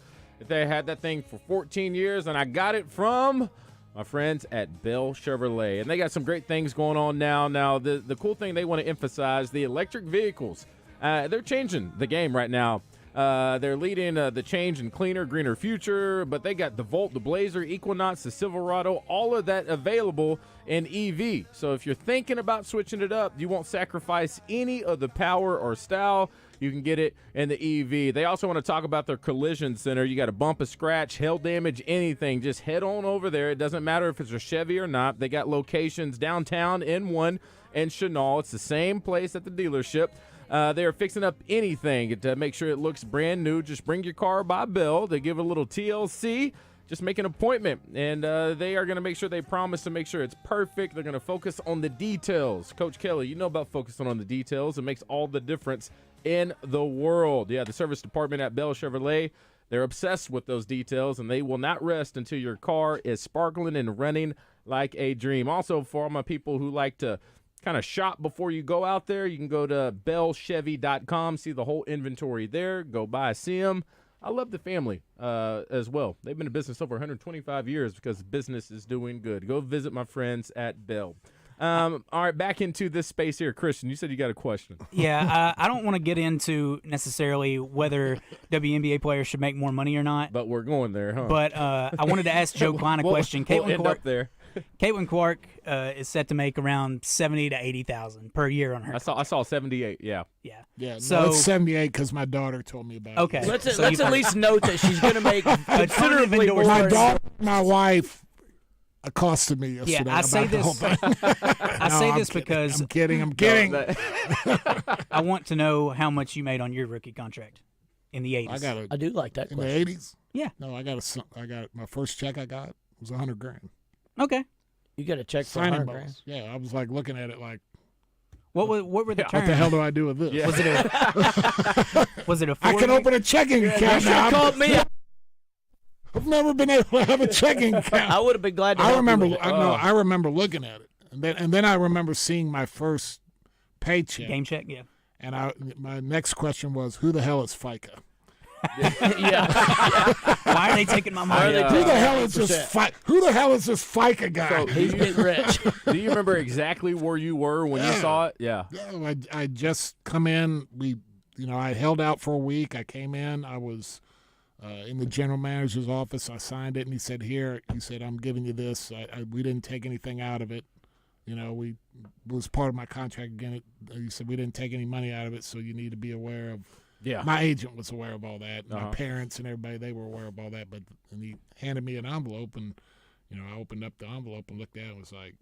They had that thing for 14 years, and I got it from my friends at Bell Chevrolet. And they got some great things going on now. Now, the cool thing they want to emphasize, the electric vehicles. They're changing the game right now. They're leading the change in cleaner, greener future, but they got the Volt, the Blazer, Equinox, the Silverado, all of that available in EV. So if you're thinking about switching it up, you won't sacrifice any of the power or style. You can get it in the EV. They also want to talk about their collision center. You got a bump, a scratch, hail damage, anything. Just head on over there. It doesn't matter if it's a Chevy or not. They got locations downtown in one and Chenal. It's the same place at the dealership. They are fixing up anything to make sure it looks brand new. Just bring your car by Bell. They give it a little TLC. Just make an appointment, and they are going to make sure they promise to make sure it's perfect. They're going to focus on the details. Coach Kelley, you know about focusing on the details. It makes all the difference in the world. Yeah, the service department at Bell Chevrolet, they're obsessed with those details, and they will not rest until your car is sparkling and running like a dream. Also, for all my people who like to kind of shop before you go out there, you can go to bellchevy.com, see the whole inventory there, go by, see them. I love the family as well. They've been in business over 125 years because business is doing good. Go visit my friends at Bell. All right, back into this space here. Christian, you said you got a question. Yeah, I don't want to get into necessarily whether WNBA players should make more money or not. But we're going there, huh? But I wanted to ask Joe Kleine a question. We'll end up there. Caitlin Clark is set to make around $70,000 to $80,000 per year on her. I saw 78. Yeah. Yeah. So No, it's 78 because my daughter told me about Okay. it. Let's at least note that she's going to make considerably more. My daughter, my wife, accosted me yesterday. Yeah, I say about the whole this. thing. I No, say I'm this kidding. because I'm kidding. I want to know how much you made on your rookie contract in the 80s. I do like that in question. the 80s. Yeah. No, I got my first check I got was $100,000. Okay. You got a check for Signing $100,000. bonus. Yeah, I was like looking at it like, What were the terms? what the hell do I do with this? Was it a was it a I can open a checking account now. Called me. I've never been able to have a checking account. I would have been glad to. I help remember. you with it. I remember looking at it, and then I remember seeing my first paycheck. Game check, yeah. And my next question was, who the hell is FICA? Yeah. Why are they taking my money? Who the hell is this Who the hell is this FICA guy? So, He's getting rich. Do you remember exactly where you were when you saw it? Yeah. Yeah, I just come in. I held out for a week. I came in. I was in the general manager's office. I signed it, and he said, "Here," he said, "I'm giving you this." We didn't take anything out of it. It was part of my contract. Again, he said we didn't take any money out of it, so you need to be aware of. Yeah. My agent was aware of all that. My parents and everybody, they were aware of all that. And he handed me an envelope, and I opened up the envelope and looked at it and was like,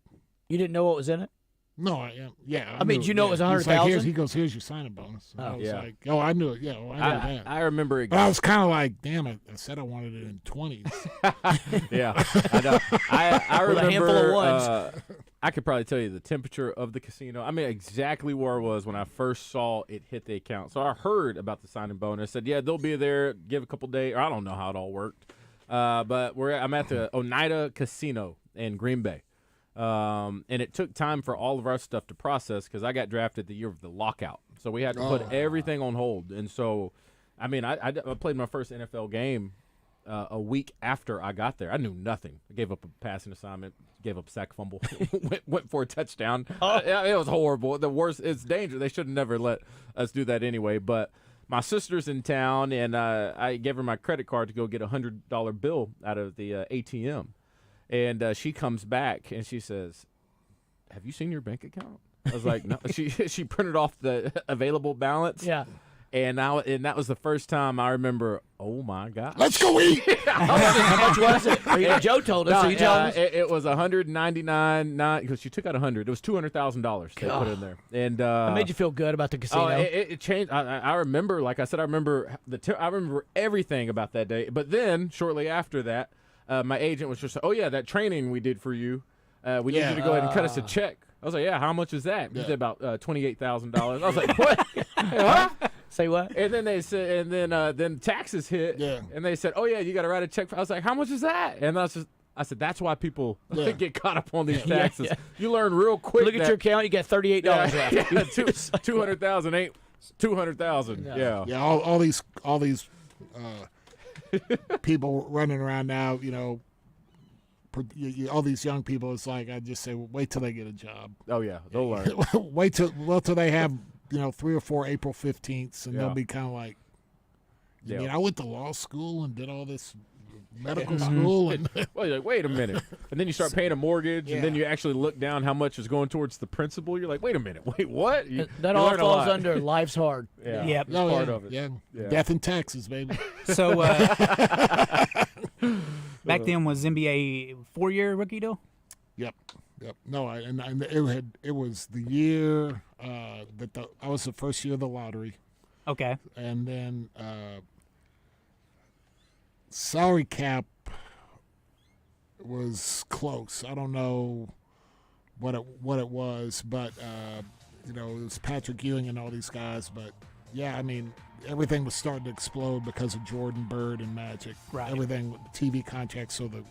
You didn't know what was in it? No, I am. Yeah. I mean, knew you know it was 100,000? He goes, here's your signing bonus. And I was yeah. like, oh, I knew it. Yeah, well, I knew that. I remember. But I was kind of like, damn it. I said I wanted it in 20s. Yeah. I know. I remember. With a handful of ones. I could probably tell you the temperature of the casino. I mean, exactly where it was when I first saw it hit the account. So I heard about the signing bonus. Said, yeah, they'll be there. Give a couple days. Or I don't know how it all worked. But I'm at the Oneida Casino in Green Bay. And it took time for all of our stuff to process because I got drafted the year of the lockout. So we had to put everything on hold. And so, I mean, I played my first NFL game a week after I got there. I knew nothing. I gave up a passing assignment, gave up a sack fumble, went for a touchdown. It was horrible. The worst. It's dangerous. They should have never let us do that anyway. But my sister's in town, and I gave her my credit card to go get a $100 bill out of the ATM. And she comes back, and she says, have you seen your bank account? I was like, no. She printed off the available balance. Yeah. And that was the first time I remember, oh, my God. Let's go eat. How much was it? Joe told us. So you tell us? It was $199 because she took out $100. It was $200,000 they put in there. And it made you feel good about the casino. It changed. I remember, like I said, I remember everything about that day. But then, shortly after that, my agent was just, oh, yeah, that training we did for you. We need you to go ahead and cut us a check. I was like, yeah, how much is that? He said about $28,000. I was like, what? Huh? Say what? And then they said, and then taxes hit. Yeah. And they said, oh yeah, you got to write a check. I was like, how much is that? And I said, that's why people get caught up on these taxes. Yeah. You learn real quick. Look at your account. You got $38 left. Yeah, 200,000 ain't 200,000. No. Yeah. Yeah. All these people running around now. You know, all these young people. It's like I just say, wait till they get a job. Oh yeah, they'll learn. Wait till they have 3 or 4 April 15th, and they'll be kind of like, I mean, I went to law school and did all this medical school, and well, you're like, wait a minute, and then you start paying a mortgage, and then you actually look down how much is going towards the principal. You're like, wait a minute, wait, what? That all falls under life's hard. Yeah, yep. It's part of it. Yeah. Death and taxes, baby. So back then was NBA 4-year rookie deal? Yep. No, it was the year that I was the first year of the lottery. Okay. And then salary cap was close. I don't know what it was, but it was Patrick Ewing and all these guys. But yeah, I mean, everything was starting to explode because of Jordan, Bird, and Magic. Right. Everything, TV contracts, so the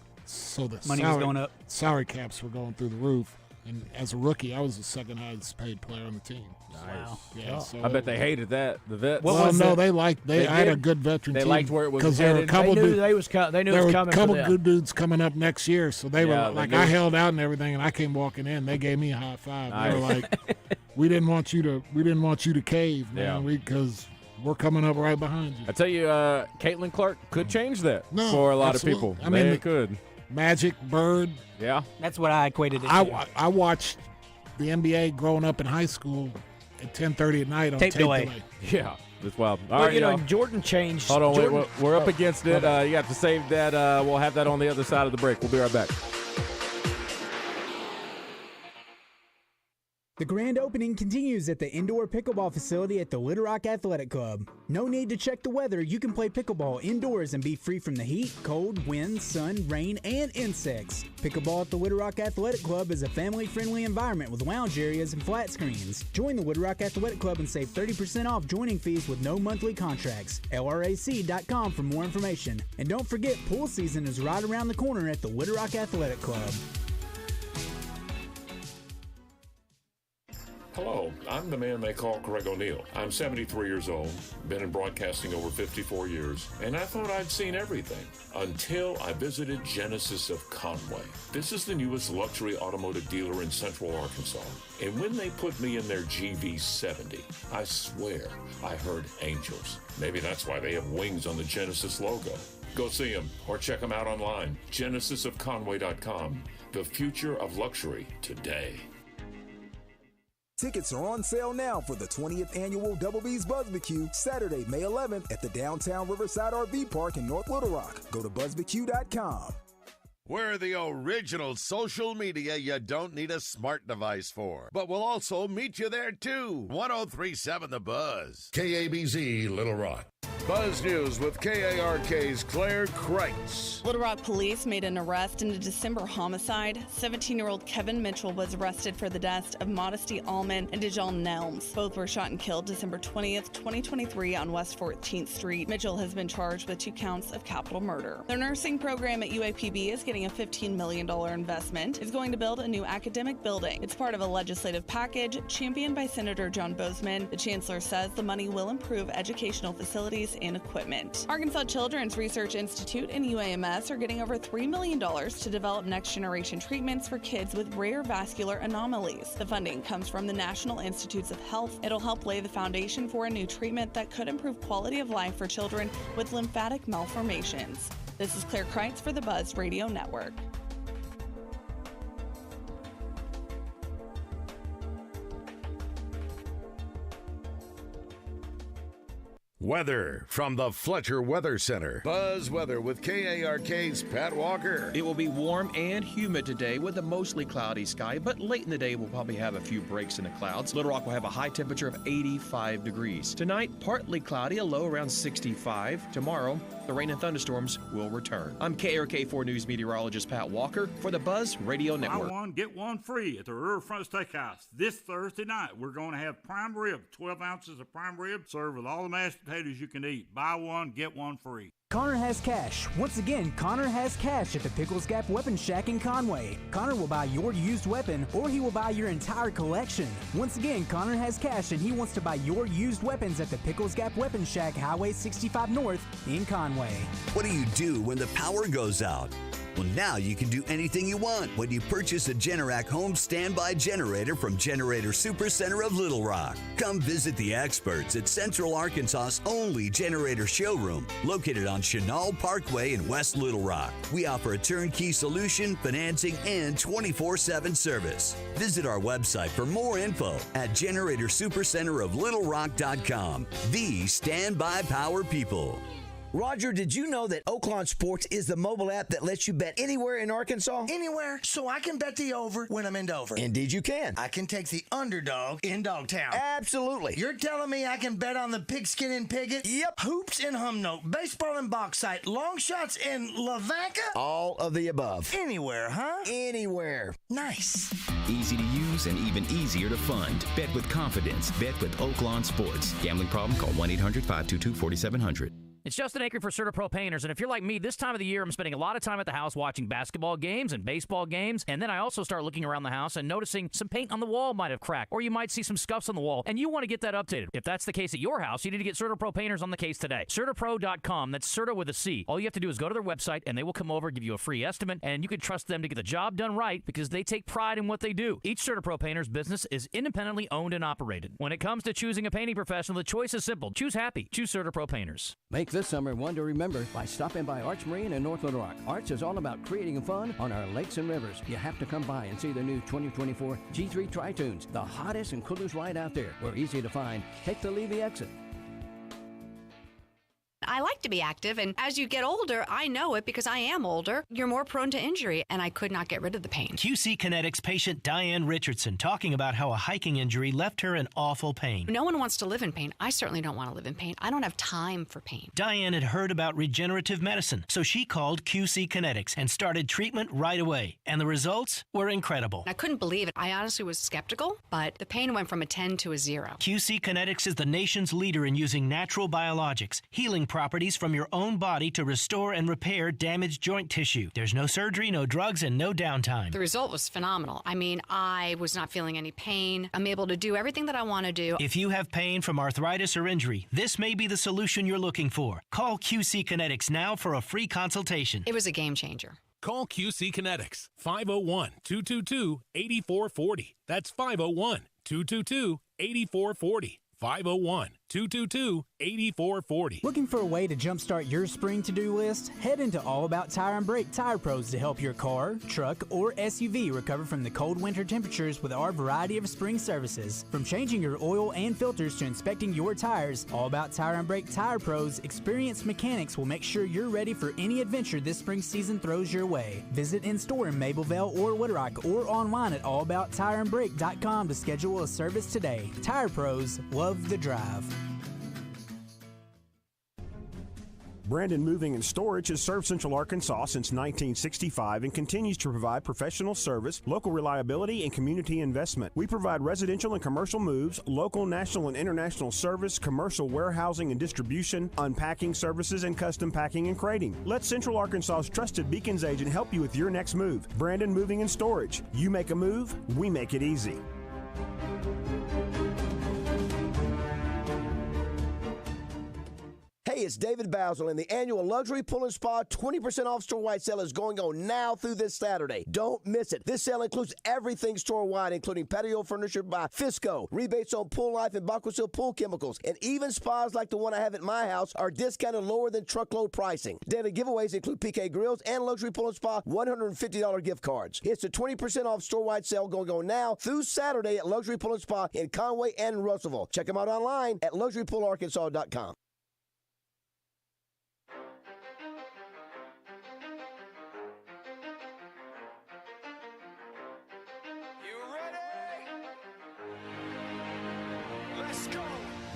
money was going up. Salary caps were going through the roof. And as a rookie, I was the second highest paid player on the team. Nice. Wow. Yeah, so I bet they hated that. The vets. They had a good veteran team. They liked where it was because there were a couple. They knew it was coming. There were a couple good dudes coming up next year, so they were like, I held out and everything, and I came walking in. They gave me a high five. Nice. They were like, we didn't want you to cave, man, because we're coming up right behind you. I tell you, Caitlin Clark could change that for a lot of people. I mean, they could. Magic, Bird. Yeah, that's what I equated it to. I watched the NBA growing up in high school at 10:30 at night on tape delay. Yeah, that's wild. All right, Jordan changed. Hold on, wait, we're up against it. You have to save that. We'll have that on the other side of the break. We'll be right back. The grand opening continues at the indoor pickleball facility at the Little Rock Athletic Club. No need to check the weather. You can play pickleball indoors and be free from the heat, cold, wind, sun, rain, and insects. Pickleball at the Little Rock Athletic Club is a family-friendly environment with lounge areas and flat screens. Join the Little Rock Athletic Club and save 30% off joining fees with no monthly contracts. LRAC.com for more information. And don't forget, pool season is right around the corner at the Little Rock Athletic Club. Hello, I'm the man they call Craig O'Neill. I'm 73 years old, been in broadcasting over 54 years, and I thought I'd seen everything until I visited Genesis of Conway. This is the newest luxury automotive dealer in Central Arkansas, and when they put me in their GV70, I swear I heard angels. Maybe that's why they have wings on the Genesis logo. Go see them or check them out online. GenesisofConway.com. The future of luxury today. Tickets are on sale now for the 20th annual Double B's BuzzBQ, Saturday, May 11th at the downtown Riverside RV Park in North Little Rock. Go to BuzzBQ.com. We're the original social media you don't need a smart device for, but we'll also meet you there too. 103.7 The Buzz. KABZ, Little Rock. Buzz News with KARK's Claire Kreitz. Little Rock police made an arrest in a December homicide. 17-year-old Kevin Mitchell was arrested for the deaths of Modesty Allman and Dijon Nelms. Both were shot and killed December 20th, 2023 on West 14th Street. Mitchell has been charged with 2 counts of capital murder. Their nursing program at UAPB is getting a $15 million investment. It's going to build a new academic building. It's part of a legislative package championed by Senator John Bozeman. The chancellor says the money will improve educational facilities and equipment. Arkansas Children's Research Institute and UAMS are getting over $3 million to develop next-generation treatments for kids with rare vascular anomalies. The funding comes from the National Institutes of Health. It'll help lay the foundation for a new treatment that could improve quality of life for children with lymphatic malformations. This is Claire Kreitz for the Buzz Radio Network. Weather from the Fletcher Weather Center. Buzz Weather with KARK's Pat Walker. It will be warm and humid today with a mostly cloudy sky, but late in the day we'll probably have a few breaks in the clouds. Little Rock will have a high temperature of 85 degrees. Tonight, partly cloudy, a low around 65. Tomorrow, the rain and thunderstorms will return. I'm KARK4 News meteorologist Pat Walker for the Buzz Radio Network. Buy one, get one free at the Riverfront Steakhouse this Thursday night. We're going to have prime rib, 12 ounces of prime rib served with all the mashed potatoes you can eat. Buy one, get one free. Connor has cash. Once again, Connor has cash at the Pickles Gap Weapon Shack in Conway. Connor will buy your used weapon, or he will buy your entire collection. Once again, Connor has cash and he wants to buy your used weapons at the Pickles Gap Weapon Shack, Highway 65 North in Conway. What do you do when the power goes out? Well, now you can do anything you want when you purchase a Generac home standby generator from Generator Supercenter of Little Rock. Come visit the experts at Central Arkansas's only generator showroom, located on Chenal Parkway in West Little Rock. We offer a turnkey solution, financing, and 24/7 service. Visit our website for more info at GeneratorSupercenterofLittleRock.com. The standby power people. Roger, did you know that Oaklawn Sports is the mobile app that lets you bet anywhere in Arkansas? Anywhere, so I can bet the over when I'm in Dover. Indeed you can. I can take the underdog in Dogtown. Absolutely. You're telling me I can bet on the Pigskin and Piggott? Yep. Hoops in Humnoke, baseball in Bauxite, long shots in Lavaca? All of the above. Anywhere, huh? Anywhere. Nice. Easy to use and even easier to fund. Bet with confidence. Bet with Oaklawn Sports. Gambling problem? Call 1-800-522-4700. It's Justin Acri for CertaPro Painters, and if you're like me, this time of the year, I'm spending a lot of time at the house watching basketball games and baseball games, and then I also start looking around the house and noticing some paint on the wall might have cracked, or you might see some scuffs on the wall, and you want to get that updated. If that's the case at your house, you need to get CertaPro Painters on the case today. CertaPro.com, that's Certa with a C. All you have to do is go to their website, and they will come over, give you a free estimate, and you can trust them to get the job done right because they take pride in what they do. Each CertaPro Painters business is independently owned and operated. When it comes to choosing a painting professional, the choice is simple. Choose happy. Choose CertaPro Painters. Make this summer one to remember by stopping by Arch Marine in North Little Rock. Arch is all about creating fun on our lakes and rivers. You have to come by and see the new 2024 G3 Tri-Tunes, the hottest and coolest ride out there. We're easy to find. Take the Levy exit. I like to be active, and as you get older, I know it because I am older. You're more prone to injury, and I could not get rid of the pain. QC Kinetics patient Diane Richardson talking about how a hiking injury left her in awful pain. No one wants to live in pain. I certainly don't want to live in pain. I don't have time for pain. Diane had heard about regenerative medicine, so she called QC Kinetics and started treatment right away. And the results were incredible. I couldn't believe it. I honestly was skeptical, but the pain went from a 10 to a 0. QC Kinetics is the nation's leader in using natural biologics, healing properties from your own body to restore and repair damaged joint tissue. There's no surgery, no drugs, and no downtime. The result was phenomenal. I mean, I was not feeling any pain. I'm able to do everything that I want to do. If you have pain from arthritis or injury, this may be the solution you're looking for. Call QC Kinetics now for a free consultation. It was a game changer. Call QC Kinetics, 501-222-8440. That's 501-222-8440. 501 222-8440. Looking for a way to jumpstart your spring to-do list? Head into All About Tire and Brake Tire Pros to help your car, truck, or SUV recover from the cold winter temperatures with our variety of spring services. From changing your oil and filters to inspecting your tires, All About Tire and Brake Tire Pros experienced mechanics will make sure you're ready for any adventure this spring season throws your way. Visit in-store in Mableville or Little Rock or online at allabouttireandbrake.com to schedule a service today. Tire Pros, love the drive. Brandon Moving and Storage has served Central Arkansas since 1965 and continues to provide professional service, local reliability, and community investment. We provide residential and commercial moves, local, national, and international service, commercial warehousing and distribution, unpacking services, and custom packing and crating. Let Central Arkansas's trusted Beacons agent help you with your next move. Brandon Moving and Storage. You make a move, we make it easy. Hey, it's David Basil, and the annual Luxury Pool and Spa 20% off store-wide sale is going on now through this Saturday. Don't miss it. This sale includes everything store-wide, including patio furniture by Fisco, rebates on Pool Life and Baquasil pool chemicals, and even spas like the one I have at my house are discounted lower than truckload pricing. Daily giveaways include PK Grills and Luxury Pool and Spa $150 gift cards. It's a 20% off store-wide sale going on now through Saturday at Luxury Pool and Spa in Conway and Russellville. Check them out online at luxurypoolarkansas.com.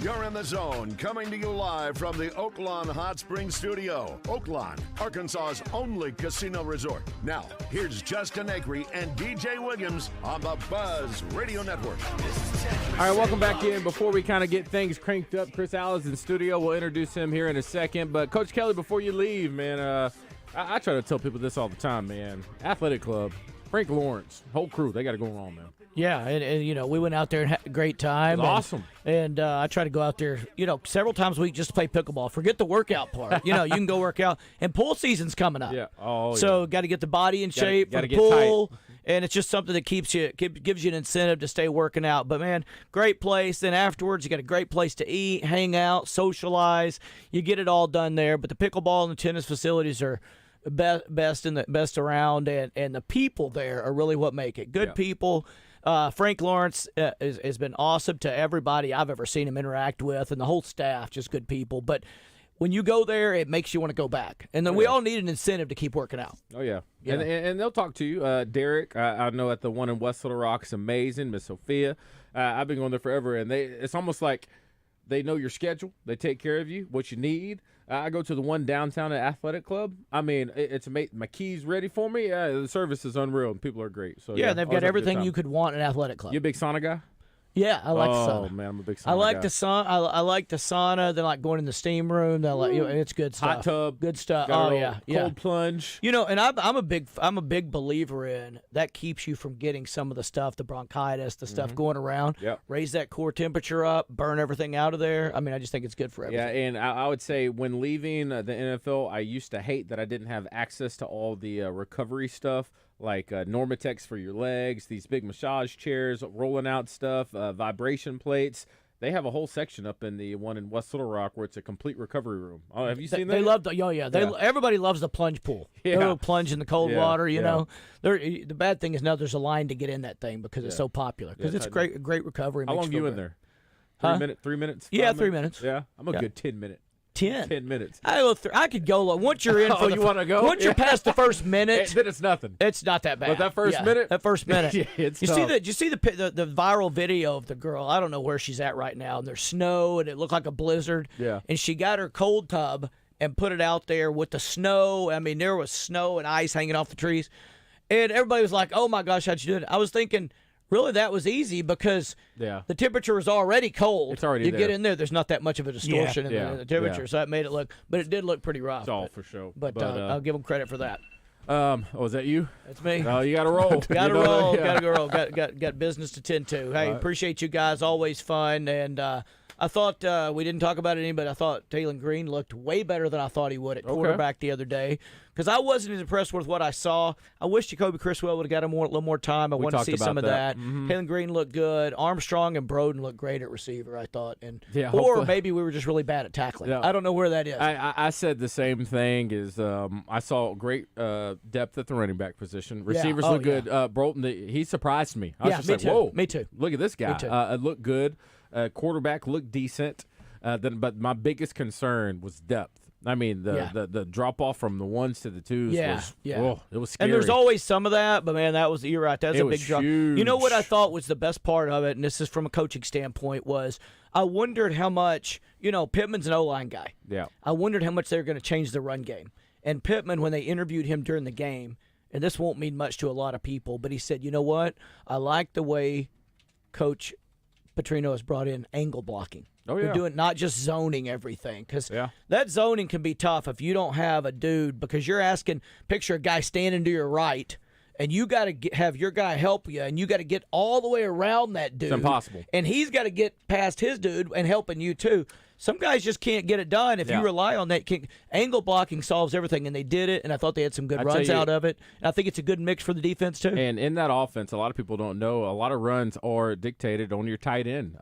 You're in the zone, coming to you live from the Oaklawn Hot Springs Studio. Oaklawn, Arkansas's only casino resort. Now, here's Justin Acree and DJ Williams on the Buzz Radio Network. All right, welcome back in. Before we kind of get things cranked up, Chris Allen's in studio. We'll introduce him here in a second. But, Coach Kelley, before you leave, man, I try to tell people this all the time, man. Athletic Club, Frank Lawrence, whole crew, they got it going on, man. Yeah, and you know, we went out there and had a great time. Awesome. And I try to go out there, you know, several times a week just to play pickleball. Forget the workout part. You know, you can go work out. And pool season's coming up. Yeah. Oh, so got to get the body in shape for the pool. And it's just something that gives you an incentive to stay working out. But, man, great place. Then afterwards, you got a great place to eat, hang out, socialize. You get it all done there. But the pickleball and the tennis facilities are best around. And the people there are really what make it. Good people. Frank Lawrence has been awesome to everybody I've ever seen him interact with, and the whole staff, just good people. But when you go there, it makes you want to go back. And then we all need an incentive to keep working out. Oh, yeah. And they'll talk to you. Derek, I know at the one in West Little Rock is amazing. Miss Sophia. I've been going there forever, and it's almost like they know your schedule. They take care of you, what you need. I go to the one downtown at Athletic Club. I mean, it's amazing. My key's ready for me. The service is unreal, and people are great. So yeah, they've got everything you could want at Athletic Club. You a big sauna guy? Yeah, I like the sauna. Oh man, I'm a big sauna I like guy. the sauna. I like the sauna. Then like going in the steam room. Then like it's good stuff. Hot tub, good stuff. Got Oh a yeah, cold plunge. You know, and I'm a big believer in that keeps you from getting some of the stuff, the bronchitis, the stuff going around. Yep. Raise that core temperature up, burn everything out of there. I mean, I just think it's good for everything. Yeah, and I would say when leaving the NFL, I used to hate that I didn't have access to all the recovery stuff. Like Normatex for your legs, these big massage chairs, rolling out stuff, vibration plates. They have a whole section up in the one in West Little Rock where it's a complete recovery room. Oh, have you seen that? They love everybody loves the plunge pool. Yeah. They'll plunge in the cold water, you know. The bad thing is now there's a line to get in that thing because it's so popular. Because it's great recovery. How long you in there? 3 minutes? Yeah, 3 minutes. Yeah, I'm a good 10 minutes. 10 minutes. I could go. Once you're in for you want to go? Once you're past the first minute, then it's nothing. It's not that bad. But that first minute, you see the viral video of the girl? I don't know where she's at right now. And there's snow, and it looked like a blizzard. Yeah. And she got her cold tub and put it out there with the snow. I mean, there was snow and ice hanging off the trees, and everybody was like, "Oh my gosh, how'd you do it?" I was thinking, really, that was easy because the temperature was already cold. It's already you there. get in there, there's not that much of a distortion in the temperature, so that made it look. But it did look pretty rough. It's all for sure. But I'll give them credit for that. Is that you? That's me. Oh, you got to roll. Got to roll. Got to roll. Got business to tend to. Hey, appreciate you guys. Always fun. And I thought we didn't talk about it, but I thought Taylor Green looked way better than I thought he would at quarterback the other day. Because I wasn't as impressed with what I saw. I wish Jacoby Criswell would have got a little more time. I wanted to see some of that. Mm-hmm. Taylor Green looked good. Armstrong and Broden looked great at receiver, I thought. Or hopefully. maybe we were just really bad at tackling. Yeah. I don't know where that is. I said the same thing. I saw great depth at the running back position. Receivers look good. Broden, he surprised me. I was just me like, too. whoa. Me too. Look at this guy. Me too. It looked good. Quarterback looked decent. But my biggest concern was depth. I mean, the drop off from the ones to the twos was it was scary. And there's always some of that, but man, you're right. That's a big drop. Huge. You know what I thought was the best part of it, and this is from a coaching standpoint, was I wondered how much, Pittman's an O-line guy. Yeah. I wondered how much they were going to change the run game. And Pittman, when they interviewed him during the game, and this won't mean much to a lot of people, but he said, you know what? I like the way Coach Petrino has brought in angle blocking. Oh, yeah. We're doing not just zoning everything, because that zoning can be tough if you don't have a dude, because you're picture a guy standing to your right, and you got to have your guy help you, and you got to get all the way around that dude. It's impossible. And he's got to get past his dude and helping you too. Some guys just can't get it done if you rely on that. Angle blocking solves everything, and they did it, and I thought they had some good runs out of it. And I think it's a good mix for the defense too. And in that offense, a lot of people don't know, a lot of runs are dictated on your tight end.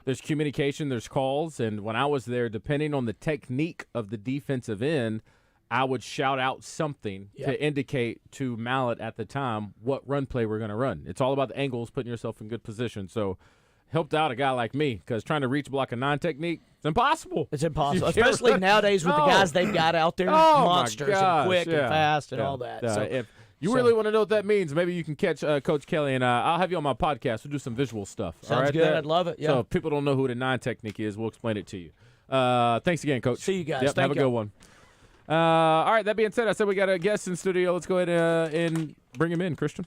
There's communication, there's calls, and when I was there, depending on the technique of the defensive end, I would shout out something to indicate to Mallet at the time what run play we're going to run. It's all about the angles, putting yourself in good position. So helped out a guy like me, because trying to reach block a 9 technique, it's impossible. It's impossible, especially nowadays with the guys they've got out there, monsters and quick and fast and all that. If you really want to know what that means, maybe you can catch Coach Kelley, and I'll have you on my podcast. We'll do some visual stuff. Sounds all right, good. I'd love it. Yeah. So if people don't know who the 9 technique is, we'll explain it to you. Thanks again, Coach. See you guys. Yep, have a good one. All right, that being said, I said we got a guest in studio. Let's go ahead and bring him in, Christian.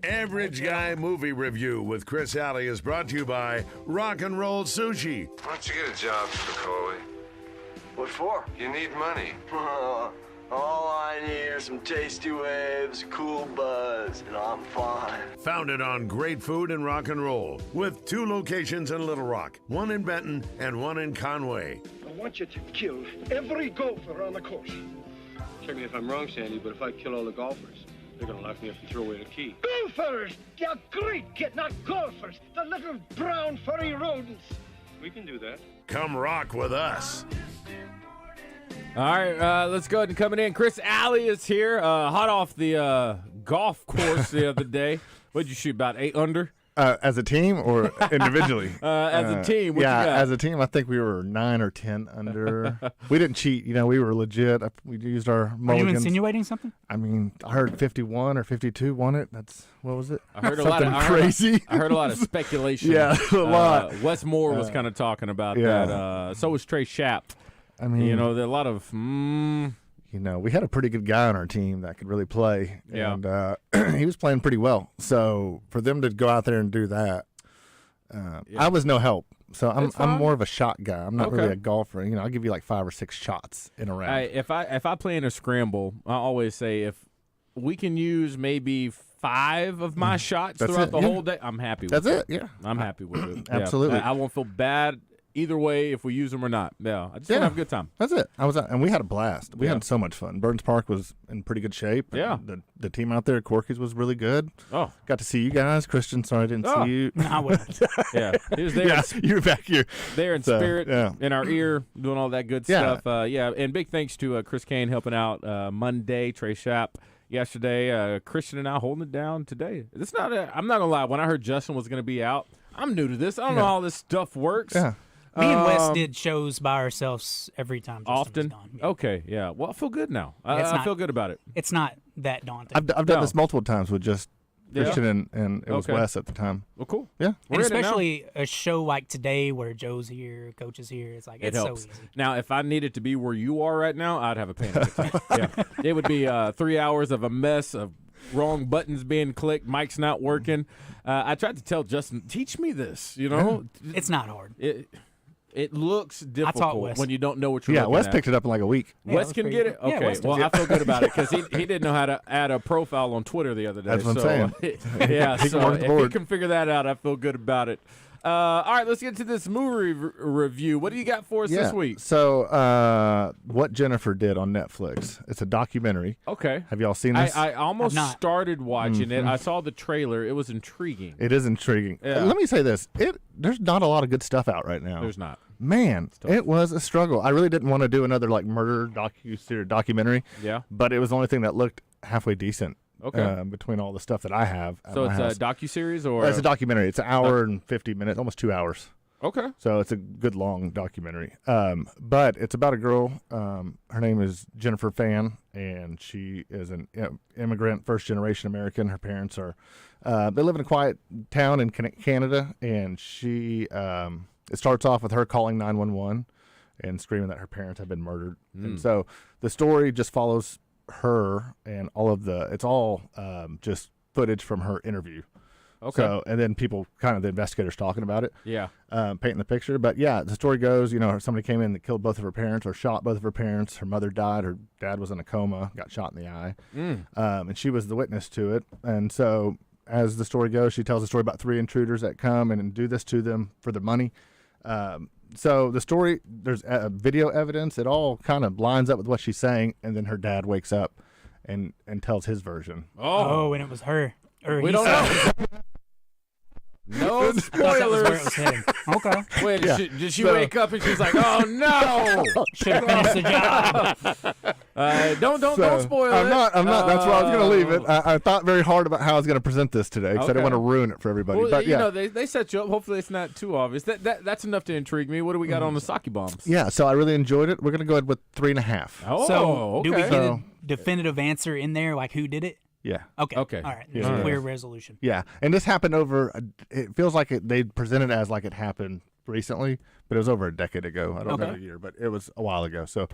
Average Guy Movie Review with Chris Alley is brought to you by Rock and Roll Sushi. Why don't you get a job, Spicoli? What for? You need money. All I need are some tasty waves, cool buzz, and I'm fine. Founded on great food and rock and roll, with 2 locations in Little Rock, 1 in Benton and 1 in Conway. I want you to kill every golfer on the course. Check me if I'm wrong, Sandy, but if I kill all the golfers, they're going to lock me up and throw away the key. Golfers! They're great kid, not golfers. The little brown furry rodents. We can do that. Come rock with us. All right, let's go ahead and coming in. Chris Alley is here, hot off the golf course the other day. What did you shoot, about 8 under? As a team or individually? As a team. What you got? As a team, I think we were 9 or 10 under. We didn't cheat. We were legit. We used our mulligans. Are you insinuating something? I mean, I heard 51 or 52 won it. What was it? I heard a something lot of crazy. I heard a lot of speculation. Yeah, a lot. Wes Moore was kind of talking about that. So was Trey Schapp. I mean, there are a lot of. We had a pretty good guy on our team that could really play, and he was playing pretty well. So for them to go out there and do that, I was no help. So I'm more of a shot guy. I'm not really a golfer. I'll give you like 5 or 6 shots in a round. If I play in a scramble, I always say if we can use maybe 5 of my shots throughout the whole day, I'm happy with it. That's it. Yeah, I'm happy with it. Absolutely. I won't feel bad either way if we use them or not. Yeah, I just want to have a good time. That's it. And we had a blast. We had so much fun. Burns Park was in pretty good shape. Yeah. The team out there at Corky's was really good. Oh. Got to see you guys. Christian, sorry I didn't see you. No, I wasn't. Yeah. He was there. Yeah, you were back here. There in spirit, in our ear, doing all that good stuff. And big thanks to Chris Kane helping out Monday, Trey Schapp yesterday. Christian and I holding it down today. It's not. I'm not gonna lie. When I heard Justin was gonna be out, I'm new to this. I don't know how all this stuff works. Yeah. Me and Wes did shows by ourselves every time Justin often. was gone. Yeah. Okay, yeah. Well, I feel good now. I feel good about it. It's not that daunting. I've done this multiple times with just Christian and it was Wes at the time. Well, cool. Yeah. And especially a show like today where Joe's here, Coach is here. It's like, it's helps. so easy. Now, if I needed to be where you are right now, I'd have a panic attack. Yeah. It would be 3 hours of a mess of wrong buttons being clicked, mic's not working. I tried to tell Justin, teach me this, It's not hard. It looks difficult when you don't know what you're looking Wes at. picked it up in like a week. Wes can get it? Okay. Well, I feel good about it because he didn't know how to add a profile on Twitter the other day. That's what I'm saying. Yeah, He so can work the if board. he can figure that out, I feel good about it. All right, let's get to this movie review. What do you got for us this week? So, What Jennifer Did on Netflix. It's a documentary. Okay. Have y'all seen this? I almost started watching it. I saw the trailer. It was intriguing. It is intriguing. Yeah. Let me say this. There's not a lot of good stuff out right now. There's not. Man, it was a struggle. I really didn't want to do another murder documentary. Yeah. But it was the only thing that looked halfway decent. Okay. Between all the stuff that I have. So it's a docuseries or? It's a documentary. It's an hour and 50 minutes, almost 2 hours. Okay. So it's a good long documentary. But it's about a girl. Her name is Jennifer Fan, and she is an immigrant, first-generation American. Her parents are they live in a quiet town in Canada, and she it starts off with her calling 911 and screaming that her parents have been murdered. And so the story just follows her and it's all just footage from her interview. Okay. So, and then people, kind of the investigators talking about it. Yeah. Painting the picture. But yeah, the story goes, somebody came in that killed both of her parents or shot both of her parents. Her mother died. Her dad was in a coma, got shot in the eye. And she was the witness to it. And so as the story goes, she tells a story about 3 intruders that come and do this to them for their money. So the story, there's video evidence. It all kind of lines up with what she's saying. And then her dad wakes up and tells his version. Oh, and it was her. We don't know. No spoilers. Okay. Wait, did she wake up and she's like, "Oh no, should have finished the job." Don't spoil I'm it. not. That's where I was going to leave it. I thought very hard about how I was going to present this today because I didn't want to ruin it for everybody. Well, but yeah, they set you up. Hopefully, it's not too obvious. That's enough to intrigue me. What do we got on the sake bombs? Yeah, so I really enjoyed it. We're going to go ahead with 3.5. Oh, so okay. do we get a definitive answer in there, like who did it? Yeah. Okay. Okay. All right. There's a clear resolution. Yeah, and this happened over. It feels like they presented it as like it happened recently, but it was over a decade ago. I don't know the year, but it was a while ago. So,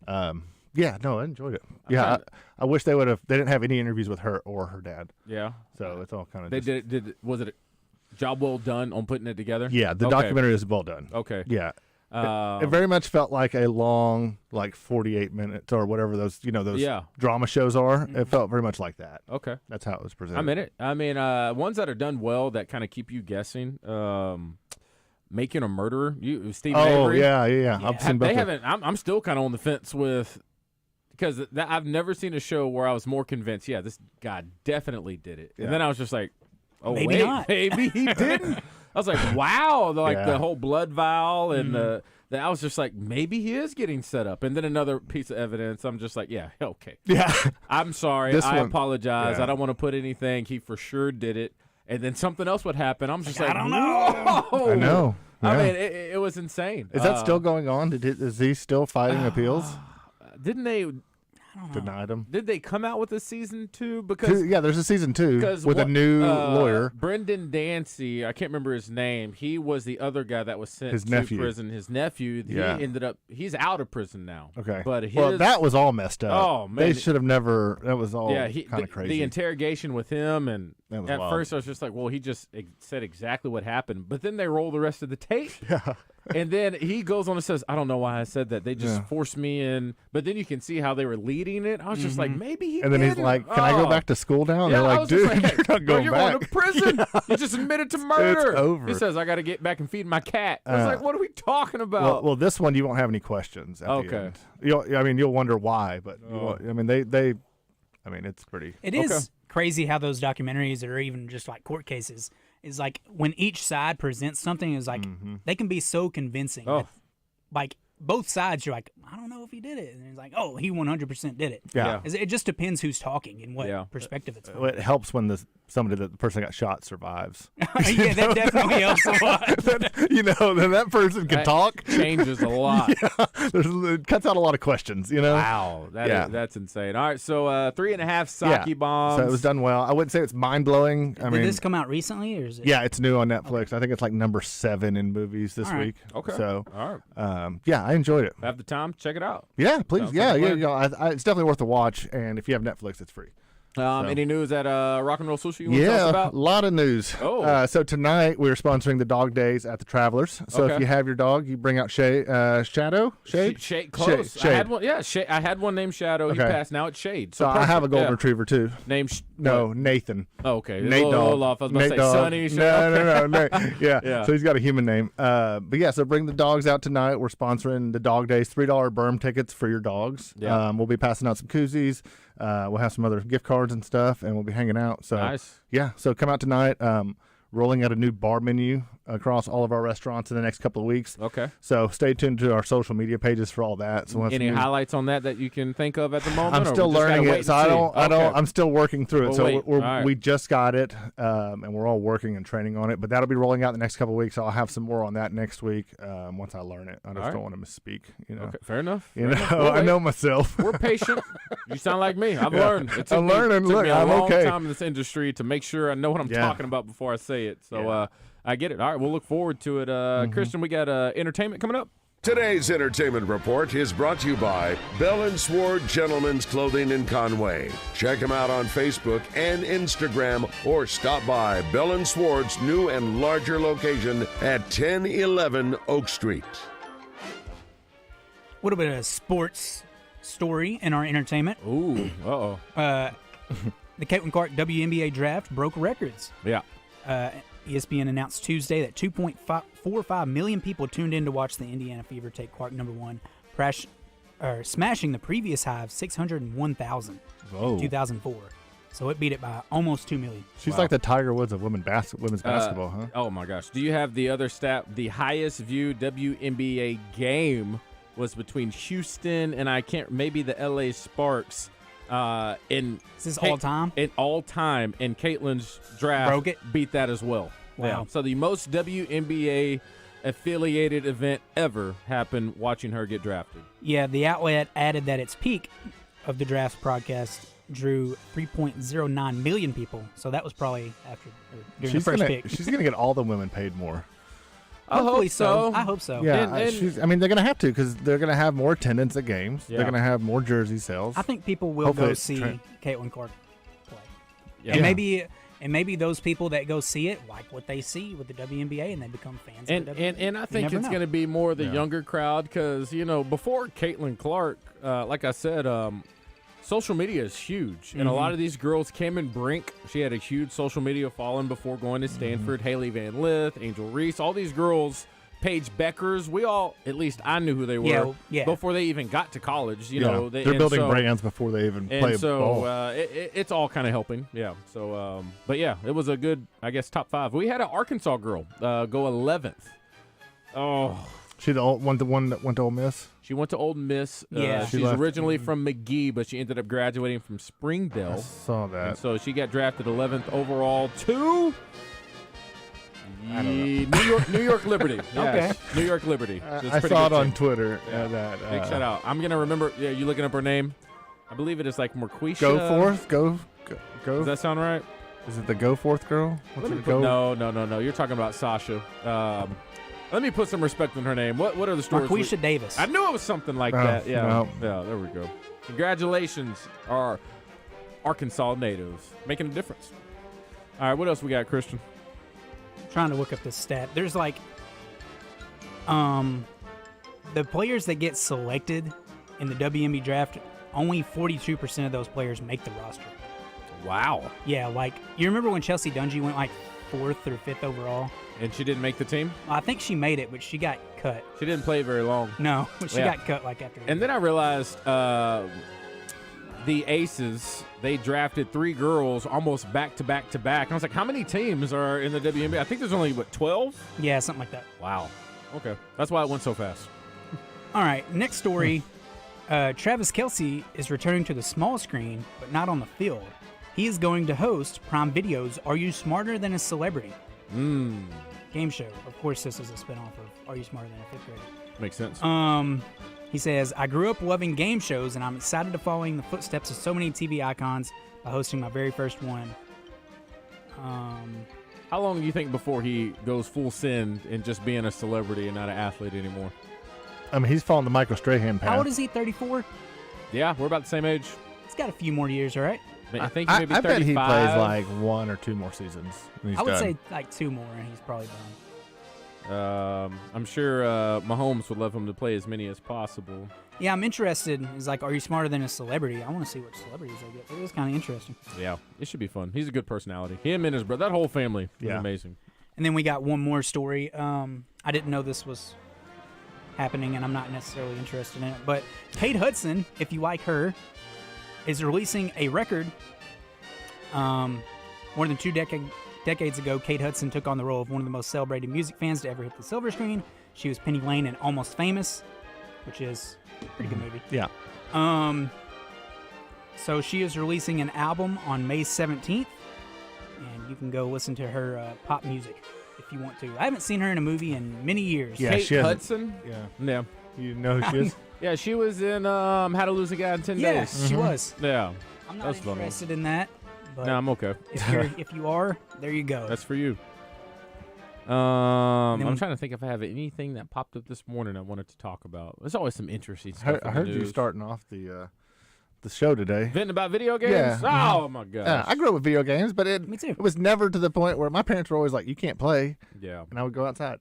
yeah, no, I enjoyed it. Yeah, I wish they would have. They didn't have any interviews with her or her dad. Yeah. So it's all kind of. They did. Was it a job well done on putting it together? Yeah, the documentary is well done. Okay. Yeah. It very much felt like a long, 48 minutes or whatever those drama shows are. It felt very much like that. Okay. That's how it was presented. I'm in it. I mean, ones that are done well that kind of keep you guessing. Making a Murderer. Stephen Avery. Yeah. I've seen both. They haven't. I'm still kind of on the fence with, because I've never seen a show where I was more convinced. Yeah, this guy definitely did it, and then I was just like, oh, maybe not. Maybe he didn't. I was like, wow, the whole blood vial and I was just like, maybe he is getting set up. And then another piece of evidence, I'm just like, yeah, okay. Yeah. I'm sorry. I apologize. Yeah. I don't want to put anything. He for sure did it. And then something else would happen. I'm just like, I don't know. Whoa. I know. Yeah. I mean, it was insane. Is that still going on? Is he still fighting appeals? Didn't they... Denied him. Did they come out with a season 2? Because there's a season 2 with a new lawyer. Brendan Dancy, I can't remember his name. He was the other guy that was sent to prison. His nephew, he's out of prison now. Okay. But that was all messed up. Oh, man. They should have never. That was all kind of crazy. The interrogation with him, and at wild. first I was just like, well, he just said exactly what happened. But then they roll the rest of the tape. Yeah. And then he goes on and says, I don't know why I said that. They just forced me in. But then you can see how they were leading it. I was just like, maybe he And then he's like, can I go back to school now? And they're like, dude, you're not going back. Going to prison. You just admitted to murder. It's over. He says, I got to get back and feed my cat. I was like, what are we talking about? Well, this one, you won't have any questions at the end. You'll wonder why. But, it's pretty. It is crazy how those documentaries that are even just like court cases is like when each side presents something is like they can be so convincing. Oh. Like both sides, you're like, I don't know if he did it. And it's like, oh, he 100% did it. Yeah. It just depends who's talking and what perspective it's from. It helps when the person that got shot survives. Yeah, that definitely helps a lot. Then that person can talk. Changes a lot. It cuts out a lot of questions, Wow. That's insane. All right, so 3.5 sake bombs. So it was done well. I wouldn't say it's mind-blowing. Did this come out recently? Or is it? Yeah, it's new on Netflix. I think it's like number 7 in movies this week. Okay. So, all right. I enjoyed it. Have the time, check it out. Yeah, please. Sounds like a plan. It's definitely worth a watch. And if you have Netflix, it's free. Any news at Rock and Roll Sushi you want to tell us about? A lot of news. Oh. So tonight we're sponsoring the dog days at the Travelers. So if you have your dog, you bring out Shadow? Shade? Close. Shade. I had one. Yeah, Shade. I had one named Shadow. He passed. Now it's Shade. So I have a golden retriever too. Nathan. Oh, okay. Nate Dog. Off. I was about to say Dog. Sonny. No. Yeah. So he's got a human name. But yeah, so bring the dogs out tonight. We're sponsoring the dog days. $3 berm tickets for your dogs. Yeah. We'll be passing out some koozies. We'll have some other gift cards and stuff, and we'll be hanging out. So nice. Yeah, so come out tonight. Rolling out a new bar menu across all of our restaurants in the next couple of weeks. Okay. So stay tuned to our social media pages for all that. So any highlights on that you can think of at the moment? I'm still learning it, so I'm still working through it. So we just got it, and we're all working and training on it. But that'll be rolling out the next couple of weeks. I'll have some more on that next week once I learn it. I just don't want to misspeak. Okay, fair enough. I know myself. We're patient. You sound like me. I've learned. I'm learning. It took me a long okay. time in this industry to make sure I know what I'm talking about before I say it. So I get it. All right, we'll look forward to it. Christian, we got entertainment coming up. Today's entertainment report is brought to you by Bell & Sword Gentlemen's Clothing in Conway. Check them out on Facebook and Instagram or stop by Bell & Sword's new and larger location at 1011 Oak Street. A little bit of sports story in our entertainment. Ooh, the Caitlin Clark WNBA draft broke records. Yeah. ESPN announced Tuesday that 2.45 million people tuned in to watch the Indiana Fever take Clark #1, smashing the previous high of 601,000 in 2004. So it beat it by almost 2 million. She's like the Tiger Woods of women's basketball, huh? Oh, my gosh. Do you have the other stat? The highest viewed WNBA game was between Houston and maybe the LA Sparks. Is this all time? In all time, and Caitlin's draft beat that as well. Wow. Yeah. So the most WNBA affiliated event ever happened watching her get drafted. Yeah, the outlet added that its peak of the draft broadcast drew 3.09 million people. So that was probably during the first pick. She's going to get all the women paid more. Hopefully so. I hope so. Yeah, they're going to have to because they're going to have more attendance at games. Yeah. They're going to have more jersey sales. I think people will go see Caitlin Clark play. Yeah. And maybe those people that go see it like what they see with the WNBA and they become fans of the WNBA. And I think it's going to be more the younger crowd because, before Caitlin Clark, like I said, social media is huge. And a lot of these girls, Cameron Brink, she had a huge social media following before going to Stanford. Haley Van Lith, Angel Reese, all these girls, Paige Beckers, at least I knew who they were before they even got to college. They're building brands before they even play ball. It's all kind of helping. Yeah. So, but yeah, it was a good, I guess, top 5. We had an Arkansas girl go 11th. Oh. She the one that went to Ole Miss? She went to Ole Miss. Yeah. She's originally from McGee, but she ended up graduating from Springdale. I saw that. And so she got drafted 11th overall to New York Liberty. Yes. New York Liberty. I saw it on Twitter. Big shout out. I'm going to remember. Yeah, you looking up her name? I believe it is like Marquisha. Go Forth? Go. Does that sound right? Is it the Go Forth girl? No. You're talking about Sasha. Let me put some respect on her name. What are the stories? Marquisha Davis. I knew it was something like that. Yeah. Yeah, there we go. Congratulations, our Arkansas natives. Making a difference. All right, what else we got, Christian? I'm trying to look up this stat. There's the players that get selected in the WNBA draft, only 42% of those players make the roster. Wow. Yeah, you remember when Chelsea Dungy went 4th or 5th overall? And she didn't make the team? I think she made it, but she got cut. She didn't play very long. No, but she got cut after. And then I realized the Aces, they drafted 3 girls almost back to back to back. And I was like, how many teams are in the WNBA? I think there's only, 12? Yeah, something like that. Wow. Okay. That's why it went so fast. All right, next story. Travis Kelce is returning to the small screen, but not on the field. He is going to host Prime Video's Are You Smarter Than a Celebrity? Game show. Of course, this is a spinoff of Are You Smarter Than a Fifth Grader? Makes sense. He says, I grew up loving game shows, and I'm excited to follow in the footsteps of so many TV icons by hosting my very first one. How long do you think before he goes full send in just being a celebrity and not an athlete anymore? I mean, he's following the Michael Strahan path. How old is he, 34? Yeah, we're about the same age. He's got a few more years, all right? I think he may be 35. I bet he plays like 1 or 2 more seasons. And he's I would done. say like 2 more, and he's probably done. I'm sure Mahomes would love him to play as many as possible. Yeah, I'm interested. He's like, are you smarter than a celebrity? I want to see what celebrities they get. It is kind of interesting. Yeah, it should be fun. He's a good personality. Him and his brother, that whole family is amazing. And then we got one more story. I didn't know this was happening, and I'm not necessarily interested in it. But Kate Hudson, if you like her, is releasing a record. More than 2 decades ago, Kate Hudson took on the role of one of the most celebrated music fans to ever hit the silver screen. She was Penny Lane in Almost Famous, which is a pretty good movie. Yeah. So she is releasing an album on May 17th, and you can go listen to her pop music if you want to. I haven't seen her in a movie in many years. Yeah, Kate Hudson? Yeah. You know who she is? Yeah, she was in How to Lose a Guy in 10 Days. Yes, she was. Yeah. I'm not interested in that. But no, I'm okay. if you are, there you go. That's for you. I'm trying to think if I have anything that popped up this morning I wanted to talk about. There's always some interesting stuff. I heard you starting off the show today. Venting about video games? Yeah. Oh, my gosh. Yeah, I grew up with video games, but Me too. it was never to the point where my parents were always like, you can't play. Yeah. And I would go outside.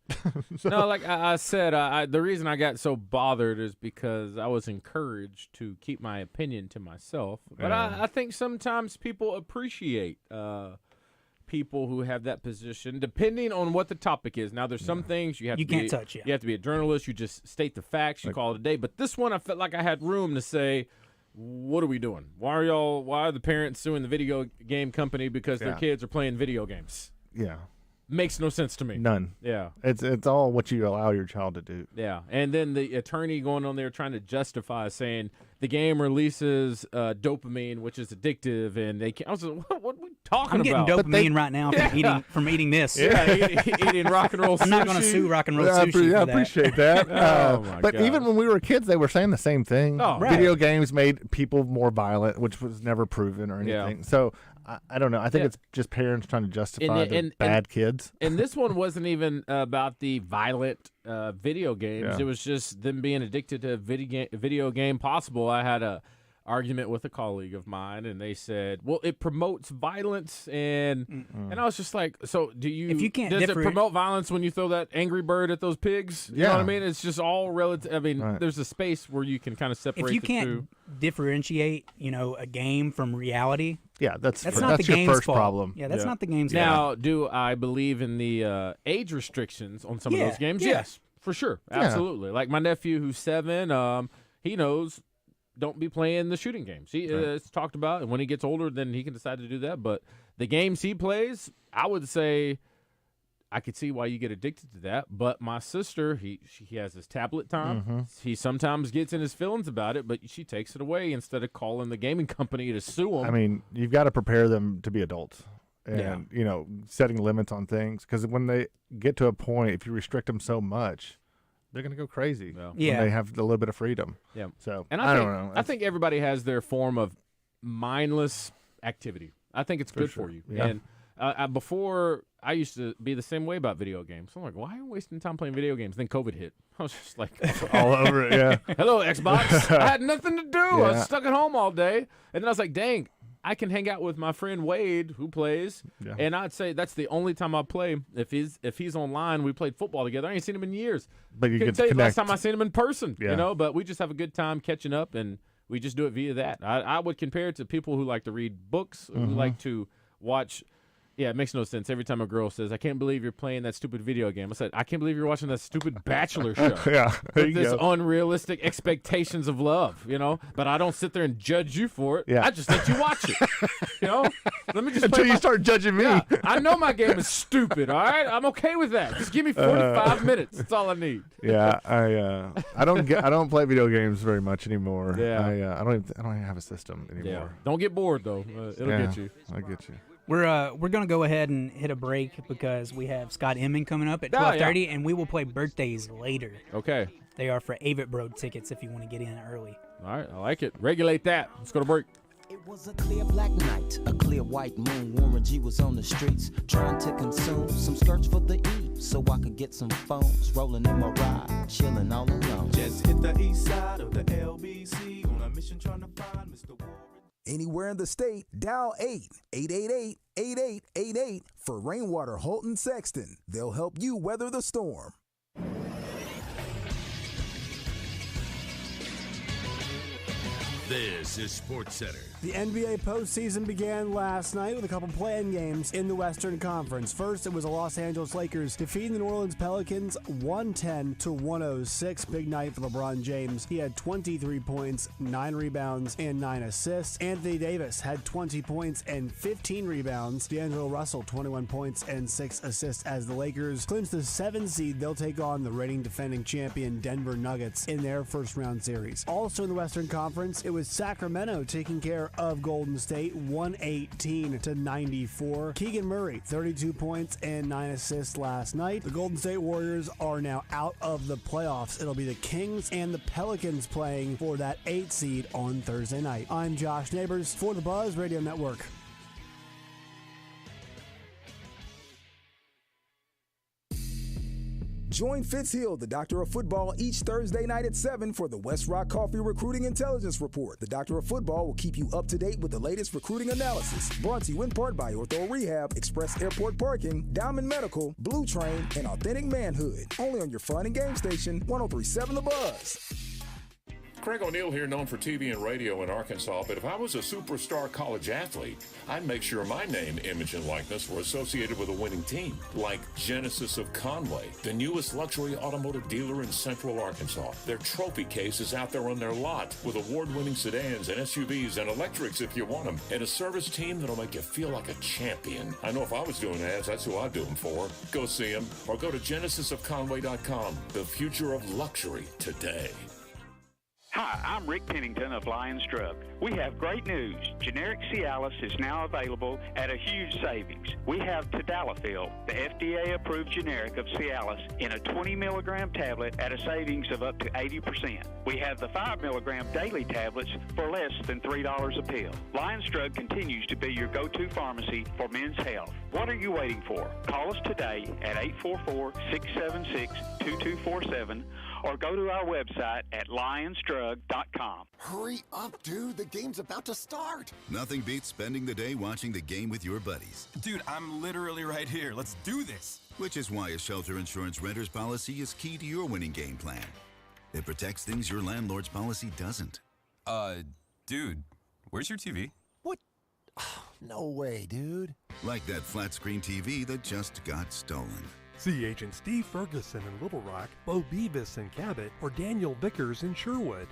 So- No, like I said, the reason I got so bothered is because I was encouraged to keep my opinion to myself. But I think sometimes people appreciate people who have that position, depending on what the topic is. Now, there's some things you can't touch. You have to be a journalist. You just state the facts. You call it a day. But this one, I felt like I had room to say, what are we doing? Why are the parents suing the video game company because their kids are playing video games? Yeah. Makes no sense to me. None. Yeah. It's all what you allow your child to do. Yeah. And then the attorney going on there trying to justify saying the game releases dopamine, which is addictive, and they can't. I was like, what are we talking about? I'm getting dopamine right now from eating this. Yeah, eating rock and roll sushi. I'm not going to sue rock and roll sushi. I for that. appreciate that. Oh, my but gosh. even when we were kids, they were saying the same thing. Oh, right. Video games made people more violent, which was never proven or anything. Yeah. So I don't know. I think it's just parents trying to justify the bad kids. And this one wasn't even about the violent video games. Yeah. It was just them being addicted to video game possible. I had a argument with a colleague of mine, and they said, well, it promotes violence, and I was just like, so does it promote violence when you throw that Angry Bird at those pigs? You know what I mean? It's just all relative. I mean, there's a space where you can kind of separate If you the can't two. differentiate, a game from reality, that's not the your game's first fault. problem. Yeah, that's not the game's fault. Now, do I believe in the age restrictions on some of those games? Yeah. Yes, for sure. Absolutely. Like my nephew who's 7, he knows don't be playing the shooting games. It's talked about, and when he gets older, then he can decide to do that. But the games he plays, I would say I could see why you get addicted to that. But my sister, she has his tablet time. Mm-hmm. He sometimes gets in his feelings about it, but she takes it away instead of calling the gaming company to sue them. I mean, you've got to prepare them to be adults and, setting limits on things. Because when they get to a point, if you restrict them so much, they're going to go crazy when they have a little bit of freedom. Yeah. So, and I don't know. I think everybody has their form of mindless activity. I think it's good for you. Yeah. And before, I used to be the same way about video games. I'm like, why are you wasting time playing video games? Then COVID hit. I was just like, all over it, yeah. Hello, Xbox. I had nothing to do. I was stuck at home all day. And then I was like, dang, I can hang out with my friend Wade, who plays, and I'd say that's the only time I play. If he's online, we played football together. I ain't seen him in years. But you Couldn't get tell to you the last connect. time I seen him in person, Yeah. But we just have a good time catching up, and we just do it via that. I would compare it to people who like to read books, who like to watch. Yeah, it makes no sense. Every time a girl says, I can't believe you're playing that stupid video game. I said, I can't believe you're watching that stupid Bachelor show. Yeah, there with you this go. unrealistic expectations of love, But I don't sit there and judge you for it. Yeah. I just let you watch it. Let me just Until play you start judging me. Yeah, I know my game is stupid, all right? I'm okay with that. Just give me 45 minutes. That's all I need. Yeah, I don't play video games very much anymore. Yeah. I don't even have a system anymore. Yeah. Don't get bored, though. It'll get you. I get you. We're going to go ahead and hit a break because we have Scott Inman coming up at 12:30, and we will play birthdays later. Okay. They are for Avett Bro tickets if you want to get in early. All right, I like it. Regulate that. Let's go to break. It was a clear black night, a clear white moon. Warren G was on the streets trying to consume some skirts for the E, so I could get some phones. Rolling in my ride, chilling all alone. Just hit the east side of the LBC on a mission trying to find Mr. Warren. Anywhere in the state, dial 888-8888 for Rainwater Holton Sexton. They'll help you weather the storm. This is Sports Center. The NBA postseason began last night with a couple play-in games in the Western Conference. First, it was the Los Angeles Lakers defeating the New Orleans Pelicans 110-106. Big night for LeBron James. He had 23 points, 9 rebounds, and 9 assists. Anthony Davis had 20 points and 15 rebounds. D'Angelo Russell, 21 points and 6 assists as the Lakers clinch the 7th seed. They'll take on the reigning defending champion Denver Nuggets in their first-round series. Also in the Western Conference, it was Sacramento taking care of Golden State 118-94. Keegan Murray, 32 points and 9 assists last night. The Golden State Warriors are now out of the playoffs. It'll be the Kings and the Pelicans playing for that 8th seed on Thursday night. I'm Josh Neighbors for the Buzz Radio Network. Join Fitzhill, the Doctor of Football, each Thursday night at 7 for the West Rock Coffee Recruiting Intelligence Report. The Doctor of Football will keep you up to date with the latest recruiting analysis. Brought to you in part by Ortho Rehab, Express Airport Parking, Diamond Medical, Blue Train, and Authentic Manhood. Only on your fun and game station, 103.7 The Buzz. Craig O'Neill here, known for TV and radio in Arkansas, but if I was a superstar college athlete, I'd make sure my name, image, and likeness were associated with a winning team, like Genesis of Conway, the newest luxury automotive dealer in Central Arkansas. Their trophy case is out there on their lot with award-winning sedans and SUVs and electrics if you want them, and a service team that'll make you feel like a champion. I know if I was doing ads, that's who I'd do them for. Go see them or go to genesisofconway.com. The future of luxury today. Hi, I'm Rick Pennington of Lions Drug. We have great news. Generic Cialis is now available at a huge savings. We have Tadalafil, the FDA-approved generic of Cialis, in a 20-milligram tablet at a savings of up to 80%. We have the 5-milligram daily tablets for less than $3 a pill. Lions Drug continues to be your go-to pharmacy for men's health. What are you waiting for? Call us today at 844-676-2247 or go to our website at lionsdrug.com. Hurry up, dude. The game's about to start. Nothing beats spending the day watching the game with your buddies. Dude, I'm literally right here. Let's do this. Which is why a shelter insurance renter's policy is key to your winning game plan. It protects things your landlord's policy doesn't. Dude, where's your TV? What? No way, dude. Like that flat screen TV that just got stolen. See Agent Steve Ferguson in Little Rock, Bo Beavis in Cabot, or Daniel Vickers in Sherwood.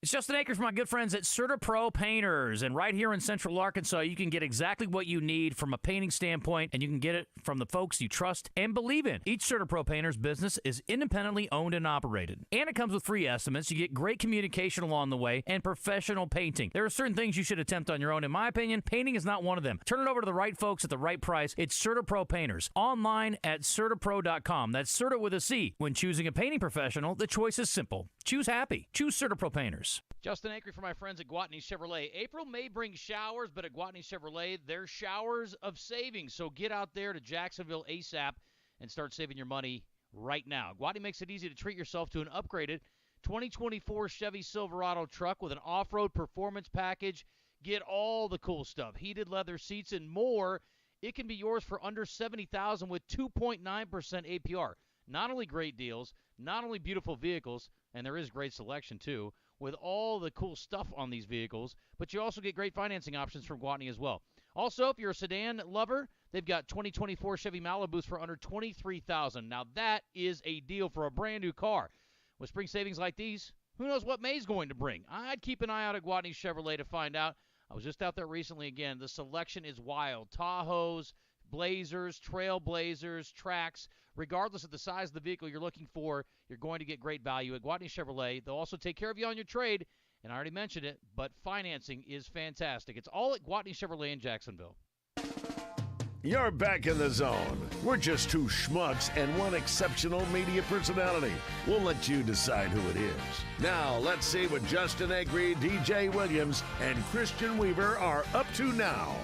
It's Justin Akers from my good friends at CertaPro Painters. And right here in Central Arkansas, you can get exactly what you need from a painting standpoint, and you can get it from the folks you trust and believe in. Each CertaPro Painters business is independently owned and operated. And it comes with free estimates. You get great communication along the way and professional painting. There are certain things you should attempt on your own. In my opinion, painting is not one of them. Turn it over to the right folks at the right price. It's CertaPro Painters. Online at CertaPro.com. That's Certa with a C. When choosing a painting professional, the choice is simple. Choose happy. Choose CertaPro Painters. Justin Acri for my friends at Gwatney Chevrolet. April may bring showers, but at Gwatney Chevrolet, they're showers of savings. So get out there to Jacksonville ASAP and start saving your money right now. Gwatney makes it easy to treat yourself to an upgraded 2024 Chevy Silverado truck with an off-road performance package. Get all the cool stuff, heated leather seats and more. It can be yours for under $70,000 with 2.9% APR. Not only great deals, not only beautiful vehicles, and there is great selection too, with all the cool stuff on these vehicles, but you also get great financing options from Gwatney as well. Also, if you're a sedan lover, they've got 2024 Chevy Malibus for under $23,000. Now that is a deal for a brand new car. With spring savings like these, who knows what May's going to bring? I'd keep an eye out at Gwatney Chevrolet to find out. I was just out there recently again. The selection is wild. Tahoes, Blazers, Trailblazers, Tracks. Regardless of the size of the vehicle you're looking for, you're going to get great value at Gwatney Chevrolet. They'll also take care of you on your trade, and I already mentioned it, but financing is fantastic. It's all at Gwatney Chevrolet in Jacksonville. You're back in the zone. We're just two schmucks and one exceptional media personality. We'll let you decide who it is. Now, let's see what Justin Acri, DJ Williams, and Christian Weaver are up to now.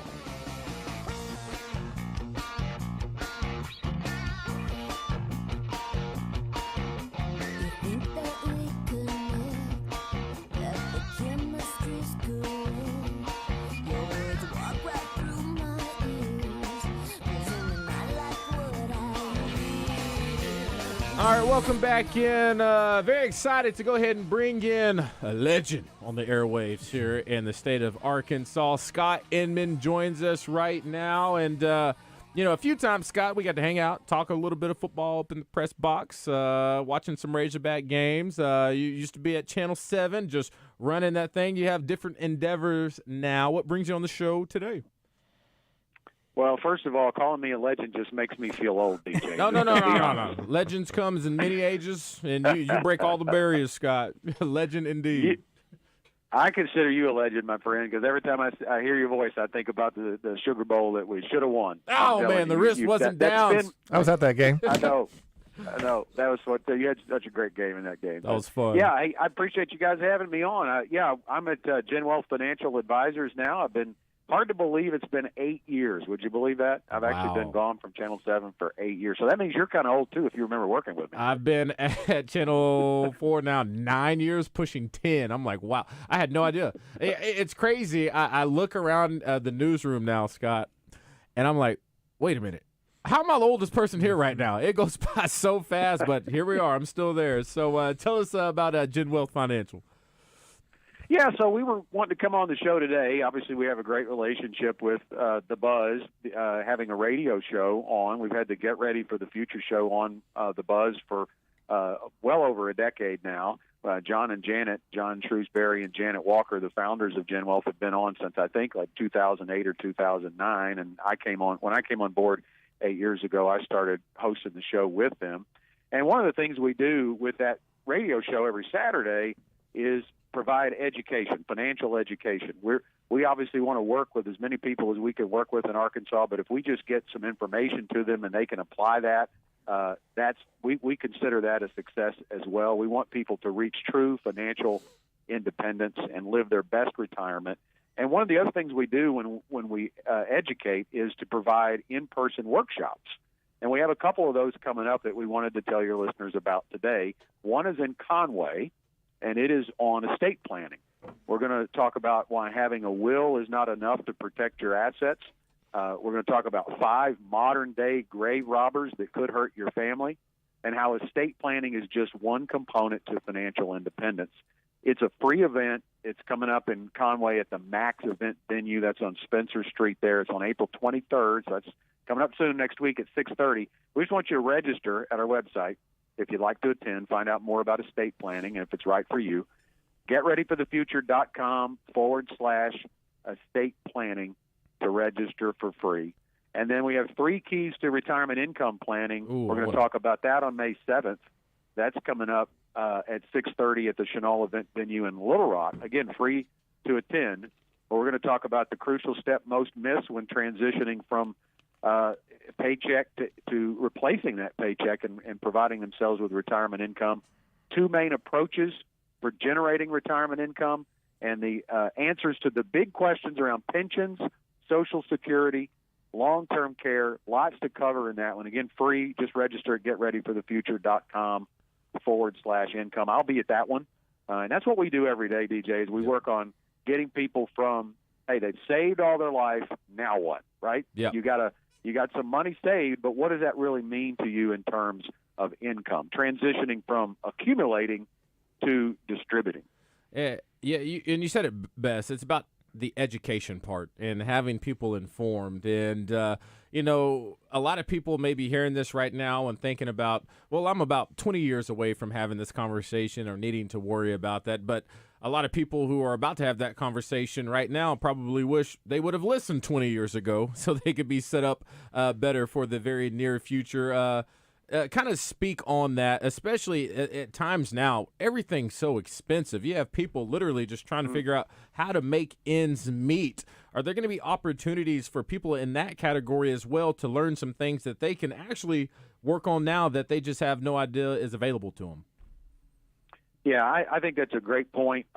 All right, welcome back in. Very excited to go ahead and bring in a legend on the airwaves here in the state of Arkansas. Scott Inman joins us right now. And, a few times, Scott, we got to hang out, talk a little bit of football up in the press box, watching some Razorback games. You used to be at Channel 7, just running that thing. You have different endeavors now. What brings you on the show today? Well, first of all, calling me a legend just makes me feel old, DJ. No. Legends comes in many ages, and you break all the barriers, Scott. Legend indeed. I consider you a legend, my friend, because every time I hear your voice, I think about the Sugar Bowl that we should have won. Oh, man, the wrist wasn't down. I was at that game. I know. That was what you had such a great game in that game. That was fun. Yeah, I appreciate you guys having me on. I'm at Genwealth Financial Advisors now. I've been hard to believe it's been 8 years. Would you believe that? I've actually been gone from Channel 7 for 8 years. So that means you're kind of old, too, if you remember working with me. I've been at Channel 4 now 9 years, pushing 10. I'm like, wow. I had no idea. It's crazy. I look around the newsroom now, Scott, and I'm like, wait a minute. How am I the oldest person here right now? It goes by so fast, but here we are. I'm still there. So tell us about Genwealth Financial. Yeah, so we were wanting to come on the show today. Obviously, we have a great relationship with The Buzz, having a radio show on. We've had the Get Ready for the Future show on The Buzz for well over a decade now. John Shrewsbury and Janet Walker, the founders of Genwealth, have been on since, I think, like 2008 or 2009. And when I came on board 8 years ago, I started hosting the show with them. And one of the things we do with that radio show every Saturday is provide education, financial education. We obviously want to work with as many people as we can work with in Arkansas, but if we just get some information to them and they can apply that, we consider that a success as well. We want people to reach true financial independence and live their best retirement. And one of the other things we do when we educate is to provide in-person workshops. And we have a couple of those coming up that we wanted to tell your listeners about today. One is in Conway, and it is on estate planning. We're going to talk about why having a will is not enough to protect your assets. We're going to talk about 5 modern-day grave robbers that could hurt your family, and how estate planning is just one component to financial independence. It's a free event. It's coming up in Conway at the Max event venue. That's on Spencer Street there. It's on April 23rd, so that's coming up soon next week at 6:30. We just want you to register at our website if you'd like to attend, find out more about estate planning and if it's right for you. GetReadyForTheFuture.com/estate planning to register for free. And then we have 3 keys to retirement income planning. We're going to talk about that on May 7th. That's coming up at 6:30 at the Chenal event venue in Little Rock. Again, free to attend. But we're going to talk about the crucial step most miss when transitioning from paycheck to replacing that paycheck and providing themselves with retirement income. 2 main approaches for generating retirement income, and the answers to the big questions around pensions, Social Security, long-term care. Lots to cover in that one. Again, free. Just register at GetReadyForTheFuture.com/income. I'll be at that one. And that's what we do every day, DJ, is we work on getting people from, hey, they've saved all their life, now what, right? Yeah. You got some money saved, but what does that really mean to you in terms of income? Transitioning from accumulating to distributing. And you said it best. It's about the education part and having people informed. And, a lot of people may be hearing this right now and thinking about, well, I'm about 20 years away from having this conversation or needing to worry about that. But a lot of people who are about to have that conversation right now probably wish they would have listened 20 years ago so they could be set up better for the very near future. Kind of speak on that, especially at times now. Everything's so expensive. You have people literally just trying to figure out how to make ends meet. Are there going to be opportunities for people in that category as well to learn some things that they can actually work on now that they just have no idea is available to them? Yeah, I think that's a great point.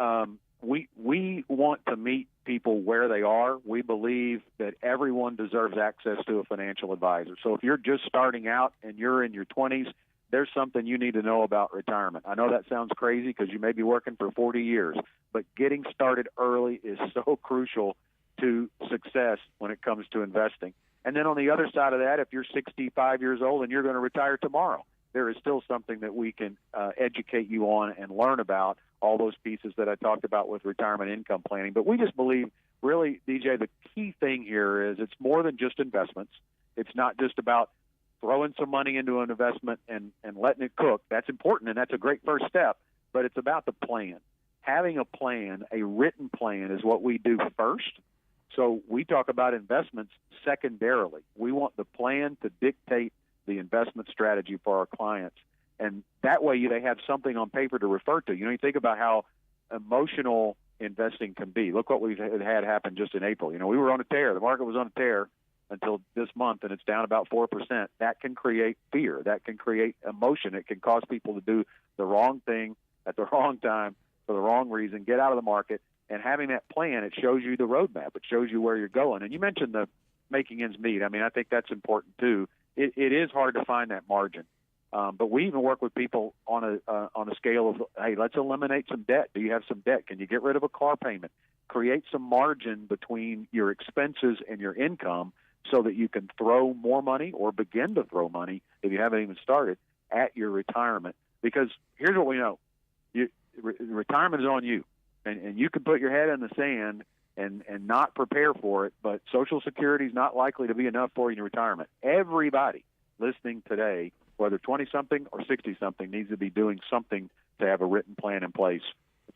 We want to meet people where they are. We believe that everyone deserves access to a financial advisor. So if you're just starting out and you're in your 20s, there's something you need to know about retirement. I know that sounds crazy because you may be working for 40 years, but getting started early is so crucial to success when it comes to investing. And then on the other side of that, if you're 65 years old and you're going to retire tomorrow, there is still something that we can educate you on and learn about, all those pieces that I talked about with retirement income planning. But we just believe, really, DJ, the key thing here is it's more than just investments. It's not just about throwing some money into an investment and letting it cook. That's important, and that's a great first step, but it's about the plan. Having a plan, a written plan, is what we do first. So we talk about investments secondarily. We want the plan to dictate the investment strategy for our clients. And that way they have something on paper to refer to. You think about how emotional investing can be. Look what we've had happen just in April. We were on a tear. The market was on a tear until this month, and it's down about 4%. That can create fear. That can create emotion. It can cause people to do the wrong thing at the wrong time for the wrong reason, get out of the market. And having that plan, it shows you the roadmap. It shows you where you're going. And you mentioned the making ends meet. I think that's important too. It is hard to find that margin. But we even work with people on a scale of, hey, let's eliminate some debt. Do you have some debt? Can you get rid of a car payment? Create some margin between your expenses and your income so that you can throw more money or begin to throw money, if you haven't even started, at your retirement. Because here's what we know. Retirement is on you. And you can put your head in the sand and not prepare for it, but Social Security is not likely to be enough for you in retirement. Everybody listening today, whether 20-something or 60-something, needs to be doing something to have a written plan in place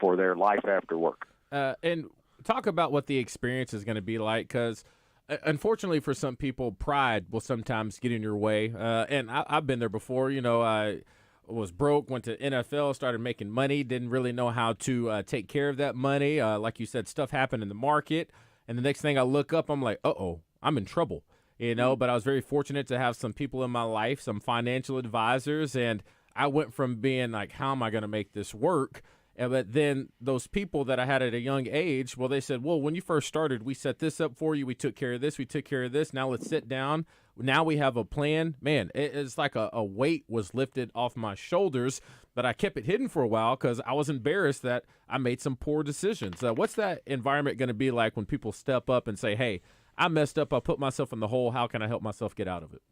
for their life after work. And talk about what the experience is going to be like, because unfortunately for some people, pride will sometimes get in your way. And I've been there before. I was broke, went to NFL, started making money, didn't really know how to take care of that money. Like you said, stuff happened in the market, and the next thing I look up, I'm like, uh-oh, I'm in trouble. But I was very fortunate to have some people in my life, some financial advisors, and I went from being like, how am I going to make this work? But then those people that I had at a young age, well, they said, well, when you first started, we set this up for you. We took care of this. We took care of this. Now let's sit down. Now we have a plan. Man, it's like a weight was lifted off my shoulders, but I kept it hidden for a while because I was embarrassed that I made some poor decisions. What's that environment going to be like when people step up and say, hey, I messed up. I put myself in the hole. How can I help myself get out of it?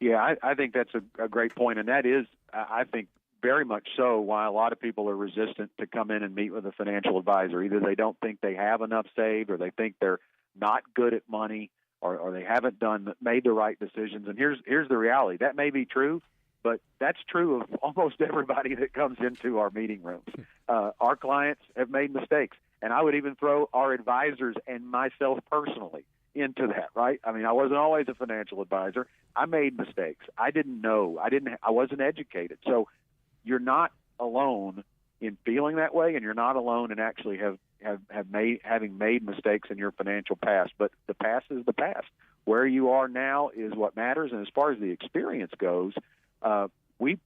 Yeah, I think that's a great point. And that is, I think, very much so why a lot of people are resistant to come in and meet with a financial advisor. Either they don't think they have enough saved, or they think they're not good at money, or they haven't made the right decisions. And here's the reality. That may be true, but that's true of almost everybody that comes into our meeting rooms. Our clients have made mistakes. And I would even throw our advisors and myself personally into that, right? I wasn't always a financial advisor. I made mistakes. I didn't know. I wasn't educated. So you're not alone in feeling that way, and you're not alone in actually having made mistakes in your financial past. But the past is the past. Where you are now is what matters. And as far as the experience goes, we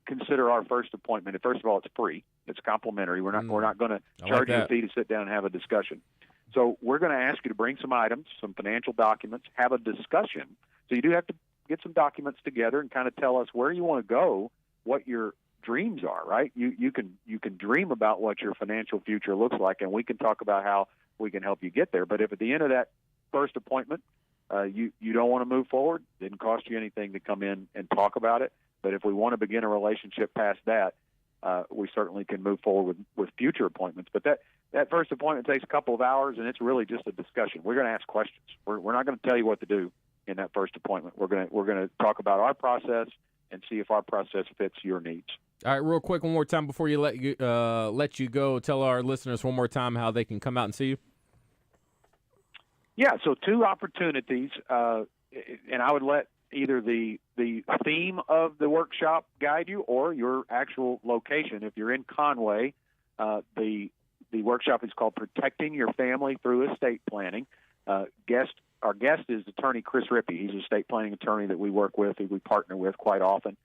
consider our first appointment. First of all, it's free. It's complimentary. We're not going to charge you a fee to sit down and have a discussion. So we're going to ask you to bring some items, some financial documents, have a discussion. So you do have to get some documents together and kind of tell us where you want to go, what your dreams are, right? You can dream about what your financial future looks like, and we can talk about how we can help you get there. But if at the end of that first appointment you don't want to move forward, it didn't cost you anything to come in and talk about it. But if we want to begin a relationship past that, we certainly can move forward with future appointments. But that first appointment takes a couple of hours, and it's really just a discussion. We're going to ask questions. We're not going to tell you what to do in that first appointment. We're going to talk about our process and see if our process fits your needs. All right, real quick, one more time before you let you go. Tell our listeners one more time how they can come out and see you. Yeah, so 2 opportunities, and I would let either the theme of the workshop guide you, or your actual location. If you're in Conway, the workshop is called Protecting Your Family Through Estate Planning. Our guest is attorney Chris Rippey. He's an estate planning attorney that we work with, who we partner with quite often.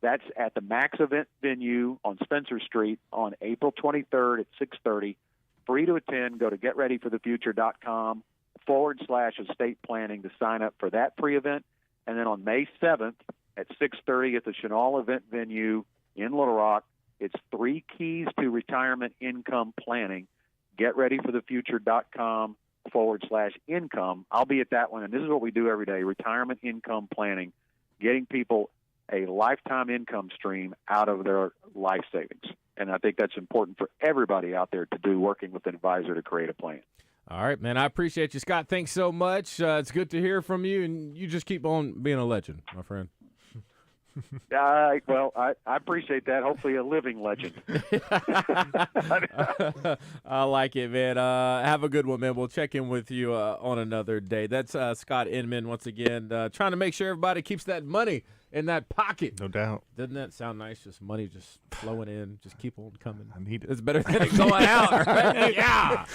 That's at the Max Event Venue on Spencer Street on April 23rd at 6:30. Free to attend. Go to getreadyforthefuture.com/estate planning to sign up for that pre-event. And then on May 7th at 6:30 at the Chenal Event Venue in Little Rock, it's 3 keys to retirement income planning. getreadyforthefuture.com/income. I'll be at that one, and this is what we do every day: retirement income planning, getting people a lifetime income stream out of their life savings. And I think that's important for everybody out there to do, working with an advisor to create a plan. All right, man. I appreciate you, Scott. Thanks so much. It's good to hear from you, and you just keep on being a legend, my friend. Well, I appreciate that. Hopefully a living legend. I like it, man. Have a good one, man. We'll check in with you on another day. That's Scott Inman once again, trying to make sure everybody keeps that money in that pocket. No doubt. Doesn't that sound nice? Just money just flowing in. Just keep on coming. I need it. It's better than it going out, right? Yeah.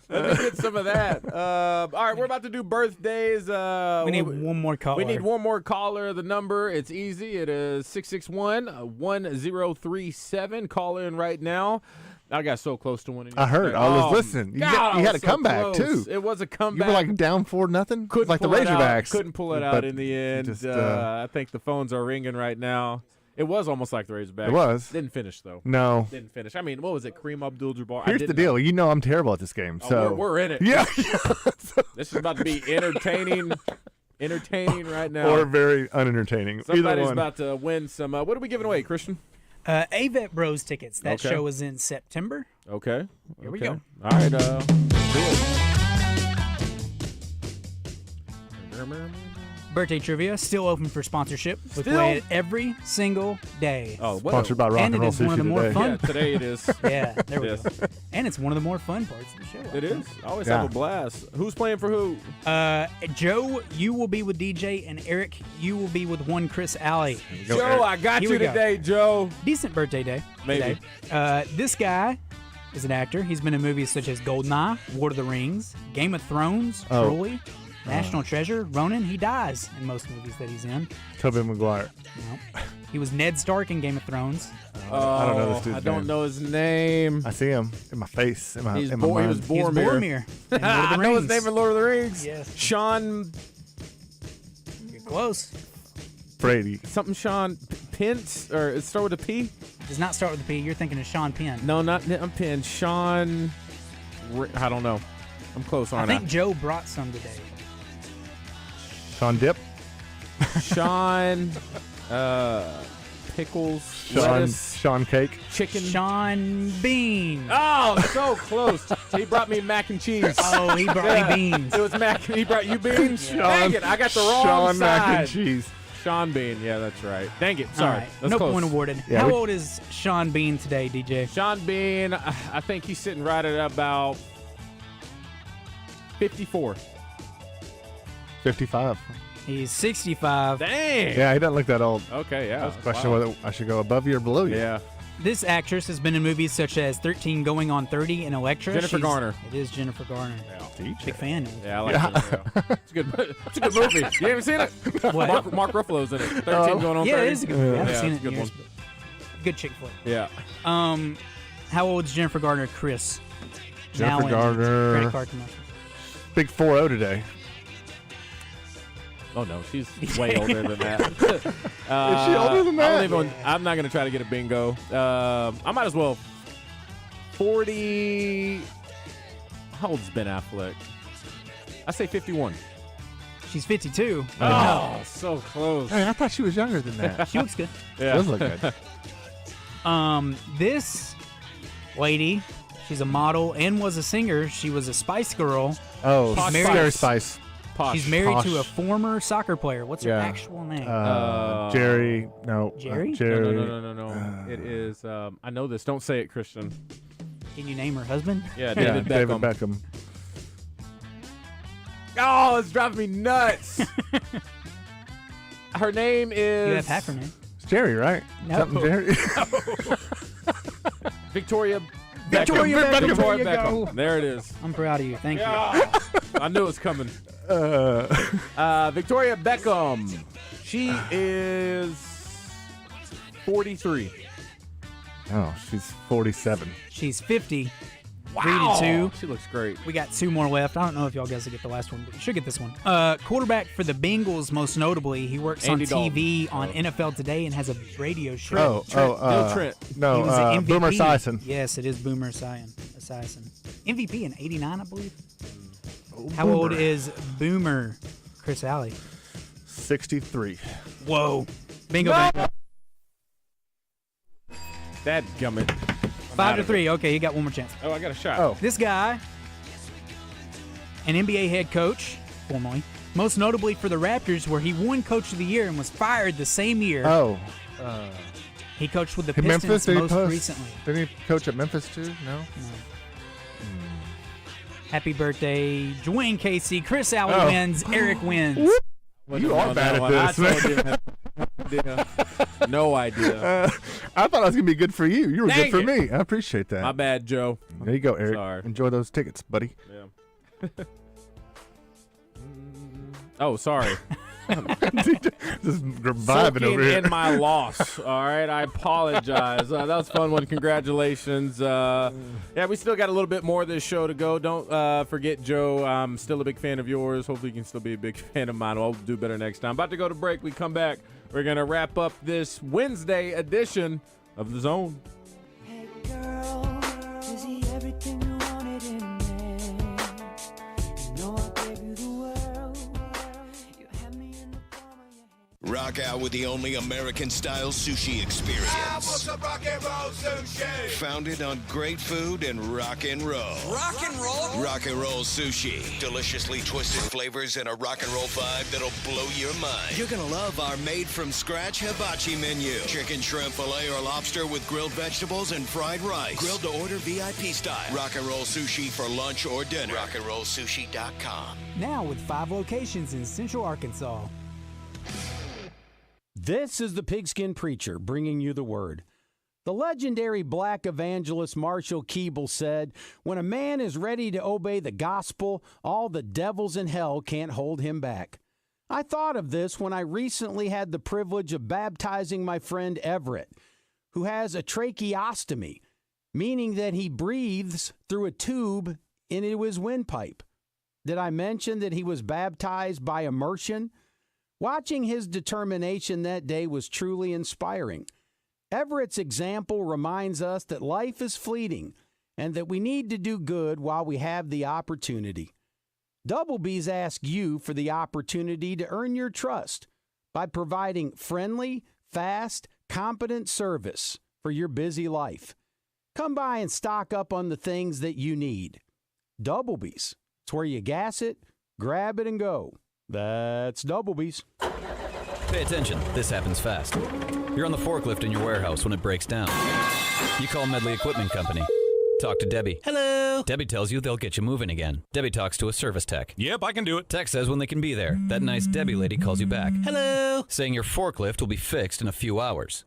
Let me get some of that. All right, we're about to do birthdays. We need one more caller. We need one more caller. The number, it's easy. It is 661-1037. Call in right now. I got so close to winning. I heard. I was listening. You had a comeback, too. It was a comeback. You were like down 4-0? Couldn't like the pull it out. Razorbacks. Couldn't pull it out in the end. Just, I think the phones are ringing right now. It was almost like the Razorbacks. It was. Didn't finish, though. No. Didn't finich. I mean, what was it? Kareem Abdul-Jabbar? Here's the deal. You know I'm terrible at this game. So we're in it. Yeah. This is about to be entertaining right now. Or very unentertaining. Somebody's about to win some. What are we giving away, Christian? AVET Bros tickets. That Okay. show is in September. Okay. Here we go. All right. Let's do it. Birthday trivia still open for sponsorship. We Still? play it every single day. Oh, what Sponsored by Rock and Roll it's one of the Sushi more today. fun. Yeah, today it is. Yeah, there we Yes. go. And it's one of the more fun parts of the show. It is. I always Yeah. have a blast. Who's playing for who? Joe, you will be with DJ, and Eric, you will be with one Chris Alley. Go, Joe, Eric. I got Here you we go. today, Joe. Decent birthday day. Maybe. Today. This guy is an actor. He's been in movies such as Goldeneye, Lord of the Rings, Game of Thrones, Troy, National Treasure, Ronin. He dies in most movies that he's in. Tobey Maguire. No. He was Ned Stark in Game of Thrones. I don't know this dude's I don't name. know his name. I see him in my face. In my He was mind. He was Boromir. Boromir in Lord of the I know his Rings. name in Lord of the Rings. Yes. Sean You're close. Brady. something. Sean Pence, or it start with a P. Does not start with a P. You're thinking of Sean Penn. No, not Penn. Sean. I don't know. I'm close, I aren't I? think Joe brought some today. Sean Dip. Sean. Pickles. Lettuce, Sean Cake. chicken. Sean Bean. Oh, so close. He brought me mac and cheese. Oh, he brought me beans. It was mac. He brought you beans. Sean- Dang it! I got the wrong Sean side. Mac and Cheese. Sean Bean. Yeah, that's right. Dang it. All Sorry. right. That's No close. point awarded. Yeah, How we- old is Sean Bean today, DJ? Sean Bean. I think he's sitting right at about 54. 55. He's 65. Dang. Yeah, he doesn't look that old. Okay. Yeah. I was questioning Wow. whether I should go above you or below you. Yeah. This actress has been in movies such as 13 Going on 30 and Electra. Jennifer Garner. It is Jennifer Garner. Yeah. Big fan. Yeah, I like it. Yeah. It's a good. It's a good movie. You haven't seen it? What? Mark Ruffalo's in it. 13 going on 30. Yeah, it is a good movie. I haven't Yeah, seen it's it a in good years. one. but Good chick flick. Yeah. How old is Jennifer Garner? Chris. Jennifer Now in Garner. Credit card commercials. Big 4-0 today. Oh no, she's way older than that. Is she older than that? I'm not gonna try to get a bingo. I might as well. 40. How old is Ben Affleck? I say 51. She's 52. Oh, so close. Hey, I thought she was younger than that. She looks good. Yeah. Does look good. This lady, she's a model and was a singer. She was a Spice Girl. Oh, Posh Scary Spice. Spice. Posh. She's married Posh. to a former soccer player. What's her Yeah. actual name? Jerry. No. Jerry? Jerry. No. It is. I know this. Don't say it, Christian. Can you name her husband? Yeah, Yeah, David David Beckham. Beckham. Oh, it's driving me nuts. Her name is. You have half her name. It's Jerry, right? No. Something Jerry. Victoria. Victoria Beckham. There Victoria you Beckham. go. There it is. I'm proud of you. Thank you. Yeah. I knew it was coming. Victoria Beckham. She is 43. Oh, she's 47. She's 50. Wow. 3-2. She looks great. We got two more left. I don't know if y'all guys will get the last one, but you should get this one. Quarterback for the Bengals, most notably. He works Andy on TV on Oh. NFL Today and has a radio show. Bill Trent. No, He was the MVP. Boomer Esiason. Yes, it is Boomer Esiason. MVP in 89, I believe. How Boomer. old is Boomer? Chris Alley. 63. Whoa. Bingo. Dadgummit. 5-3. Okay, you got one more chance. Oh, I got a shot. Oh. This guy, an NBA head coach, formerly, most notably for the Raptors, where he won Coach of the Year and was fired the same year. Oh. He coached with the Pistons Memphis, most recently. Didn't he coach at Memphis too? No. Happy birthday, Dwayne Casey. Chris Allen wins. Eric wins. You are bad at this, man. No idea. I thought it was going to be good for you. You were Dang good for it. me. I appreciate that. My bad, Joe. There you go, Eric. Sorry. Enjoy those tickets, buddy. Yeah. Oh, sorry. Just vibing over here. In my loss. All right, I apologize. That was a fun one. Congratulations. Yeah, we still got a little bit more of this show to go. Don't forget, Joe, I'm still a big fan of yours. Hopefully you can still be a big fan of mine. I'll do better next time. About to go to break. We come back. We're going to wrap up this Wednesday edition of The Zone. Hey girl, is he everything you wanted in me? You know I gave you the world. You had me in the palm of your hand. Rock out with the only American-style sushi experience. I want some rock and roll sushi. Founded on great food and rock and roll. Rock and roll? Rock and roll sushi. Deliciously twisted flavors and a rock and roll vibe that'll blow your mind. You're gonna love our made-from-scratch hibachi menu. Chicken, shrimp, filet, or lobster with grilled vegetables and fried rice. Grilled to order VIP style. Rock and roll sushi for lunch or dinner. rockandrollsushi.com. Now with 5 locations in Central Arkansas. This is the Pigskin Preacher bringing you the word. The legendary black evangelist Marshall Keeble said, "When a man is ready to obey the gospel, all the devils in hell can't hold him back." I thought of this when I recently had the privilege of baptizing my friend Everett, who has a tracheostomy, meaning that he breathes through a tube into his windpipe. Did I mention that he was baptized by immersion? Watching his determination that day was truly inspiring. Everett's example reminds us that life is fleeting and that we need to do good while we have the opportunity. Double B's ask you for the opportunity to earn your trust by providing friendly, fast, competent service for your busy life. Come by and stock up on the things that you need. Double B's. It's where you gas it, grab it, and go. That's Double B's. Pay attention. This happens fast. You're on the forklift in your warehouse when it breaks down. You call Medley Equipment Company. Talk to Debbie. Hello. Debbie tells you they'll get you moving again. Debbie talks to a service tech. Yep, I can do it. Tech says when they can be there. That nice Debbie lady calls you back. Hello. Saying your forklift will be fixed in a few hours.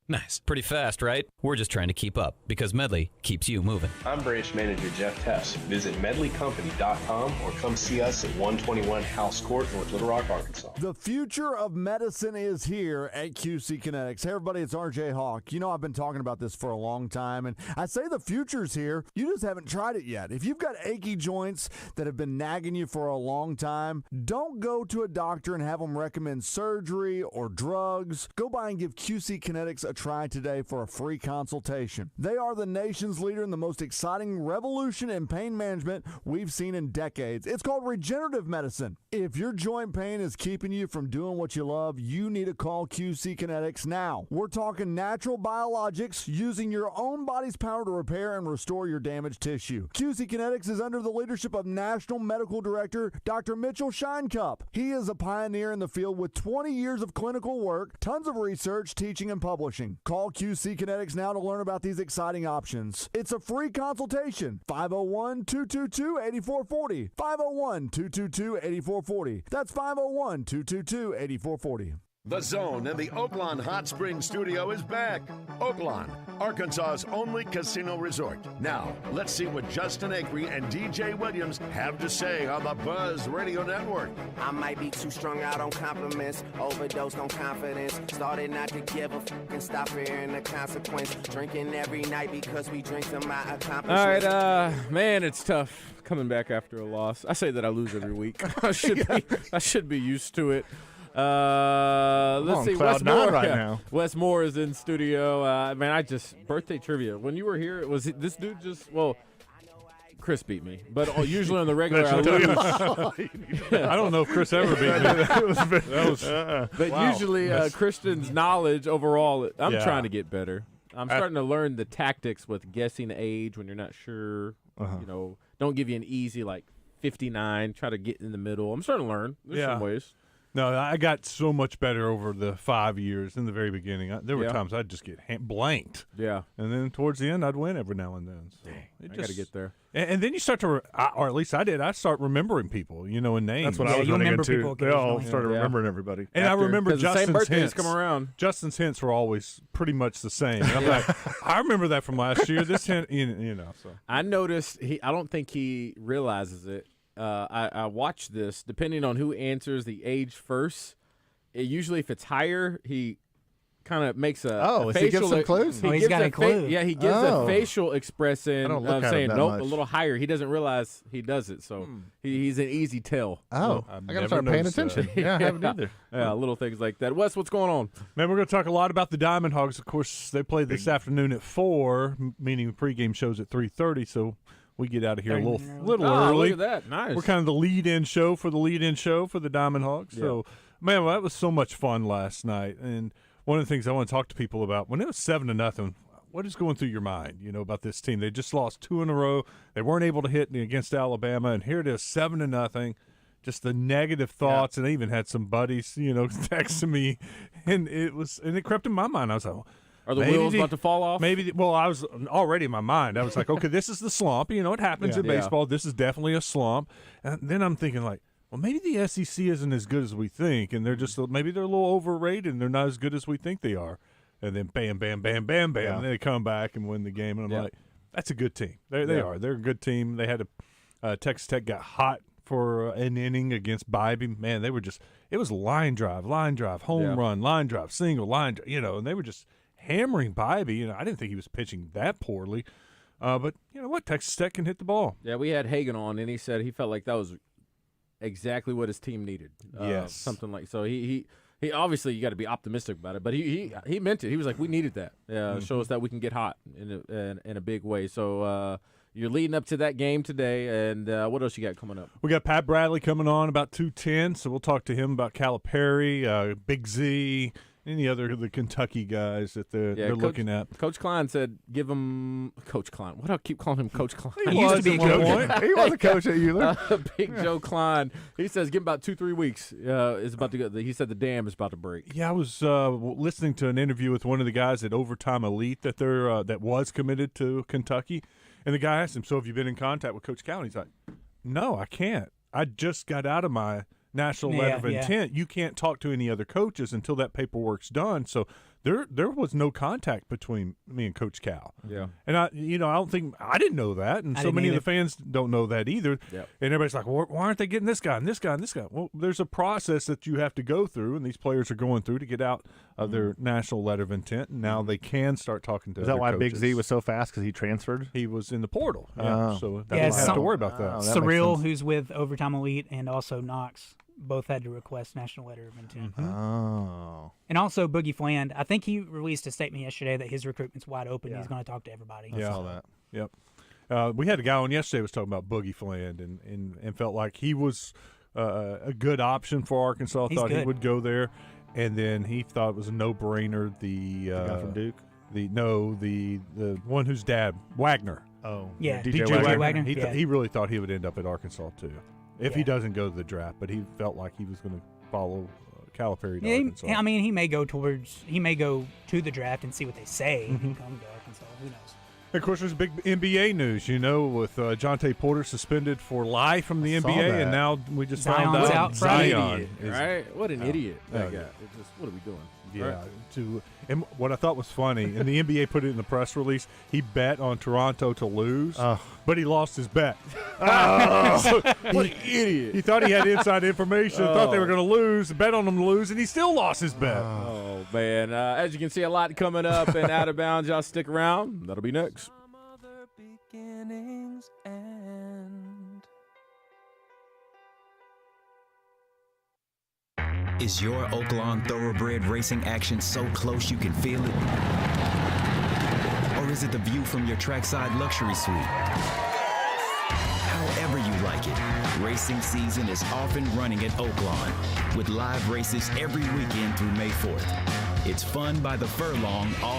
Nice. Pretty fast, right? We're just trying to keep up because Medley keeps you moving. I'm branch manager Jeff Tess. Visit medleycompany.com or come see us at 121 House Court, North Little Rock, Arkansas. The future of medicine is here at QC Kinetics. Hey everybody, it's RJ Hawk. You know I've been talking about this for a long time, and I say the future's here. You just haven't tried it yet. If you've got achy joints that have been nagging you for a long time, don't go to a doctor and have them recommend surgery or drugs. Go by and give QC Kinetics a try today for a free consultation. They are the nation's leader in the most exciting revolution in pain management we've seen in decades. It's called regenerative medicine. If your joint pain is keeping you from doing what you love, you need to call QC Kinetics now. We're talking natural biologics using your own body's power to repair and restore your damaged tissue. QC Kinetics is under the leadership of National Medical Director Dr. Mitchell Shinecup. He is a pioneer in the field with 20 years of clinical work, tons of research, teaching, and publishing. Call QC Kinetics now to learn about these exciting options. It's a free consultation. 501-222-8440. 501-222-8440. That's 501-222-8440. The Zone in the Oaklawn Hot Springs studio is back. Oaklawn, Arkansas's only casino resort. Now, let's see what Justin Acree and DJ Williams have to say on the Buzz Radio Network. I might be too strung out on compliments, overdosed on confidence, started not to give a f*** and stop fearing the consequence, drinking every night because we drink to my accomplishments. All right, man, it's tough coming back after a loss. I say that I lose every week. I should be used to it. Let's see. Wes Moore right now. Wes Moore is in studio. Man, birthday trivia. When you were here, was this dude Chris beat me, but usually on the regular I lose. I don't know if Chris ever beat me. But usually Christian's knowledge overall, I'm trying to get better. I'm starting to learn the tactics with guessing age when you're not sure. You know, don't give you an easy, 59. Try to get in the middle. I'm starting to learn. There's some ways. No, I got so much better over the 5 years in the very beginning. There were times I'd just get blanked. Yeah. And then towards the end, I'd win every now and then. So I got to get there. And then you start to, or at least I did, I start remembering people, and names. That's what I was running into. They all started remembering everybody. And I remember Justin's hints. Come around. Justin's hints were always pretty much the same. And I'm like, I remember that from last year. This hint, So I noticed I don't think he realizes it. I watched this. Depending on who answers the age first, usually if it's higher, he kind of makes a facial. He gives some clues? He's got a clue. Yeah, he gives a facial expression of saying nope, a little higher. He doesn't realize he does it, so he's an easy tell. Oh, I got to start paying attention. Yeah, I haven't either. Yeah, little things like that. Wes, what's going on? Man, we're going to talk a lot about the Diamond Hogs. Of course, they play this afternoon at 4, meaning the pregame show's at 3:30, so we get out of here a little early. Look at that. Nice. We're kind of the lead-in show for the Diamond Hogs. Yeah. So, man, that was so much fun last night. And one of the things I want to talk to people about, when it was 7-0, what is going through your mind, about this team? They just lost 2 in a row. They weren't able to hit against Alabama, and here it is, 7-0. Just the negative thoughts, and I even had some buddies, texting me, and it crept in my mind. I was like, are the wheels about to fall off? Maybe. Well, I was already in my mind. I was like, okay, this is the slump. It happens in baseball. This is definitely a slump. And then I'm thinking, well, maybe the SEC isn't as good as we think, and maybe they're a little overrated, and they're not as good as we think they are. And then bam, bam, bam, bam, bam, and they come back and win the game. And I'm like, that's a good team. They are. They're a good team. They had Texas Tech got hot for an inning against Bybee. Man, they were it was line drive, home run, line drive, single, line drive, and they were just hammering Bybee. I didn't think he was pitching that poorly. But you know what? Texas Tech can hit the ball. Yeah, we had Hagen on, and he said he felt like that was exactly what his team needed. Yes. Something like so. He obviously, you got to be optimistic about it, but he meant it. He was like, we needed that. Show us that we can get hot in a big way. So you're leading up to that game today, and what else you got coming up? We got Pat Bradley coming on about 2:10, so we'll talk to him about Calipari, Big Z, any other of the Kentucky guys that they're looking at. Coach Kleine said, give him – Coach Kleine. What do I keep calling him Coach Kleine? He used to be a coach. He was a coach at Euler. Big Joe Kleine. He says, give him about 2-3 weeks. It's about to go. He said the dam is about to break. Yeah, I was listening to an interview with one of the guys at Overtime Elite that was committed to Kentucky, and the guy asked him, so have you been in contact with Coach Cal? And he's like, no, I can't. I just got out of my – national letter of intent. You can't talk to any other coaches until that paperwork's done. So there was no contact between me and Coach Cal. Yeah. And I didn't know that, and so many of the fans don't know that either. Yep. And everybody's like, well, why aren't they getting this guy and this guy and this guy? Well, there's a process that you have to go through, and these players are going through to get out of their national letter of intent, and now they can start talking to. Is other that why coaches. Big Z was so fast because he transferred? He was in the portal. So Yeah, don't have to worry about that. Surreal, who's with Overtime Elite, and also Knox, both had to request national letter of intent. Oh. And also Boogie Fland, I think he released a statement yesterday that his recruitment's wide open. He's going to talk to everybody. I saw that. Yep. We had a guy on yesterday who was talking about Boogie Fland and felt like he was a good option for Arkansas. Thought he would go there, and then he thought it was a no-brainer. The guy from Duke. The one whose dad Wagner. Oh, yeah, DJ Wagner. He really thought he would end up at Arkansas too, if he doesn't go to the draft. But he felt like he was going to follow Calipari to Arkansas. I mean, he may go to the draft and see what they say and come to Arkansas. Who knows? Of course, there's big NBA news, with Jonte Porter suspended for life from the NBA, and now we just found Zion's out out. Zion is right? What an idiot that guy. It's just, what are we doing? Yeah. And what I thought was funny, and the NBA put it in the press release, he bet on Toronto to lose, but he lost his bet. What an idiot. He thought he had inside information, thought they were going to lose, bet on them to lose, and he still lost his bet. Oh, man. As you can see, a lot coming up and Out of Bounds. Y'all stick around. That'll be next. Is your Oaklawn Thoroughbred racing action so close you can feel it? Or is it the view from your trackside luxury suite? However you like it, racing season is off and running at Oaklawn with live races every weekend through May 4th. It's fun by the furlong all